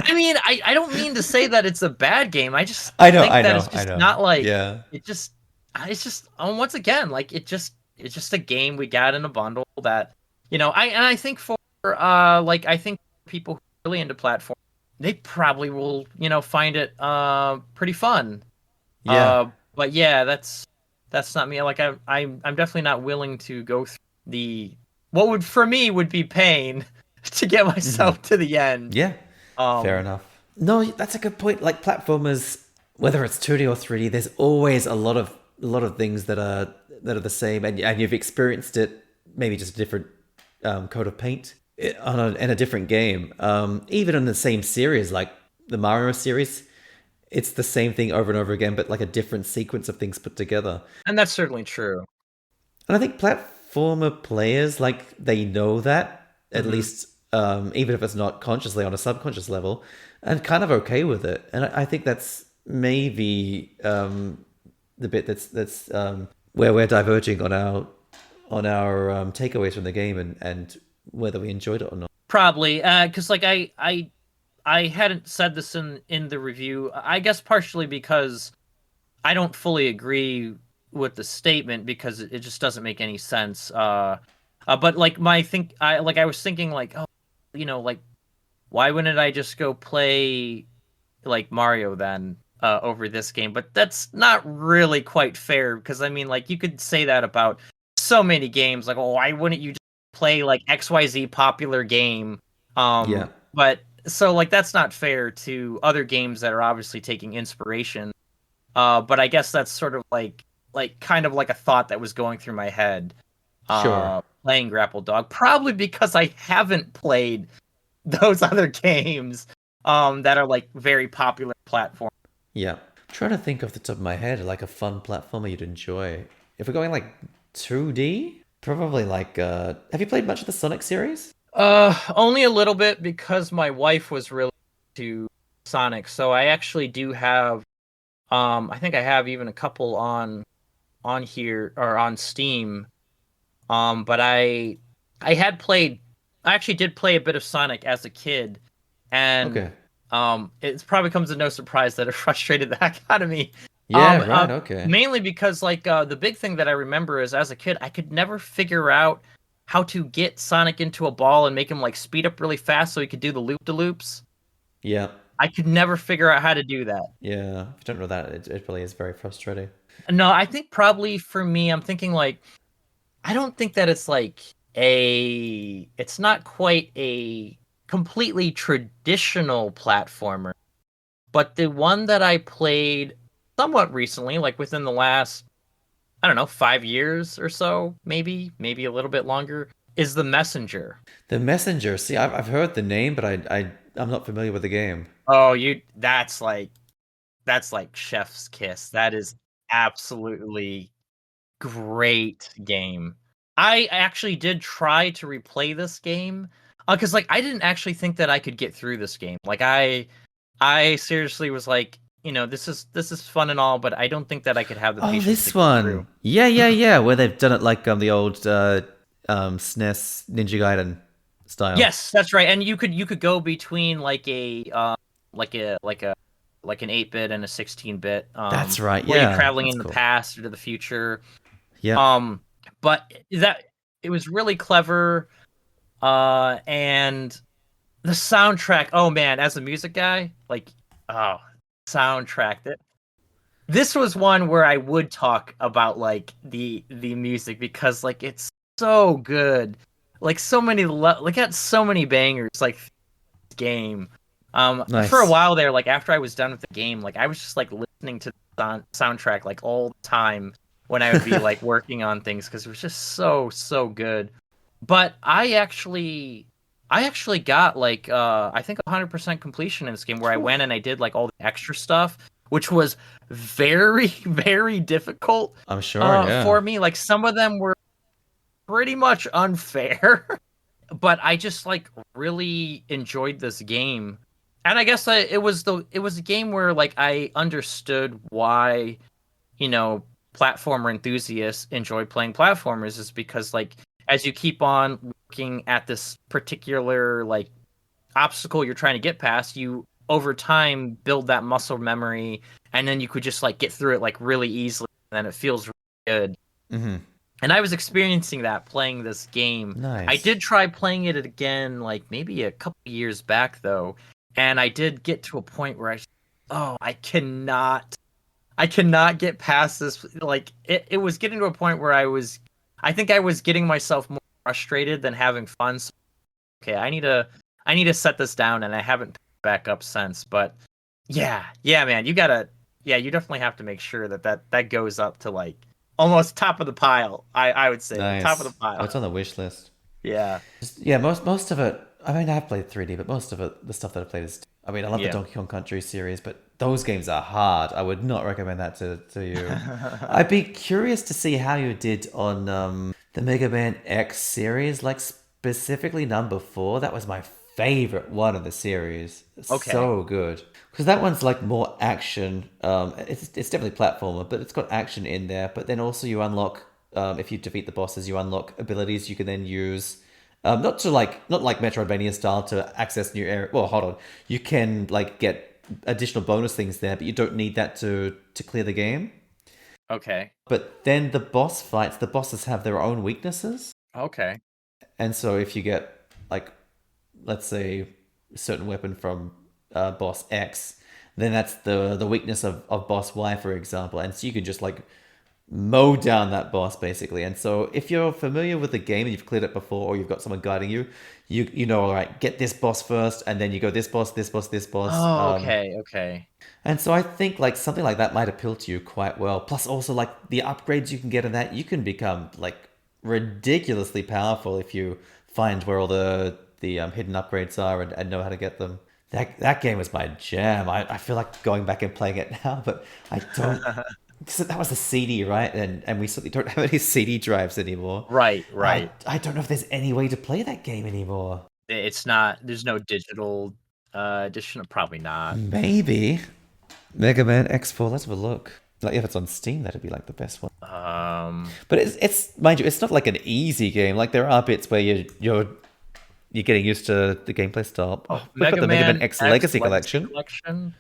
I mean, I don't mean to say that it's a bad game. I just I know, think I that know, it's I just know. not like Yeah. it's just once again, like it's just a game we got in a bundle that I think for like I think people who are really into platform, they probably will find it pretty fun. Yeah. But yeah, that's not me. Like I'm definitely not willing to go through the what would for me would be pain to get Hmm. myself to the end. Yeah. Fair Um, enough. No, that's a good point. Like platformers, whether it's 2D or 3D, there's always a lot of things that are the same, and you've experienced it, maybe just a different coat of paint in a different game. Even in the same series, like the Mario series, it's the same thing over and over again, but like a different sequence of things put together. and that's certainly true. And I think platformer players, like, they know that, at Hmm. least, even if it's not consciously on a subconscious level, and kind of okay with it. And I think that's maybe the bit that's where we're diverging on our takeaways from the game, and whether we enjoyed it or not. Probably, because like I hadn't said this in the review. I guess partially because I don't fully agree with the statement because it just doesn't make any sense. But like I was thinking like, oh, like why wouldn't I just go play like Mario then over this game? But that's not really quite fair because I mean like you could say that about so many games. Like, oh, why wouldn't you just play like XYZ popular game? Yeah. But so like that's not fair to other games that are obviously taking inspiration. But I guess that's sort of like kind of like a thought that was going through my head Sure. playing Grapple Dog, probably because I haven't played those other games that are like very popular platform. Yeah. Trying to think off the top of my head, like a fun platformer you'd enjoy. If we're going like 2D, probably like have you played much of the Sonic series? Only a little bit because my wife was really into Sonic, so I actually do have I think I have even a couple on here or on Steam. But I had played I actually did play a bit of Sonic as a kid, and Okay. it probably comes as no surprise that it frustrated the heck out of me. Um, Yeah, uh, right, okay. Mainly because like the big thing that I remember is as a kid I could never figure out how to get Sonic into a ball and make him like speed up really fast so he could do the loop de loops. Yeah. I could never figure out how to do that. Yeah. If you don't know that, it really is very frustrating. No, I think probably for me, I'm thinking like I don't think that it's not quite a completely traditional platformer, but the one that I played somewhat recently, like within the last, I don't know, 5 years or so, maybe a little bit longer, is The Messenger. The Messenger. See, I've heard the name, but I'm not familiar with the game. Oh, that's that's like chef's kiss. That is absolutely great game. I actually did try to replay this game, because like I didn't actually think that I could get through this game. Like I seriously was like, this is fun and all, but I don't think that I could have the Oh, patience to this get through. one. Yeah, yeah, yeah. Where they've done it like the old SNES Ninja Gaiden style. Yes, that's right. And you could go between like like an 8-bit and a 16-bit, That's right. where you're Yeah, traveling that's in the cool. past or to the future. Yep. But that it was really clever, and the soundtrack. Oh man, as a music guy, like, oh, soundtrack. This was one where I would talk about like the music, because like it's so good. Like so many like got so many bangers like this game. For a Nice. while there, like after I was done with the game, like I was just like listening to the soundtrack like all the time when I would be like working on things, because it was just so good. But I actually got like I think 100% completion in this game, where I went and I did like all the extra stuff, which was very very difficult I'm sure. Yeah. for me. Like some of them were pretty much unfair, but I just like really enjoyed this game. And I guess it was a game where like I understood why, you know, platformer enthusiasts enjoy playing platformers, is because like as you keep on looking at this particular like obstacle you're trying to get past, you over time build that muscle memory, and then you could just like get through it like really easily, and then it feels really good. Mm-hmm. And I was experiencing that playing this game. I Nice. did try playing it again like maybe a couple years back though, and I did get to a point where I cannot get past this. Like it was getting to a point where I think I was getting myself more frustrated than having fun. So, okay, I need to set this down, and I haven't picked it back up since. But yeah, man, you definitely have to make sure that goes up to like almost top of the pile. I would say like top of the Nice. Oh, pile. it's on the wish list. Yeah, Yeah, most of it. I mean, I've played 3D, but most of it, the stuff that I've played is. I mean, I love the yeah. Donkey Kong Country series, but those games are hard. I would not recommend that to you. I'd be curious to see how you did on the Mega Man X series, like specifically number 4. That was my favorite one of the series. It's Okay. so good because that one's like more action. It's definitely platformer, but it's got action in there. But then also you unlock if you defeat the bosses, you unlock abilities you can then use. Not like Metroidvania style to access new area. Well, hold on. You can like get additional bonus things there, but you don't need that to clear the game. Okay. But then the boss fights, the bosses have their own weaknesses. Okay. And so if you get like let's say a certain weapon from boss X, then that's the weakness of boss Y, for example. And so you can just like mow down that boss basically. And so if you're familiar with the game and you've cleared it before, or you've got someone guiding you, you know, all right, get this boss first, and then you go this boss, this boss, this boss. Oh, okay. Okay. And so I think like something like that might appeal to you quite well. Plus also like the upgrades you can get in that, you can become like ridiculously powerful if you find where all the hidden upgrades are and know how to get them. That game was my jam. I feel like going back and playing it now, but I don't. So that was the CD, right? And we certainly don't have any CD drives anymore. Right. Right. I don't know if there's any way to play that game anymore. It's not. There's no digital edition. Probably not. Maybe Mega Man X4. Let's have a look. Like if it's on Steam, that'd be like the best one. But it's mind you, it's not like an easy game. Like there are bits where you're getting used to the gameplay style. Oh, we've got Mega the Mega Man Man X X Legacy Collection. Collection.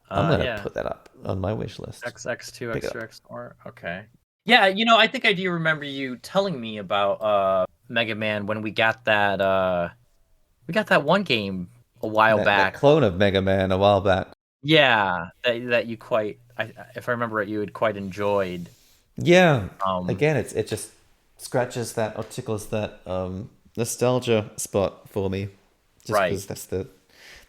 I'm gonna Yeah. put that up on my wish list. XX2, Pick it up. X4. Okay. Yeah, I think I do remember you telling me about Mega Man when we got that one game a while That back. clone of Mega Man a while back. Yeah, that you if I remember it, you had quite enjoyed. Yeah. Um, Again, it just scratches that or tickles that nostalgia spot for me. Just Right. because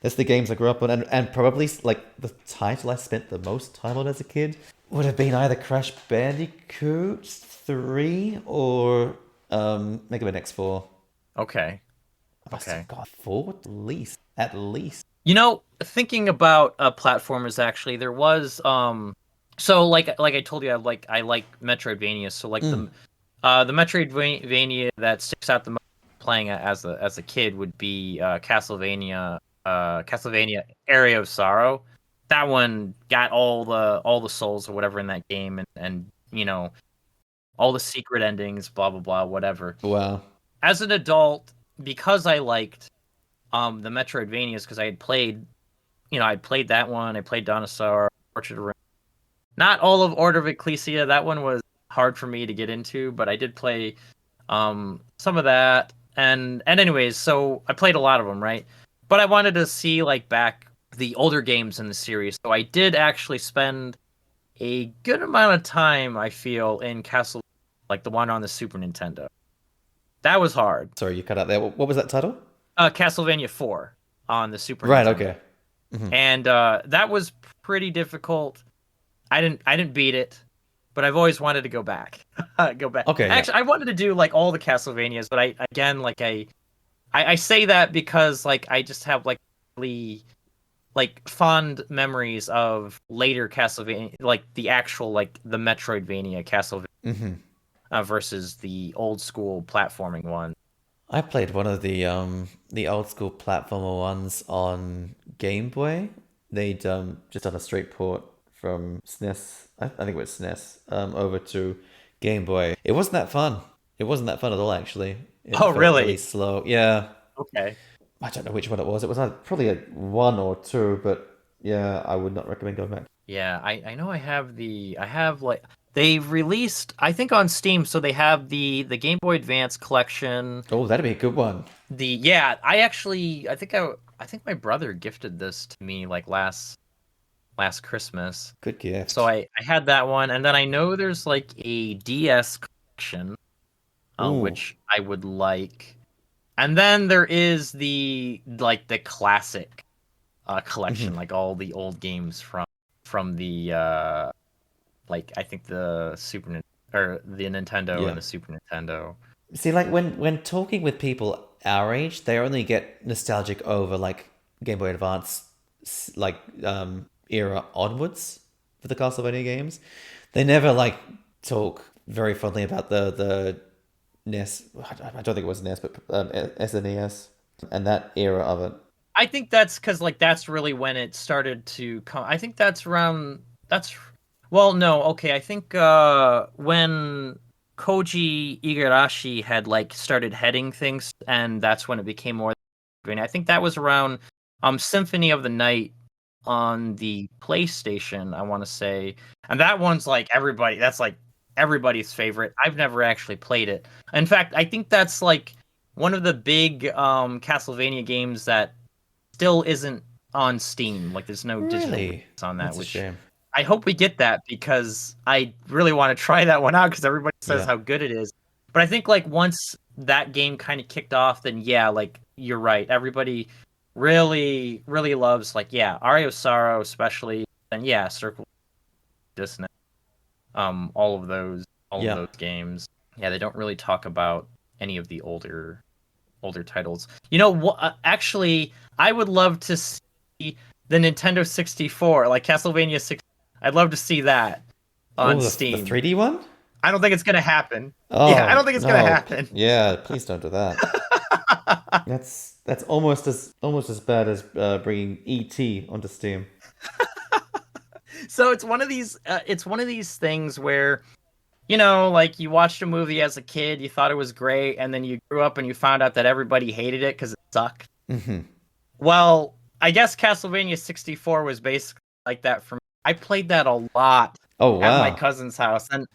that's the games I grew up on, and probably like the title I spent the most time on as a kid would have been either Crash Bandicoot 3 or Mega Man X4. okay. I must Okay. have got 4 at least. At least. Thinking about platformers, actually, there was so like I told you, I like Metroidvania. So like the Metroidvania that sticks out the most playing it as a kid would be Castlevania Area of Sorrow. That one got all the souls or whatever in that game, and all the secret endings, blah blah blah, whatever. Wow. As an adult, because I liked the Metroidvanias, because I'd played that one, I played Dinosaur, Orchard of Rain. Not all of Order of Ecclesia. That one was hard for me to get into, but I did play some of that. And anyways, so I played a lot of them, right? But I wanted to see like back the older games in the series. So I did actually spend a good amount of time, I feel, in Castle, like the one on the Super Nintendo. That was hard. Sorry, you cut out there. What was that title? Castlevania 4 on the Super Right, Nintendo. okay. Mm-hmm. And that was pretty difficult. I didn't beat it, but I've always wanted to go back. Go back. Okay. Actually, I wanted to do like all the Castlevanias, but I say that because like I just have like really like fond memories of later Castlevania, like the actual like the Metroidvania Castlevania versus the old school platforming one. I played one of the old school platformer ones on Game Boy. They'd just done a straight port from SNES, I think it was SNES, over to Game Boy. It wasn't that fun. It wasn't that fun at all, actually. It felt really slow. Yeah. Okay. I don't know which one it was. It was probably a 1 or 2, but yeah, I would not recommend going back. Yeah, I know I have like they've released, I think, on Steam, so they have the Game Boy Advance collection. Oh, that'd be a good one. I think my brother gifted this to me like last Christmas. Good gift. So I had that one, and then I know there's like a DS collection, which I would like. And then there is the classic collection, like all the old games from the like I think the the Nintendo and the Super Nintendo. See, like when talking with people our age, they only get nostalgic over like Game Boy Advance, like era onwards for the Castlevania games. They never like talk very fondly about the NES. I don't think it was NES, but SNES and that era of it. I think that's because like that's really when it started to come. I think that's around. Well, no, okay. I think when Koji Igarashi had like started heading things, and that's when it became more. I think that was around Symphony of the Night on the PlayStation, I want to say, and that one's like everybody. That's like everybody's favorite. I've never actually played it. In fact, I think that's like one of the big Castlevania games that still isn't on Steam. Like there's no digital release on that. That's which a shame. I hope we get that because I really want to try that one out because everybody says how good it is. But I think like once that game kind of kicked off, then yeah, like you're right. Everybody really, really loves like Aria of Sorrow especially, and Circle Dissonance. All of those games. Yeah, they don't really talk about any of the older titles. You know what? Actually, I would love to see the Nintendo 64, like Castlevania 6. I'd love to see that on Steam. The 3D one? I don't think it's gonna happen. Oh, I don't think it's gonna happen. Yeah, please don't do that. That's almost as bad as bringing ET onto Steam. So it's one of these things where, like you watched a movie as a kid, you thought it was great, and then you grew up and you found out that everybody hated it because it sucked. Mm-hmm. Well, I guess Castlevania 64 was basically like that for me. I played that a lot at my cousin's house, and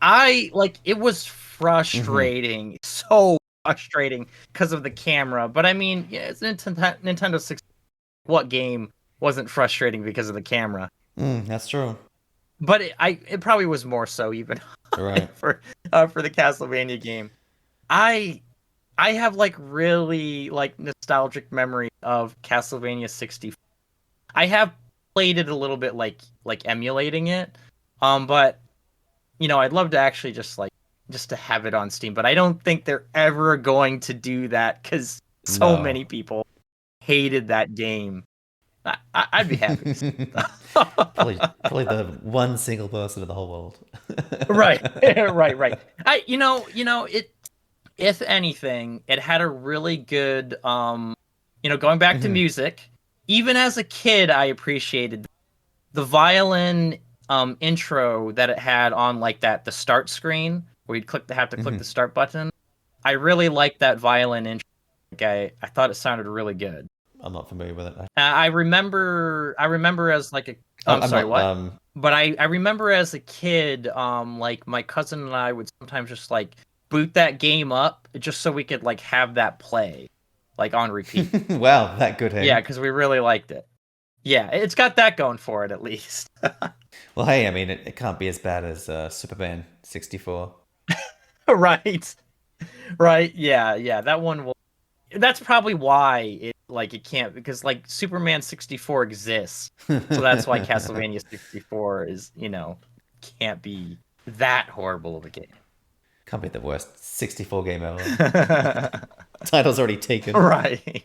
it was frustrating, so frustrating because of the camera. But I mean, it's Nintendo 64. What game wasn't frustrating because of the camera? That's true. But it probably was more so even right. for the Castlevania game. I have like really like nostalgic memory of Castlevania 64. I have played it a little bit like emulating it. But I'd love to actually just to have it on Steam, but I don't think they're ever going to do that cuz so many people hated that game. I'd be happy. Probably the one single person in the whole world. Right, right. It. If anything, it had a really good, going back to music. Even as a kid, I appreciated the violin intro that it had on like the start screen where you'd have to click the start button. I really liked that violin intro. I thought it sounded really good. I'm not familiar with it. I remember as like a. I'm sorry, not, what? But I remember as a kid, like my cousin and I would sometimes just like boot that game up just so we could like have that play, like on repeat. Wow, that good. Hey? Yeah, because we really liked it. Yeah, it's got that going for it at least. Well, hey, I mean, it can't be as bad as Superman 64. Right. Yeah. That one will. That's probably why it can't, because like Superman 64 exists, so that's why Castlevania 64 is can't be that horrible of a game. Can't be the worst 64 game ever. Title's already taken. Right.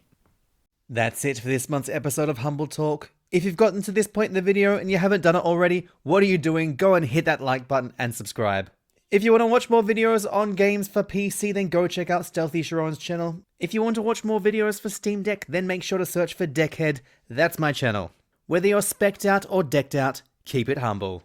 That's it for this month's episode of Humble Talk. If you've gotten to this point in the video and you haven't done it already, what are you doing? Go and hit that like button and subscribe. If you want to watch more videos on games for PC, then go check out Stealthy Shiroean's channel. If you want to watch more videos for Steam Deck, then make sure to search for Deckhead. That's my channel. Whether you're specced out or decked out, keep it humble.